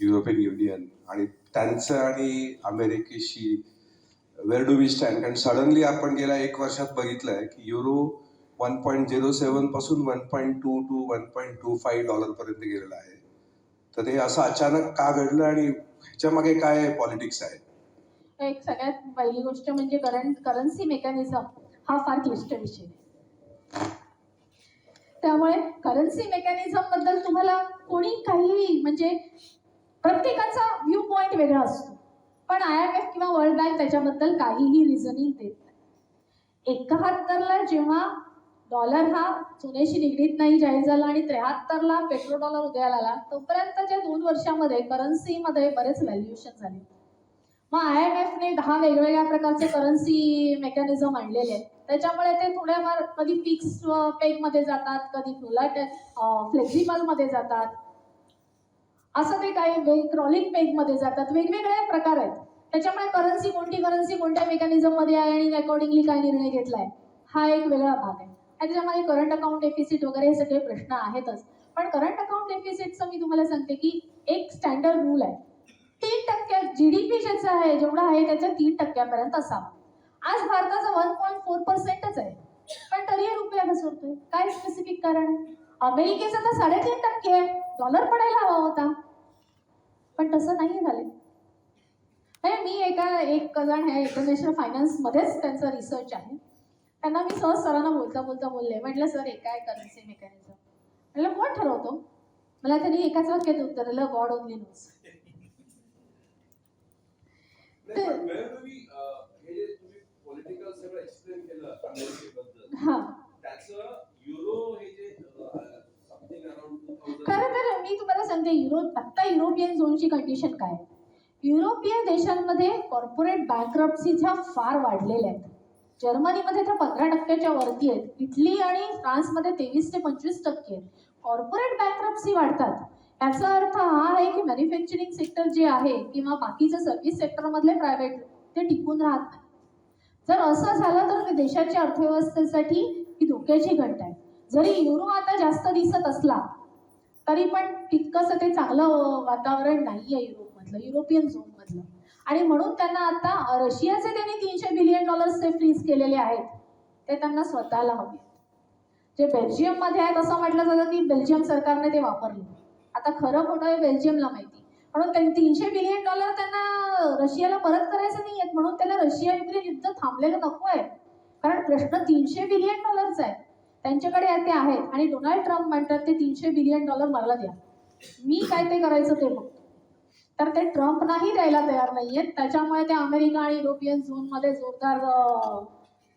युरोपियन युनियन आणि त्यांचं आणि अमेरिकेशी वेअर डू वी स्टँड? कारण सडनली आपण गेल्या 1 वर्षात बघितलं आहे की युरो 1.07 पासून 1.2 to 1.25 डॉलरपर्यंत गेलेलं आहे. तर हे असं अचानक का घडलं आणि ह्याच्या मागे काय पॉलिटिक्स आहे? एक सगळ्यात पहिली गोष्ट म्हणजे करन्सी मेकॅनिझम हा फार क्लिष्ट विषय आहे. त्यामुळे करन्सी मेकॅनिझम बद्दल तुम्हाला कोणी काही म्हणजे प्रत्येकाचा व्ह्यू पॉइंट वेगळा असतो, पण IMF किंवा वर्ल्ड बँक त्याच्याबद्दल काहीही रिझनिंग देत नाही. 71ला जेव्हा डॉलर हा सोन्याशी निगडीत नाही जाहीर झाला आणि 73ला पेट्रो डॉलर उदयाला आला, तोपर्यंतच्या 2 वर्षामध्ये करन्सीमध्ये बरेच व्हॅल्युएशन झाले. मग IMFने 10 वेगवेगळ्या प्रकारचे करन्सी मेकॅनिझम आणलेले आहेत. त्याच्यामुळे ते थोड्याफार कधी फिक्स पेगमध्ये जातात, कधी फ्लेक्झिबलमध्ये जातात, असं ते काही क्रॉलिंग पेगमध्ये जातात, वेगवेगळे प्रकार आहेत. त्याच्यामुळे कोणती करन्सी कोणत्या मेकॅनिझममध्ये आहे आणि अकॉर्डिंगली काय निर्णय घेतलाय हा एक वेगळा भाग आहे. त्याच्यामध्ये करंट अकाउंट डेफिसिट वगैरे हे सगळे प्रश्न आहेतच. पण करंट अकाउंट डेफिसिटचं मी तुम्हाला सांगते की एक स्टँडर्ड रूल आहे, 3% GDP ज्याचं आहे जेवढा आहे त्याच्या 3% असावा. आज भारताचा 1.4%च आहे, पण तरीही रुपया घसरतोय. काय स्पेसिफिक कारण आहे? अमेरिकेचं तर 3.5% आहे, डॉलर पडायला हवा होता, पण तसं नाही झालं. मी एक जण आहे इंटरनॅशनल फायनान्समध्येच त्यांचा रिसर्च आहे, त्यांना मी सहज सरांना बोलता बोलले, म्हटलं सर हे काय करन्सी मेकॅनिझम? म्हटलं कोण ठरवतो? मला त्यांनी एकाच वाक्यात उत्तर दिलं, गॉड ओनली नोज. खरं तर मी तुम्हाला सांगते आता युरोपियन झोनची कंडिशन काय आहे. युरोपियन देशांमध्ये कॉर्पोरेट बँकरप्सीच्या फार वाढलेल्या आहेत. जर्मनीमध्ये तर 15%च्या वरती आहेत. इटली आणि फ्रान्समध्ये 23 ते 25% आहेत. कॉर्पोरेट बँकरप्सी वाढतात. याचा अर्थ हा आहे की मॅन्युफॅक्चरिंग सेक्टर जे आहे किंवा बाकीचं सर्व्हिस सेक्टरमधले प्रायव्हेट ते टिकून राहत नाही. जर असं झालं तर देशाच्या अर्थव्यवस्थेसाठी ही धोक्याची घंटा आहे. जरी युरो आता जास्त दिसत असला तरी पण तितकंसं ते चांगलं वातावरण नाही आहे युरोपमधलं, युरोपियन झोनमधलं. आणि म्हणून त्यांना आता रशियाचे त्यांनी $300 बिलियन फ्रीज केलेले आहेत, ते त्यांना स्वतःला हवे. जे बेल्जियममध्ये आहेत असं म्हटलं जातं की बेल्जियम सरकारने ते वापरले. आता खरं खोटं आहे बेल्जियमला माहिती. म्हणून त्यांनी $300 बिलियन त्यांना रशियाला परत करायचं नाही आहेत, म्हणून त्याला रशिया युक्रेन युद्ध थांबलेलं नको आहे. कारण प्रश्न $300 बिलियन आहे, त्यांच्याकडे ते आहेत आणि डोनाल्ड ट्रम्प म्हणतात ते $300 बिलियन मला द्या, मी काय ते करायचं ते बघतो. तर ते ट्रम्प नाही द्यायला तयार नाहीयेत. त्याच्यामुळे ते अमेरिका आणि युरोपियन झोनमध्ये जोरदार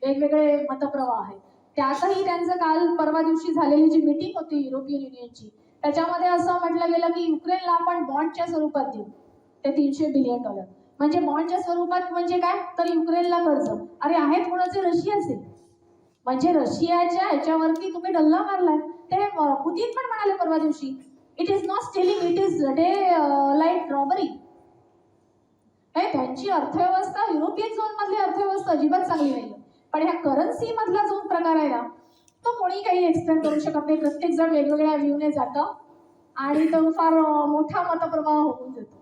वेगवेगळे मतप्रवाह आहेत. त्यातही त्यांचं काल परवा दिवशी झालेली जी मीटिंग होती युरोपियन युनियनची, त्याच्यामध्ये असं म्हटलं गेलं की युक्रेनला आपण बॉन्डच्या स्वरूपात देऊ ते $300 बिलियन. म्हणजे बॉन्डच्या स्वरूपात म्हणजे काय, तर युक्रेनला कर्ज. अरे आहेत कोणाचे? रशियाचे. म्हणजे रशियाच्या ह्याच्यावरती तुम्ही डल्ला मारलाय. ते पुतीन पण म्हणाले परवा दिवशी, it is not Stilling, it is day light robbery. त्यांची अर्थव्यवस्था युरोपियन झोन मधली अर्थव्यवस्था अजिबात चांगली नाही. पण ह्या करन्सी मधला जो प्रकार आहे ना, तो कोणी काही एक्सप्लेन करू शकत नाही. प्रत्येक जण वेगवेगळ्या व्ह्यूने जातं आणि तो फार मोठा मतप्रवाह होऊन जातो.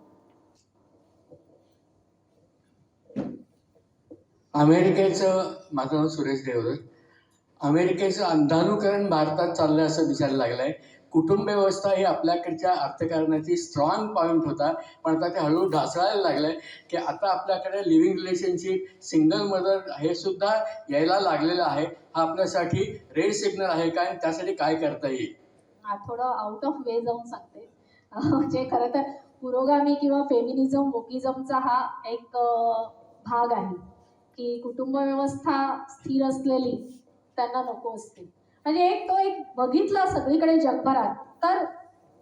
अमेरिकेचं, माझं नाव सुरेश देवधर. अमेरिकेचं अंधानुकरण भारतात चाललंय असं दिसायला लागलंय. कुटुंब व्यवस्था ही आपल्याकडच्या अर्थकारणाची स्ट्रॉंग पॉईंट होता, पण आता ते हळूहळू ढासळायला लागलंय की आता आपल्याकडे लिव्हिंग रिलेशनशिप, सिंगल मदर हे सुद्धा यायला लागलेलं आहे. हा आपल्यासाठी रेड सिग्नल आहे काय, त्यासाठी काय करता येईल? थोडं आउट ऑफ वे जाऊन सांगते. म्हणजे खरं तर पुरोगामी किंवा फेमिनिझम वोकिझमचा हा एक भाग आहे की कुटुंब व्यवस्था स्थिर असलेली त्यांना नको असते. म्हणजे एक बघितला सगळीकडे जगभरात तर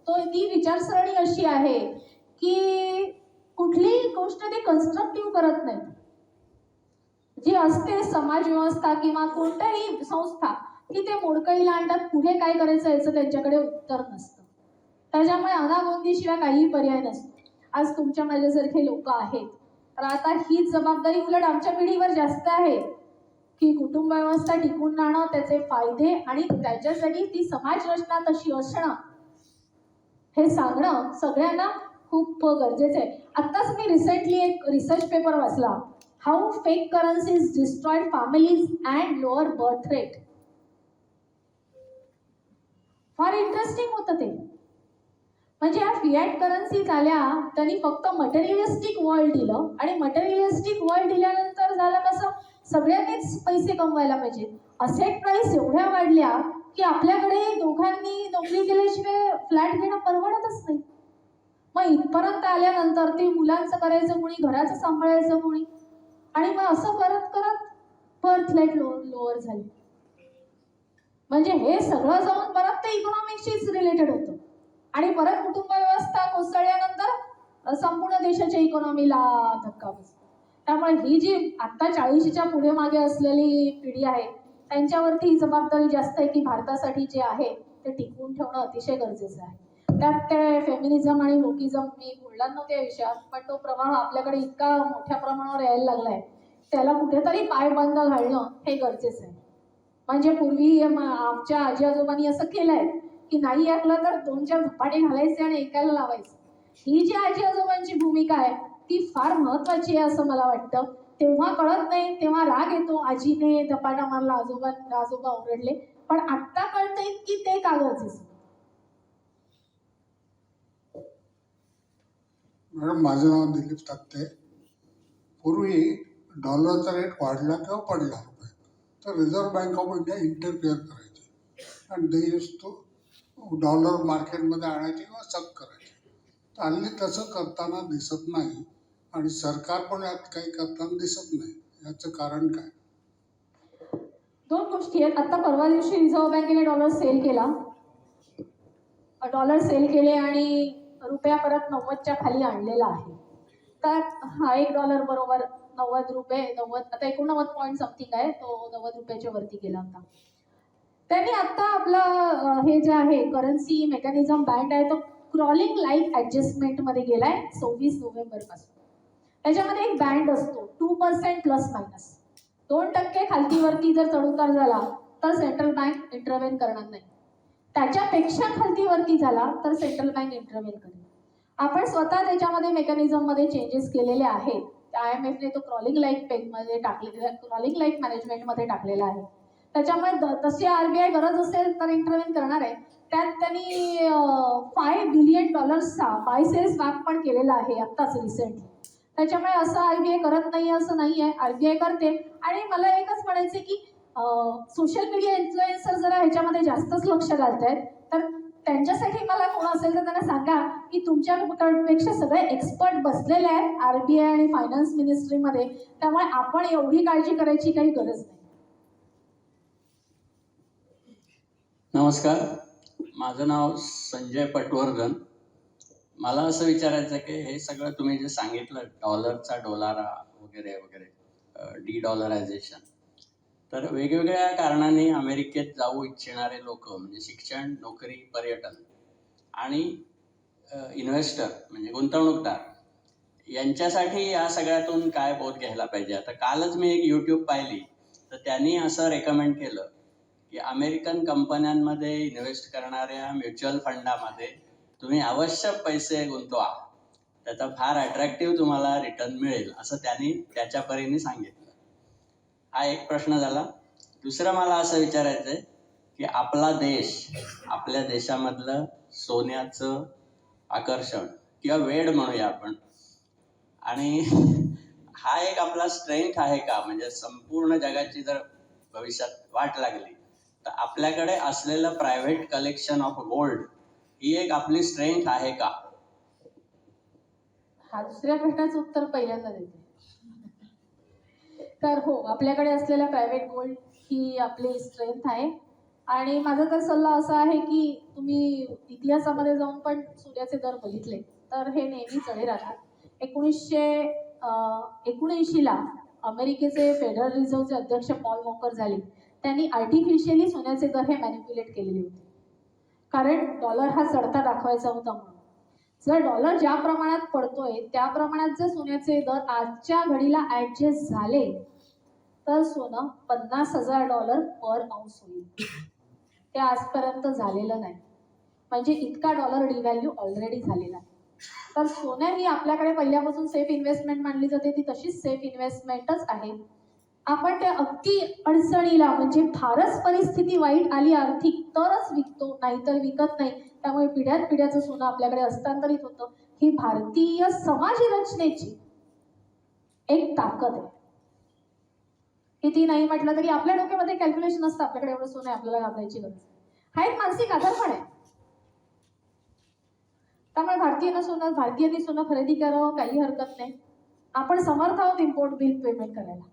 ती विचारसरणी अशी आहे की कुठलीही गोष्ट ते कन्स्ट्रक्टिव्ह करत नाही. जी असते समाज व्यवस्था किंवा कोणत्याही संस्था की ते मोडकळीला आणतात, पुढे काय करायचं याचं त्यांच्याकडे उत्तर नसतं. त्याच्यामुळे अनागोंदीशिवाय काहीही पर्याय नसतो. आज तुमच्या माझ्यासारखे लोक आहेत, तर आता ही जबाबदारी उलट आमच्या पिढीवर जास्त आहे की कुटुंब व्यवस्था टिकून राहणं, त्याचे फायदे आणि त्याच्यासाठी ती समाज रचना तशी असणं हे सांगणं सगळ्यांना खूप गरजेचं आहे. आत्ताच मी रिसेंटली एक रिसर्च पेपर वाचला, how fake currencies destroyed families and lower berth rate. फार इंटरेस्टिंग होतं ते. म्हणजे या फिएट करन्सीज आल्या, त्यांनी फक्त मटेरियलिस्टिक वर्ल्ड दिलं आणि मटेरियलिस्टिक वर्ल्ड दिल्यानंतर झालं कसं, सगळ्यांनीच पैसे कमवायला पाहिजे. असेट प्राइस एवढ्या वाढल्या की आपल्याकडे दोघांनी नोकरी केल्याशिवाय फ्लॅट घेणं परवडतच नाही. मग इथपर्यंत आल्यानंतर ते मुलांचं करायचं कोणी, घराचं सांभाळायचं कोणी, आणि मग असं करत करत बर्थ रेट लोअर झाली. म्हणजे हे सगळं जाऊन परत ते इकॉनॉमिक्सशीच रिलेटेड होतं आणि परत कुटुंब व्यवस्था कोसळल्यानंतर संपूर्ण देशाच्या इकॉनॉमीला धक्का बसतो. त्यामुळे ही जी आत्ता 40च्या पुढे मागे असलेली पिढी आहे त्यांच्यावरती ही जबाबदारी जास्त आहे की भारतासाठी जे आहे ते टिकवून ठेवणं अतिशय गरजेचं आहे. त्यात ते फेमिनिझम आणि वोकिझम, मी बोलणार नव्हते या विषयात, पण तो प्रवाह आपल्याकडे इतका मोठ्या प्रमाणावर यायला लागलाय, त्याला कुठेतरी पायबंद घालणं हे गरजेचं आहे. म्हणजे पूर्वी आमच्या आजी आजोबांनी असं केलंय की नाही ऐकलं तर 2-4 धपाटे घालायचे आणि ऐकायला लावायचं. ही जी आजी आजोबांची भूमिका आहे ती फार महत्वाची आहे असं मला वाटतं. तेव्हा कळत नाही, तेव्हा राग येतो, आजीने धपाटा मारला, आजोबा ओरडले, पण आत्ता कळतंय की ते का गरजेचं. मॅडम, माझं नाव दिलीप तात्ते. पूर्वी डॉलरचा रेट वाढला किंवा पडला तर reserve bank of India interfere करायची आणि दे यूज टू डॉलर मार्केटमध्ये आणायचे किंवा सक करायचे. तर हल्ली तसं करताना दिसत नाही आणि सरकार पण यात काही करताना दिसत नाही. याचं कारण काय? 2 गोष्टी आहेत. आता परवा दिवशी रिझर्व्ह बँकेने डॉलर सेल केले आणि रुपया परत 90च्या खाली आणलेला आहे. तर हा $1 बरोबर 90 रुपये, 90 आता 89 पॉईंट समथिंग आहे, तो 90 रुपयाच्या वरती गेला होता. त्यांनी आता आपलं हे जे आहे करन्सी मेकॅनिझम बँड आहे तो क्रॉलिंग लाईक ॲडजस्टमेंटमध्ये गेलाय 26 नोव्हेंबरपासून. त्याच्यामध्ये एक बँड असतो 2% प्लस मायनस 2% खालतीवरती जर चढउतार झाला तर सेंट्रल बँक इंटरव्हेन करणार नाही. त्याच्यापेक्षा खालतीवरती झाला तर सेंट्रल बँक इंटरव्हेन करेल. आपण स्वतः त्याच्यामध्ये मेकॅनिझममध्ये चेंजेस केलेले आहेत. IMFने तो क्रॉलिंग लाईक पेगमध्ये टाकलेला, क्रॉलिंग लाईक मॅनेजमेंटमध्ये टाकलेला आहे. त्याच्यामुळे तशी RBI गरज असेल तर इंटरव्हेन करणार आहे. त्यात त्यांनी $5 बिलियन बाय सेल स्वॅप पण केलेला आहे आत्ताच रिसेंटली. त्याच्यामुळे असं RBI करत नाही असं नाही आहे, RBI करते. आणि मला एकच म्हणायचं की सोशल मीडिया इन्फ्लुएन्सर जरा ह्याच्यामध्ये जास्तच लक्ष घालत आहेत, तर त्यांच्यासाठी मला कोण असेल तर त्यांना सांगा की तुमच्यापेक्षा सगळे एक्सपर्ट बसलेले आहेत RBI आणि फायनान्स मिनिस्ट्रीमध्ये, त्यामुळे आपण एवढी काळजी करायची काही गरज नाही. नमस्कार, माझं नाव संजय पटवर्धन. मला असं विचारायचं आहे की हे सगळं तुम्ही जे सांगितलं डॉलरचा डोलारा वगैरे वगैरे डिडॉलरायझेशन, तर वेगवेगळ्या कारणाने अमेरिकेत जाऊ इच्छिणारे लोक म्हणजे शिक्षण, नोकरी, पर्यटन आणि इन्व्हेस्टर म्हणजे गुंतवणूकदार यांच्यासाठी या सगळ्यातून काय बोध घ्यायला पाहिजे. आता कालच मी एक YouTube पाहिली तर त्यांनी असं रेकमेंड केलं की अमेरिकन कंपन्यांमध्ये इन्व्हेस्ट करणाऱ्या म्युच्युअल फंडामध्ये तुम्ही अवश्य पैसे गुंतवा, त्याचा फार अट्रॅक्टिव्ह तुम्हाला रिटर्न मिळेल असं त्यांनी त्याच्या परीने सांगितलं. हा एक प्रश्न झाला. दुसरं मला असं विचारायचं आहे की आपला देश, आपल्या देशामधलं सोन्याचं आकर्षण किंवा वेड म्हणूया आपण, आणि हा एक आपला स्ट्रेंथ आहे का? म्हणजे संपूर्ण जगाची जर भविष्यात वाट लागली तर आपल्याकडे असलेलं प्रायव्हेट कलेक्शन ऑफ गोल्ड ही एक आपली स्ट्रेंथ आहे का? हा दुसऱ्या प्रश्नाचं उत्तर पहिल्यांदा देते. तर हो, आपल्याकडे असलेला प्रायव्हेट गोल्ड ही आपली स्ट्रेंथ आहे. आणि माझा तर सल्ला असा आहे की तुम्ही इतिहासामध्ये जाऊन पण सोन्याचे दर बघितले तर हे नेहमी चढे राहतात. 1979ला अमेरिकेचे फेडरल रिझर्व्हचे अध्यक्ष पॉल वॉकर झाले, त्यांनी आर्टिफिशियली सोन्याचे दर हे मॅनिप्युलेट केलेले होते, कारण डॉलर हा चढता दाखवायचा होता म्हणून. जर डॉलर ज्या प्रमाणात पडतोय त्या प्रमाणात जर सोन्याचे दर आजच्या घडीला ऍडजस्ट झाले तर सोनं $50,000 पर आउन्स होईल. ते आजपर्यंत झालेलं नाही, म्हणजे इतका डॉलर डिव्हॅल्यू ऑलरेडी झालेला आहे. तर सोनं ही आपल्याकडे पहिल्यापासून सेफ इन्व्हेस्टमेंट मानली जाते, ती तशीच सेफ इन्व्हेस्टमेंटच आहे. आपण ते अगदी अडचणीला, म्हणजे फारच परिस्थिती वाईट आली आर्थिक तरच विकतो, नाहीतर विकत नाही. त्यामुळे पिढ्याचं सोनं आपल्याकडे हस्तांतरित होतं. ही भारतीय समाज रचनेची एक ताकद आहे. किती नाही म्हटलं तरी आपल्या डोक्यामध्ये कॅल्क्युलेशन असतं, आपल्याकडे एवढं सोनं आहे, आपल्याला घाबरायची गरज. हा एक मानसिक आधार पण आहे. त्यामुळे भारतीयांनी सोनं खरेदी करावं, काही हरकत नाही. आपण समर्थ आहोत इम्पोर्ट बिल पेमेंट करायला,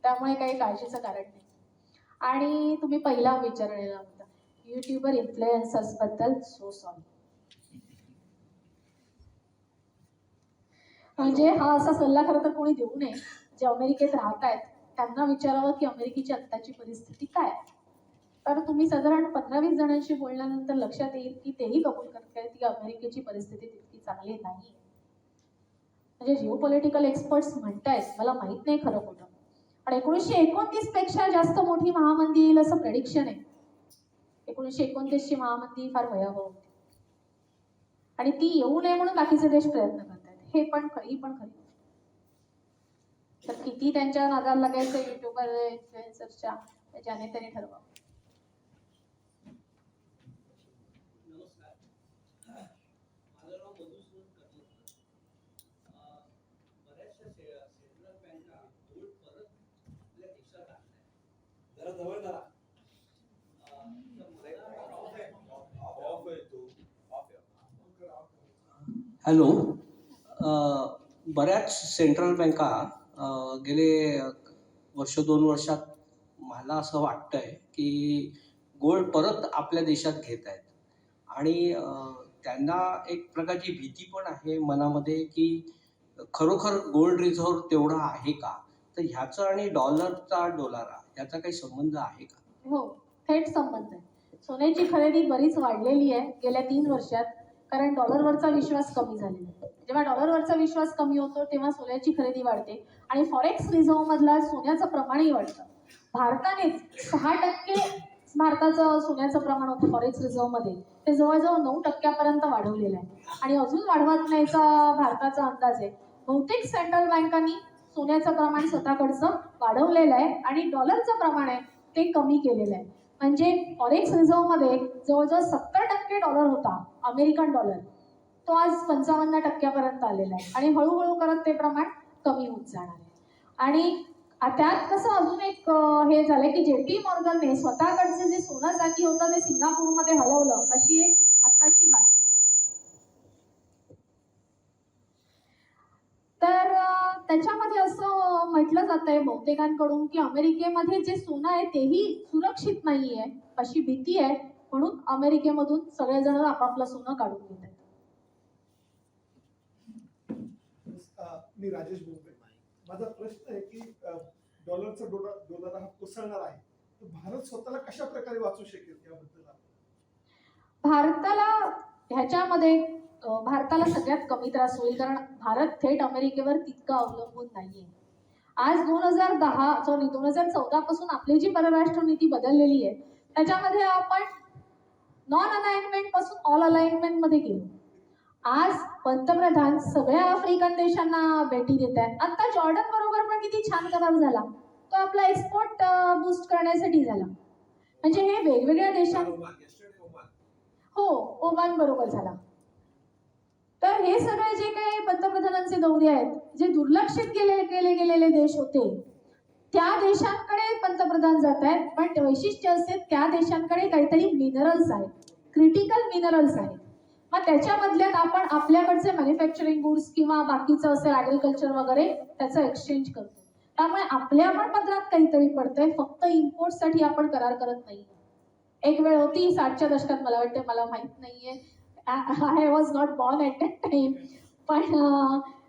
त्यामुळे काही काळजीचं कारण नाही. आणि तुम्ही पहिला विचारलेला होता युट्यूबर इन्फ्लुएन्सर्स बद्दल, सो सॉरी. म्हणजे हा असा सल्ला खरं तर कोणी देऊ नये. जे अमेरिकेत राहत आहेत त्यांना विचारावं की अमेरिकेची आत्ताची परिस्थिती काय. तर तुम्ही साधारण 15-20 जणांशी बोलल्यानंतर लक्षात येईल की तेही कबूल करतायत की अमेरिकेची परिस्थिती तितकी चांगली नाही. म्हणजे जिओपॉलिटिकल एक्सपर्ट्स म्हणतायत, मला माहित नाही खरं खोटं, पण 1929 पेक्षा जास्त मोठी महामंदी येईल असं प्रेडिक्शन आहे. 1929 ची महामंदी फार भयावह होती आणि ती येऊ नये म्हणून बाकीचे देश प्रयत्न करतात. ही पण खरी. तर किती त्यांच्या नादाला लागायचं युट्यूबर इन्फ्लुएन्सर्सच्या, ज्याने त्याने ठरवावं. हॅलो, बऱ्याच सेंट्रल बँका गेले वर्ष 2 वर्षात मला असं वाटतंय की गोल्ड परत आपल्या देशात घेत आहेत आणि त्यांना एक प्रकारची भीती पण आहे मनामध्ये की खरोखर गोल्ड रिझर्व्ह तेवढा आहे का. तर ह्याचा आणि डॉलरचा डोलारा याचा काही संबंध आहे का? हो, थेट संबंध आहे. सोन्याची खरेदी बरीच वाढलेली आहे गेल्या 3 वर्षात, कारण डॉलरवरचा विश्वास कमी झालेला आहे. जेव्हा डॉलरवरचा विश्वास कमी होतो तेव्हा सोन्याची खरेदी वाढते आणि फॉरेक्स रिझर्व्ह मधला सोन्याचं प्रमाणही वाढतं. भारतानेच 6% भारताचं सोन्याचं प्रमाण होतं फॉरेक्स रिझर्व्ह मध्ये, ते जवळजवळ 9% वाढवलेलं आहे आणि अजून वाढवत नाहीचा भारताचा अंदाज आहे. बहुतेक सेंट्रल बँकांनी सोन्याचं प्रमाण स्वतःकडचं वाढवलेलं आहे आणि डॉलरचं प्रमाण आहे ते कमी केलेलं आहे. म्हणजे फॉरेक्स रिझर्व्ह मध्ये जवळजवळ 70% डॉलर होता, अमेरिकन डॉलर, तो आज 55% आलेला आहे आणि हळूहळू करत ते प्रमाण कमी होत जाणार आहे. आणि त्यात कसं अजून एक हे झालंय की JP मॉर्गनने स्वतःकडचं जे सोनं चांदी होतं ते सिंगापूरमध्ये हलवलं, अशी एक आत्ताची बातमी. तर त्याच्यामध्ये असं म्हटलं जात आहे बहुतेकांकडून की अमेरिकेमध्ये जे सोनं आहे तेही सुरक्षित नाही आहे, अशी भीती आहे, म्हणून अमेरिकेमधून सगळेजण आपापलं सोनं काढून घेत आहेत. मी राजेश बोलतोय. माझा प्रश्न आहे की डॉलरचा डोलार हा कोसळणार आहे, तर भारत स्वतःला कशा प्रकारे वाचू शकेल याबद्दल? भारताला सगळ्यात कमी त्रास होईल, कारण भारत थेट अमेरिकेवर तितका अवलंबून नाहीये. आज 2014 पासून आपली जी परराष्ट्र नीती बदललेली आहे त्याच्यामध्ये आपण नॉन अलाइनमेंट पासून ऑल अलाइनमेंट मध्ये गेलो. आज पंतप्रधान सगळ्या आफ्रिकन देशांना भेटी देत आहेत. आता जॉर्डन बरोबर पण किती छान करार झाला, तो आपला एक्सपोर्ट बूस्ट करण्यासाठी झाला. म्हणजे हे वेगवेगळ्या हो, ओमान बरोबर झाला. तर हे सगळे जे काही पंतप्रधानांचे दौरे आहेत, जे दुर्लक्षित केले गेलेले देश होते त्या देशांकडे पंतप्रधान जात आहेत, पण वैशिष्ट्य असते त्या देशांकडे काहीतरी मिनरल्स आहेत, क्रिटिकल मिनरल्स आहेत. मग त्याच्यामधल्यात आपण आपल्याकडचे मॅन्युफॅक्चरिंग गुड्स किंवा बाकीचं असेल ॲग्रिकल्चर वगैरे त्याचं एक्सचेंज करतो. त्यामुळे आपल्या पण पदरात काहीतरी पडतंय, फक्त इम्पोर्टसाठी आपण करार करत नाही. एक वेळ होती 60च्या दशकात, मला वाटतं, मला माहित नाहीये, I was not born at that time, पण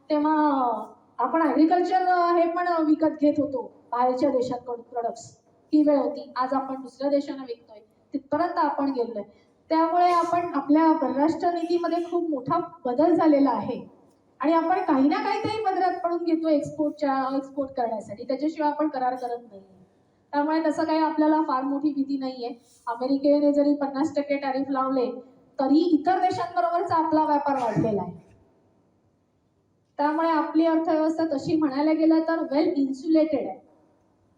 तेव्हा आपण ऍग्रिकल्चर हे पण विकत घेत होतो बाहेरच्या देशांकडून प्रोडक्ट्स. ही वेळ होती. आज आपण दुसऱ्या देशांना विकतोय, तिथपर्यंत आपण गेलोय. त्यामुळे आपण आपल्या परराष्ट्र नीतीमध्ये खूप मोठा बदल झालेला आहे आणि आपण काही ना काहीतरी पदरात पडून घेतो एक्सपोर्ट करण्यासाठी. त्याच्याशिवाय आपण करार करत नाही. त्यामुळे तसं काही आपल्याला फार मोठी भीती नाहीये. अमेरिकेने जरी 50% टॅरिफ लावले तरी इतर देशांबरोबरचा आपला व्यापार वाढलेला आहे. त्यामुळे आपली अर्थव्यवस्था तशी म्हणायला गेलं तर वेल इन्सुलेटेड आहे,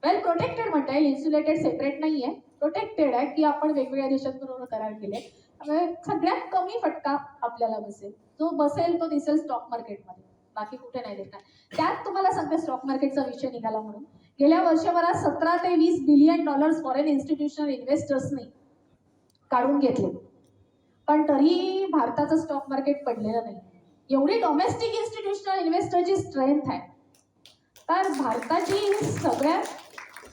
वेल प्रोटेक्टेड म्हणता येईल. इन्सुलेटेड सेपरेट नाहीये, प्रोटेक्टेड आहे की आपण वेगवेगळ्या देशांबरोबर करार केले. त्यामुळे सगळ्यात कमी फटका आपल्याला बसेल. जो बसेल तो दिसेल स्टॉक मार्केटमध्ये, बाकी कुठे नाही दिसणार. त्यात तुम्हाला सांगते स्टॉक मार्केटचा विषय निघाला म्हणून गेल्या वर्षभरात 17 ते 20 बिलियन डॉलर्स फॉरेन इन्स्टिट्यूशनल इन्व्हेस्टर्सनी काढून घेतले, पण तरी भारताचं स्टॉक मार्केट पडलेलं नाही. एवढी डोमेस्टिक इन्स्टिट्यूशनल इन्व्हेस्टरची स्ट्रेंथ आहे. तर भारताची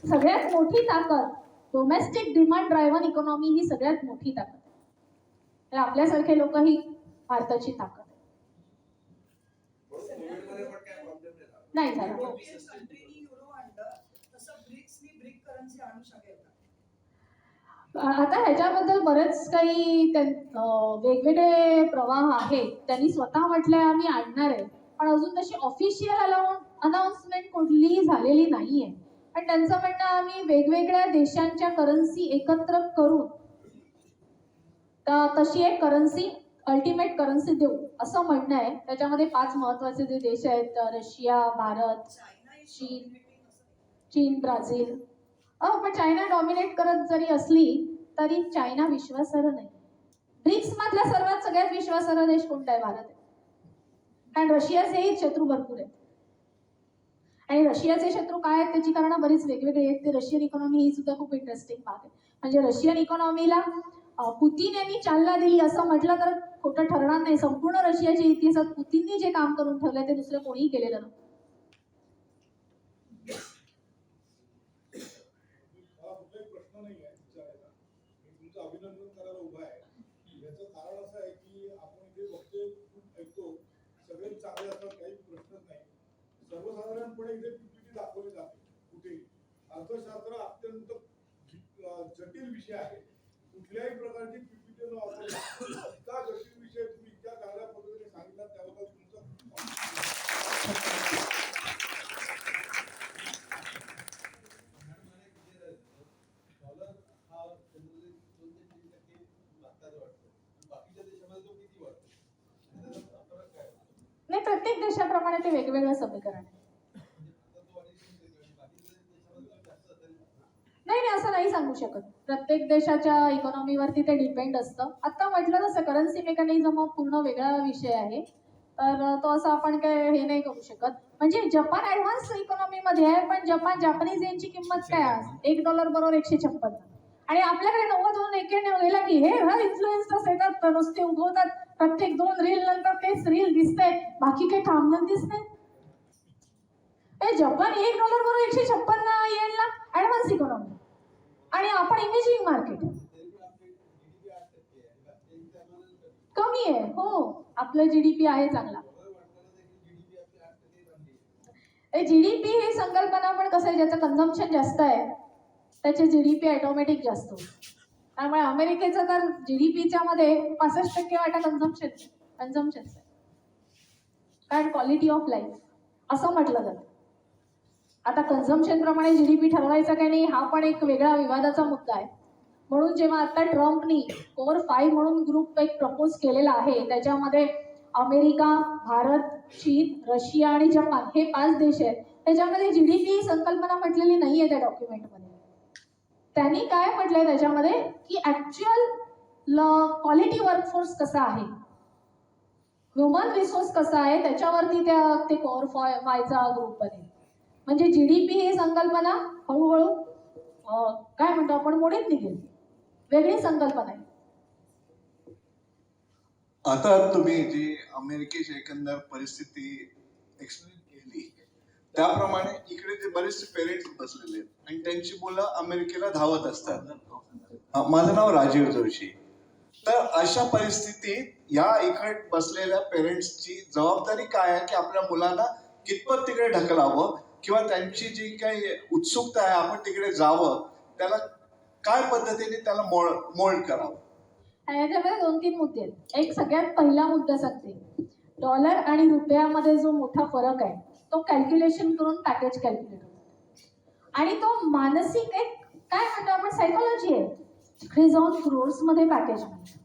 सगळ्यात मोठी ताकद डोमेस्टिक डिमांड ड्रायव्हन इकॉनॉमी ही सगळ्यात मोठी ताकद. तर आपल्यासारखे लोक ही भारताची ताकद आहे. नाही झालं. आता ह्याच्याबद्दल बरेच काही वेगवेगळे प्रवाह आहेत. त्यांनी स्वतः म्हटलंय आम्ही आणणार आहे, पण अजून तशी ऑफिशियल अनाउन्समेंट कुठलीही झालेली नाहीये. पण त्यांचं म्हणणं आम्ही वेगवेगळ्या देशांच्या करन्सी एकत्र करून तशी एक करन्सी अल्टिमेट करन्सी देऊ असं म्हणणं आहे. त्याच्यामध्ये 5 महत्वाचे जे देश आहेत, रशिया, भारत, चीन, ब्राझील. पण चायना डॉमिनेट करत जरी असली तरी चायना विश्वासार्ह नाही. ब्रिक्स मधला सगळ्यात विश्वासार्ह देश कोणता आहे? भारत आहे. कारण रशियाचेही शत्रू भरपूर आहेत आणि रशियाचे शत्रू काय आहेत त्याची कारणं बरीच वेगवेगळी आहेत. ते रशियन इकॉनॉमी ही सुद्धा खूप इंटरेस्टिंग बाब आहे. म्हणजे रशियन इकॉनॉमीला पुतीन यांनी चालना दिली असं म्हटलं तर खोटं ठरणार नाही. संपूर्ण रशियाच्या इतिहासात पुतीननी जे काम करून ठेवलंय ते दुसरं कोणीही केलेलं नव्हतं. अभिनंदन करायला उभा आहे. याचं कारण असं आहे की आपण जे बघतोय खूप ऐकतो, सगळेच चांगले असतात, काही प्रश्नच नाही. सर्वसाधारणपणे इथे पीपीटी दाखवली जाते. कुठे अर्थशास्त्र अत्यंत जटिल विषय आहे. कुठल्याही प्रकारची पीपीटी न वापरता इतका जटिल विषय तुम्ही इतक्या चांगल्या पद्धतीने सांगितला त्याबद्दल तुमचं नाही, प्रत्येक देशाप्रमाणे ते वेगवेगळं समीकरण आहे. नाही असं नाही सांगू शकत. प्रत्येक देशाच्या इकॉनॉमीवरती ते डिपेंड असतं. आता म्हटलं तसं करन्सी मेकॅनिझम हा पूर्ण वेगळा विषय आहे, तर तो असं आपण काय हे नाही करू शकत. म्हणजे जपान ऍडव्हान्स इकॉनॉमीमध्ये आहे, पण जापानीज येनची किंमत काय आज $1 बरोबर 156 आणि आपल्याकडे 90-91 गेला की हे इन्फ्लुएन्सर्स येतात, नुसते उगवतात. प्रत्येक 2 रील नंतर तेच रील दिसतंय, बाकी काही थांबणं दिसतंय. जपान $1 बरोबर 156 येनला ऍडव्हान्स इकॉनॉमी आणि आपण इमेजिंग मार्केट कमी आहे. हो, आपलं जीडीपी आहे चांगला. जीडीपी ही संकल्पना पण कसं आहे, ज्याचं कन्झम्पशन जास्त आहे त्याचे जीडीपी ऑटोमॅटिक जास्त होतं. त्यामुळे अमेरिकेचं तर जीडीपीच्या मध्ये 65% वाटा कन्झम्पशन आहे. कारण क्वालिटी ऑफ लाईफ असं म्हटलं जातं. आता कन्झम्पशन प्रमाणे जीडीपी ठरवायचा काही नाही हा पण एक वेगळा विवादाचा मुद्दा आहे. म्हणून जेव्हा आता ट्रम्पनी कोर 5 म्हणून ग्रुप एक प्रपोज केलेला आहे, त्याच्यामध्ये अमेरिका, भारत, चीन, रशिया आणि जपान हे 5 देश आहेत. त्याच्यामध्ये जीडीपी संकल्पना म्हटलेली नाहीये त्या डॉक्युमेंटमध्ये. त्यांनी काय म्हटलंय त्याच्यामध्ये की ऍक्च्युअल क्वालिटी वर्कफोर्स कसा आहे, ह्युमन रिसोर्स कसा आहे, त्याच्यावरती ते कोर 5चा ग्रुप बनेल. म्हणजे जीडीपी ही संकल्पना हळूहळू काय म्हणतो आपण मोडीत निघेल. वेगळी संकल्पना आहे. आता तुम्ही जी अमेरिकेची एकंदर परिस्थिती एक्सप्लेन केली त्याप्रमाणे इकडे जे बरेचसे पेरेंट्स बसलेले आहेत आणि त्यांची मुलं अमेरिकेला धावत असतात. माझं नाव राजीव जोशी. तर अशा परिस्थितीत या इकडे बसलेल्या पेरेंट्सची जबाबदारी काय आहे की आपल्या मुलांना कितपत तिकडे ढकलावं किंवा त्यांची जी काही उत्सुकता आहे आपण तिकडे जावं, त्याला काय पद्धतीने त्याला मोल्ड करावं? याच्यामध्ये 2-3 मुद्दे आहेत. एक सगळ्यात पहिला मुद्दा सांगते. डॉलर आणि रुपयामध्ये जो मोठा फरक आहे तो कॅल्क्युलेशन करून पॅकेज कॅल्क्युलेट होतो आणि तो मानसिक एक काय म्हणतो आपण सायकोलॉजी आहे. तिकडे जाऊन क्रोर्समध्ये पॅकेज मिळतं.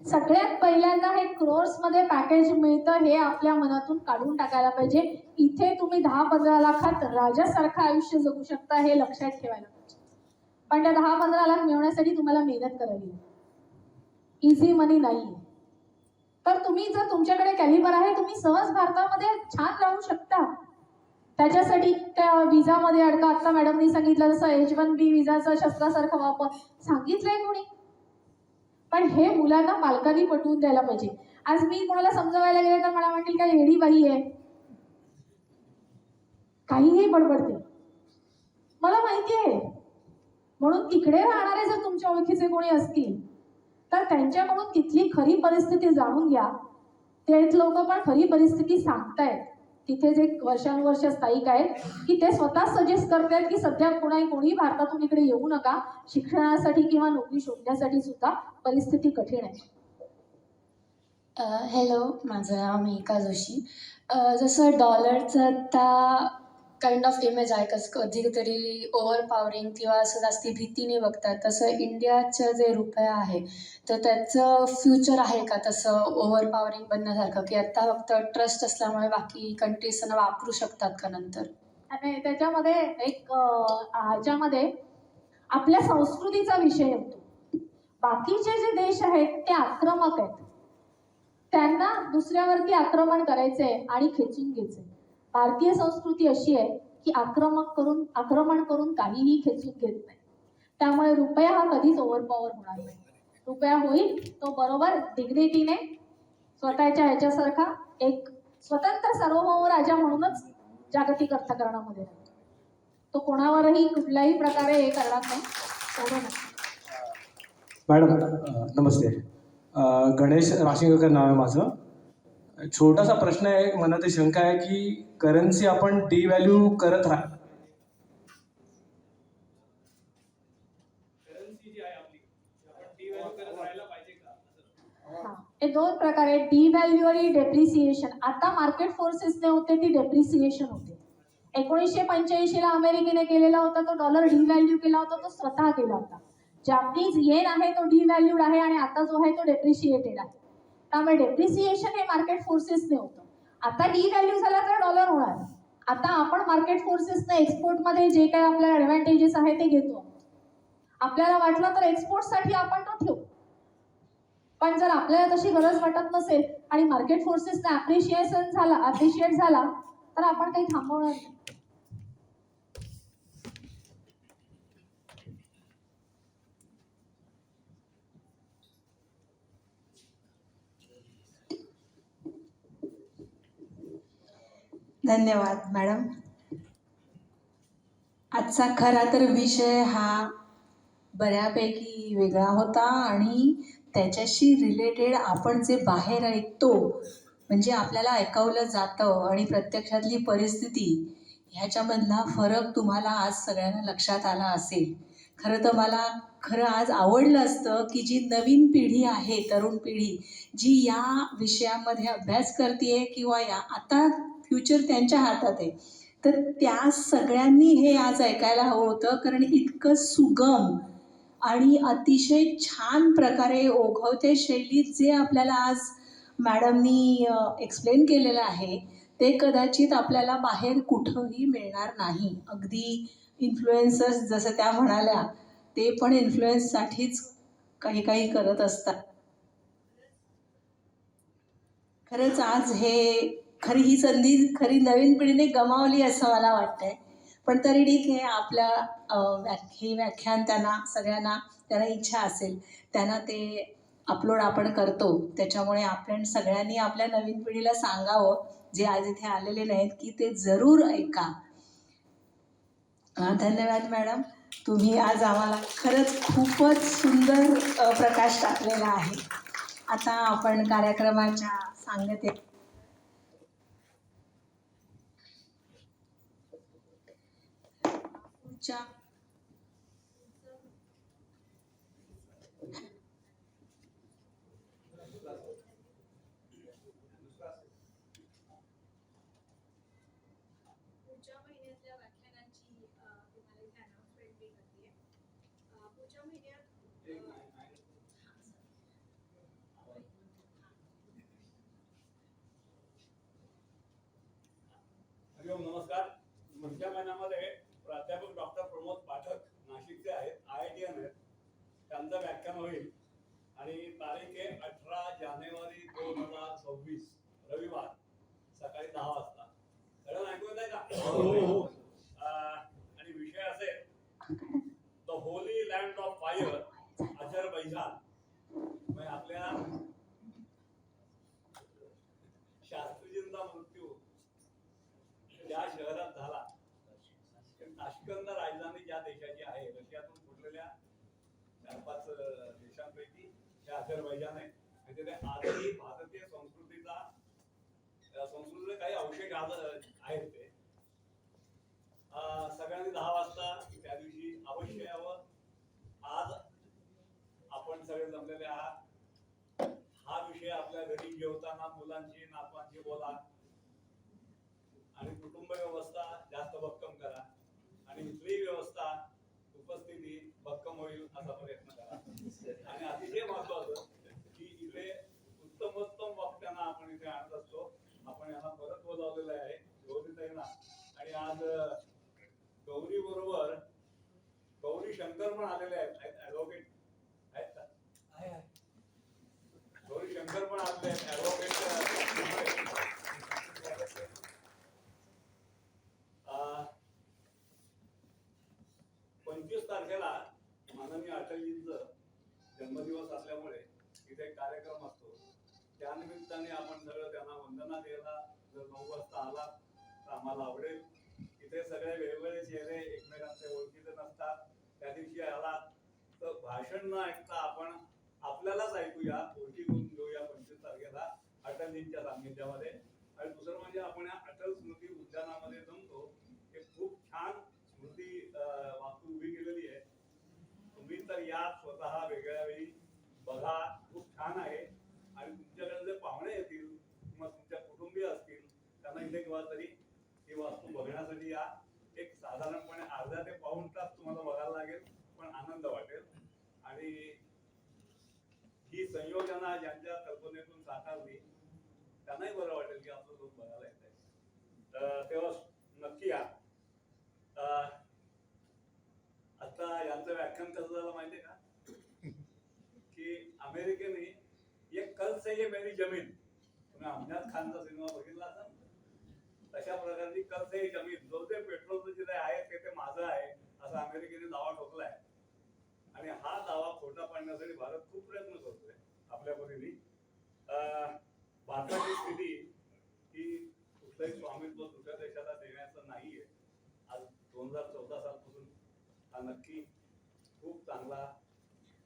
सगळ्यात पहिल्यांदा हे क्रोर्समध्ये पॅकेज मिळतं हे आपल्या मनातून काढून टाकायला पाहिजे. इथे तुम्ही 10-15 लाखात राजासारखं आयुष्य जगू शकता हे लक्षात ठेवायला पाहिजे. पण त्या 10-15 लाख मिळवण्यासाठी तुम्हाला मेहनत करावी लागेल. इझी मनी नाही आहे. तर तुम्ही जर तुमच्याकडे कॅलिबर आहे तुम्ही सहज भारतामध्ये छान राहू शकता. त्याच्यासाठी त्या विजामध्ये अडका. आता मॅडमनी सांगितलं जसं H1B विजाचा शस्त्रासारखा वापर सांगितलंय कोणी, पण हे मुलांना पालकांनी पटवून द्यायला पाहिजे. आज मी कोणाला समजवायला गेले तर मला म्हणतील काय येडी बाई आहे, काहीही बडबडते. मला माहिती आहे. म्हणून तिकडे राहणारे जर तुमच्या ओळखीचे कोणी असतील तर त्यांच्याकडून तिथली खरी परिस्थिती जाणून घ्या. ते लोक पण खरी परिस्थिती सांगतायत. तिथे जे वर्षानुवर्ष स्थायिक आहेत की ते स्वतः सजेस्ट करतायत की सध्या कोणी भारतातून इकडे येऊ नका. शिक्षणासाठी किंवा नोकरी शोधण्यासाठी सुद्धा परिस्थिती कठीण आहे. हॅलो, माझं नाव मेघा जोशी. जसं डॉलरचं आता काइंड ऑफ इमेज आहे कधीतरी ओव्हरपॉवरिंग किंवा असं जास्ती भीतीने बघतात, तसं इंडियाचं जे रुपया आहे तर त्याचं फ्युचर आहे का तसं ओव्हरपॉवरिंग बनण्यासारखं, की आता फक्त ट्रस्ट असल्यामुळे बाकी कंट्रीज त्यांना वापरू शकतात का नंतर? आणि त्याच्यामध्ये एक ह्याच्यामध्ये आपल्या संस्कृतीचा विषय येतो. बाकीचे जे देश आहेत ते आक्रमक आहेत. त्यांना दुसऱ्यावरती आक्रमण करायचंय आणि खेचून घ्यायचंय. भारतीय संस्कृती अशी आहे की आक्रमण करून काहीही खेचून घेत नाही. त्यामुळे रुपया हा कधीच ओव्हरपॉवर होणार नाही. रुपया होईल तो बरोबर डिग्निटीने स्वतःच्या ह्याच्यासारखा एक स्वतंत्र सार्वभौम राजा म्हणूनच जागतिक अर्थकारणामध्ये राहतो. तो कोणावरही कुठल्याही प्रकारे हे करणार नाही. एवढं नाही. मॅडम नमस्ते. गणेश राशिंगकर नाव आहे माझं. छोटासा प्रश्न आहे, मनात शंका आहे की करन्सी आपण डिव्हॅल्यू करत हे 2 प्रकारे डिव्हॅल्यू आणि डेप्रिसिएशन. आता मार्केट फोर्सेसने होते ती डेप्रिसिएशन होते. 1985 ला अमेरिकेने केलेला होता तो डॉलर डिव्हॅल्यू केला होता, तो स्वतः केला होता. जापनीज येन आहे तो डिव्हॅल्यूड आहे आणि आता जो आहे तो डेप्रिशिएटेड आहे. त्यामुळे डेप्रिसिएशन हे मार्केट फोर्सेसने होतं. आता डिव्हॅल्यू झाला तर डॉलर होणार. आता आपण मार्केट फोर्सेसने एक्सपोर्टमध्ये जे काही आपल्याला ॲडव्हान्टेजेस आहे ते घेतो. आपल्याला वाटलं तर एक्सपोर्टसाठी आपण तो ठेवू, पण जर आपल्याला तशी गरज वाटत नसेल आणि मार्केट फोर्सेसने अप्रिशिएट झाला तर आपण काही थांबवणार नाही. धन्यवाद मॅडम. आजचा खरा तर विषय हा बऱ्यापैकी वेगळा होता आणि त्याच्याशी रिलेटेड आपण जे बाहेर ऐकतो म्हणजे आपल्याला ऐकवलं जातं आणि प्रत्यक्षातली परिस्थिती ह्याच्यामधला फरक तुम्हाला आज सगळ्यांना लक्षात आला असेल. खरं तर मला आज आवडलं असतं की जी नवीन पिढी आहे, तरुण पिढी जी या विषयामध्ये अभ्यास करते किंवा आता फ्युचर त्यांच्या हातात आहे, तर त्या सगळ्यांनी हे आज ऐकायला हवं होतं. कारण इतकं सुगम आणि अतिशय छान प्रकारे ओघवते शैलीत जे आपल्याला आज मॅडमनी एक्सप्लेन केलेलं आहे ते कदाचित आपल्याला बाहेर कुठंही मिळणार नाही. अगदी इन्फ्लुएन्सर्स जसं त्या म्हणाल्या ते पण इन्फ्लुएन्ससाठीच काही करत असतात. खरंच आज खरी ही संधी नवीन पिढीने गमावली असं मला वाटतंय. पण तरी ठीक आहे, आपल्या हे व्याख्यान त्यांना इच्छा असेल त्यांना ते अपलोड आपण करतो. त्याच्यामुळे आपण सगळ्यांनी आपल्या नवीन पिढीला सांगावं जे आज इथे आलेले नाहीत की ते जरूर ऐका. धन्यवाद मॅडम. तुम्ही आज आम्हाला खरंच खूपच सुंदर प्रकाश टाकलेला आहे. आता आपण कार्यक्रमाच्या सांगते आजच्या पुढच्या महिन्यातल्या व्याख्यानांची तुम्हाला इथे अनाउन्समेंट मी करते. पुढच्या महिन्यात हरिओम, नमस्कार. पुढच्या महिन्यामध्ये प्राध्यापक डॉक्टर प्रमोद पाठक नाशिकचे आहेत, IITian आहेत, त्यांचं व्याख्यान होईल आणि तारीख आहे 18 जानेवारी 2026 रविवार सकाळी 10 वाजता. सगळ्यांना ऐकू येत आहे का? आणि विषय असेल the Holy land of fire Azerbaijan. म्हणजे आपल्या शास्त्रीजींचा मृत्यू ज्या शहरात झाला, ताश्कंद राजधानी ज्या देशाची आहे, रशियातून फुटलेल्या 4-5 देशांपैकी हे अझरबैजान आहे. म्हणजे ते आजही भारतीय संस्कृतीचे काही अवशेष आहेत. ते सगळ्यांनी 10 वाजता त्या दिवशी अवश्य यावं. आज आपण सगळे जमलेले आहात. हा विषय आपल्या घरी जेवताना मुलांची नातवांची बोला आणि कुटुंब व्यवस्था जास्त भक्कम करा आणि इथली व्यवस्था उपस्थिती भक्कम होईल असा प्रयत्न करा. आणि अतिशय महत्वाचं की इथे उत्तमोत्तम वक्त्यांना आपण इथे आणत असतो. आपण यांना परत बोलावलेलं आहे, गौरीताईंना. आणि आज गौरी बरोबर गौरी शंकर पण आलेले आहेत, ऍडव्होकेट आहेत का? गौरी शंकर पण आलेले आहेत, ऍडव्होकेट. 25 तारखेला माननीय अटलजींचं जन्मदिवस असल्यामुळे इथे एक कार्यक्रम असतो. त्यानिमित्ताने आपण सगळं त्यांना वंदना द्यायला जर 9 वाजता आला तर आम्हाला आवडेल. इथे सगळे वेगवेगळे चेहरे एकमेकांचे ओळखीचे नसतात. त्या दिवशी आलात तर भाषण न ऐकता आपण आपल्यालाच ऐकूया, ओळखी करून घेऊया 25 तारखेला अटलजींच्या सान्निध्यामध्ये. आणि दुसरं म्हणजे आपण या अटल स्मृती उद्यानामध्ये जमतो. हे खूप छान स्मृती वास्तू उभी केलेली आहे. तुम्ही तर या स्वतः वेगळ्या वेळी बघा, खूप छान आहे. आणि तुमच्याकडे जे पाहुणे येतील किंवा तुमच्या कुटुंबीय असतील त्यांना इथे किंवा तरी ही वास्तू बघण्यासाठी या. एक साधारणपणे अर्धा ते पाऊण तास तुम्हाला बघायला लागेल, पण आनंद वाटेल. आणि ही संयोजना ज्यांच्या कल्पनेतून साकारली त्यांनाही बरं वाटेल की आपलं लोक बघायला येत आहे. तेव्हा नक्की या. आता यांचं व्याख्यान कसं झालं माहितीये का, की अमेरिकेने एक कल से ये मेरी जमीन, तुम्ही अमजद खानचा सिनेमा बघितला असाल, तशा प्रकारची कल से ये जमीन, जो ते पेट्रोलचं जे आहे ते माझं आहे असं अमेरिकेने दावा ठोकलाय. आणि हा दावा खोटा पाडण्यासाठी भारत खूप प्रयत्न करतोय आपल्या परीने. भारताची स्थिती ही कुठलंही स्वामित्व दुसऱ्या देशाला देण्याचं नाहीये. आज 2014 सालपासून हा नक्की खूप चांगला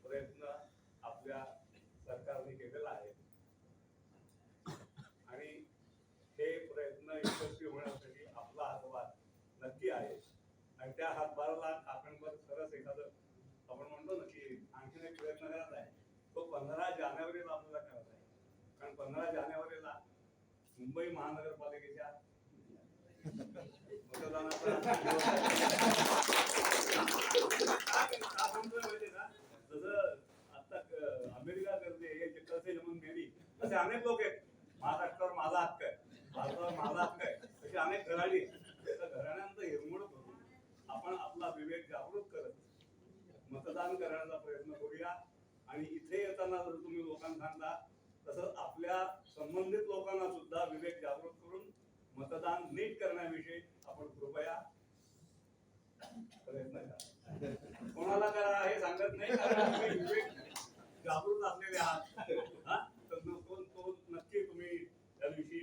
प्रयत्न आपल्या सरकारने केलेला आहे. आणि हे प्रयत्न यशस्वी होण्यासाठी आपला हातभार नक्की आहे. आणि त्या हातभाराला आपणभर सरस एखादं आपण म्हणतो ना की आणखीन एक प्रयत्न करत आहे, तो 15 जानेवारीला आपल्याला करत आहे. कारण 15 जानेवारीला मुंबई महानगरपालिकेच्या मतदानाचा जसं आता अमेरिका करते हे कसे जमून नेली, असे अनेक लोक आहेत. महाराष्ट्रावर माझा हक्क आहे, भारतावर माझा हक्क आहे, अशी अनेक घराणी. घराण्यांचा हिरमोड करून आपण आपला विवेक जागृत करत मतदान करण्याचा प्रयत्न करूया. आणि इथे येताना जर तुम्ही लोकांना सांगता तसंच आपल्या संबंधित लोकांना सुद्धा विवेक जागृत करून मतदान नीट करण्याविषयी आपण कृपया प्रयत्न करा. कोणाला करा हे सांगत नाही, कारण तुम्ही विवेक जागृत असलेले आहात. तर तो नक्की तुम्ही त्या दिवशी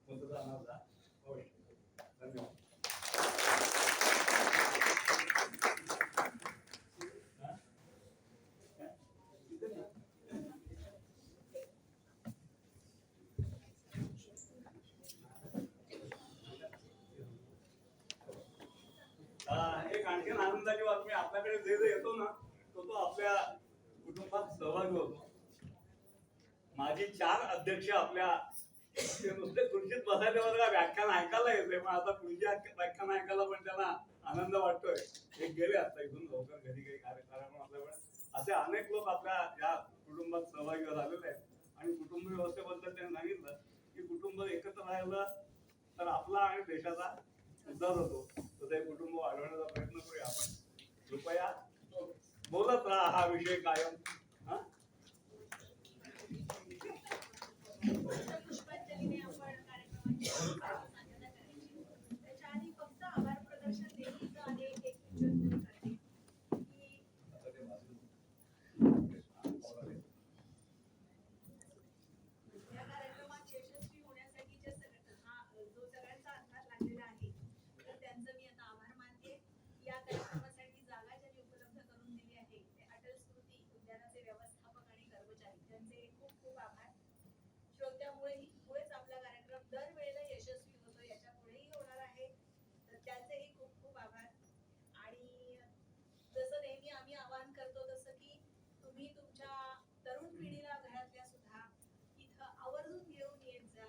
मतदानाचा अवश्य. धन्यवाद. आणखी आनंदाची बातमी आपल्याकडे जे जे येतो ना तो आपल्या कुटुंबात सहभागी होतो. माझी 4 अध्यक्ष आपल्या नुसते खुर्चीत बसायला बघा व्याख्यान ऐकायला येते, पण आता पुढची व्याख्यान ऐकायला पण त्यांना आनंद वाटतोय. एक गेले आता इथून लवकर घरी काही कार्यक्रम असल्यामुळे असे अनेक लोक आपल्या या कुटुंबात सहभागी झालेले आहेत. आणि कुटुंब व्यवस्थेबद्दल त्यांनी सांगितलं की कुटुंब एकत्र राहिलं तर आपला आणि देशाचा उद्धार होतो. तर ते कुटुंब वाढवण्याचा प्रयत्न करूया आपण. कृपया बोलत राहा हा विषय कायम. पुष्पांजलीने आपण कार्यक्रमाची सांगता करायची. त्याच्या आधी फक्त आभार प्रदर्शन देवीचं आणि एक विनंती करते की या कार्यक्रमात यशस्वी होण्यासाठी जो सगळ्यांचा हातभार लागलेला आहे तर त्यांचं मी आता आभार मानते. या कार्यक्रमासाठी जागा ज्यांनी उपलब्ध करून दिली आहे ते अटल स्मृती उद्यानाचे व्यवस्थापक आणि कर्मचारी त्यांचे खूप खूप आभार. श्रोत्यामुळेच आपला कार्यक्रम दरवेळेला यशस्वी होतो, याच्या पुढेही होणार आहे, तर त्यांचेही खूप खूप आभार. आणि जसं नेहमी आम्ही आवाहन करतो तसं की तुम्ही तुमच्या तरुण पिढीला घरातल्या सुद्धा इथं आवर्जून घेऊन येत जा.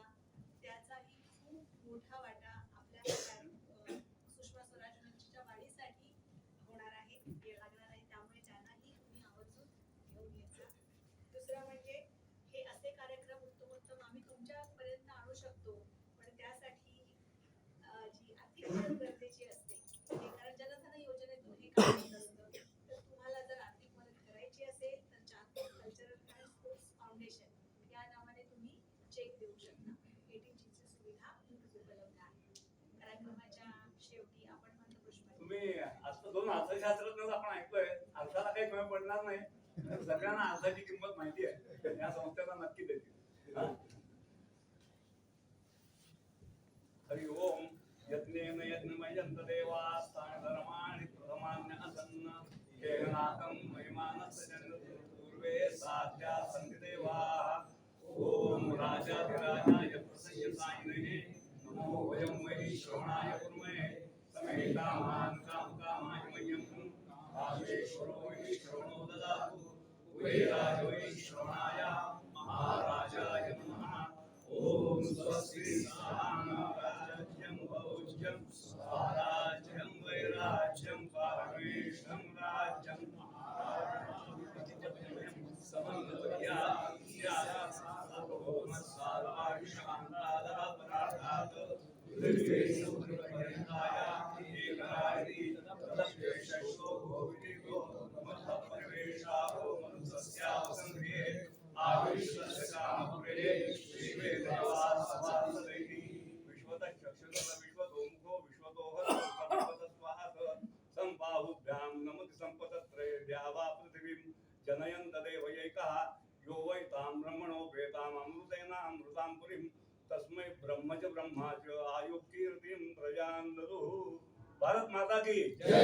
त्याचाही खूप मोठा वाटा आपल्या सुषमा स्वराज मंचच्या वाढीसाठी होणार आहे, लागणार आहे. त्यामुळे त्यांनाही तुम्ही आवर्जून घेऊन येत जा. दुसरं म्हणजे हे असे कार्यक्रम उत्तमोत्तम आम्ही तुमच्यापर्यंत आणू शकतो, पण त्यासाठी जी आर्थिक मदत गरजेची असते. कारण जनधन योजनेतून हे काम होत असतं. तर तुम्हाला जर आर्थिक मदत करायची असेल तर Chandpur cultural and sports foundation या नावाने तुम्ही चेक देऊ शकता. ATGची सुविधा उपलब्ध आहे. कार्यक्रमाच्या शेवटी आपण म्हणतो पुष्पा तुम्ही आता 2 अर्थशास्त्रज्ञ आपण ऐकतोय, अर्थाला काही कमी पडणार नाही. सगळ्यांना अर्थाची किंमत माहिती आहे, या संस्थेला नक्की देतील. हरि ओम. यज्ञेन यज्ञमयंत देवास्तान धर्माणि प्रथमान्य असन्न केनाकं महिमानस्य पूर्वे साध्या सन्ति देवाः. ओम राजाधिराजाय प्रसय्यसायिने नमो वयं वै श्रवणाय कुर्महे समेतामान कामकामाय मह्यं राजेश्वरो वै श्रवणो ददातु. उभयराज वै श्रवणाय महाराजाय नमः. ओम स्वस्ति साम्राज्यं भोज्यं स्वराज्यं वैराज्यं परमेशं राज्यं समन्वया शांतादापराधात पृथ्वी समुद्रपर्यंताय एकरात्री तदप्येषो भोविदिगो मत्परिवेशाहो मनुष्यावसंग्रहे आविश्वस्य कामप्रिये श्रीवेदवासवासदैहि विश्वतचक्षुषः विश्वतोमुखो विश्वतोहरस्वाहात सम्बाहुभ्यां नमति सम्पतत्रयेभ्यः वा पृथिवीं जनयन् तदेवैकः यो वै तां ब्रह्मणो वेताम् अमृतेनामृतां पुरीं तस्मै ब्रह्म च ब्रह्मा च आयुः कीर्तिं प्रजां ददुः. भारत माता की जय.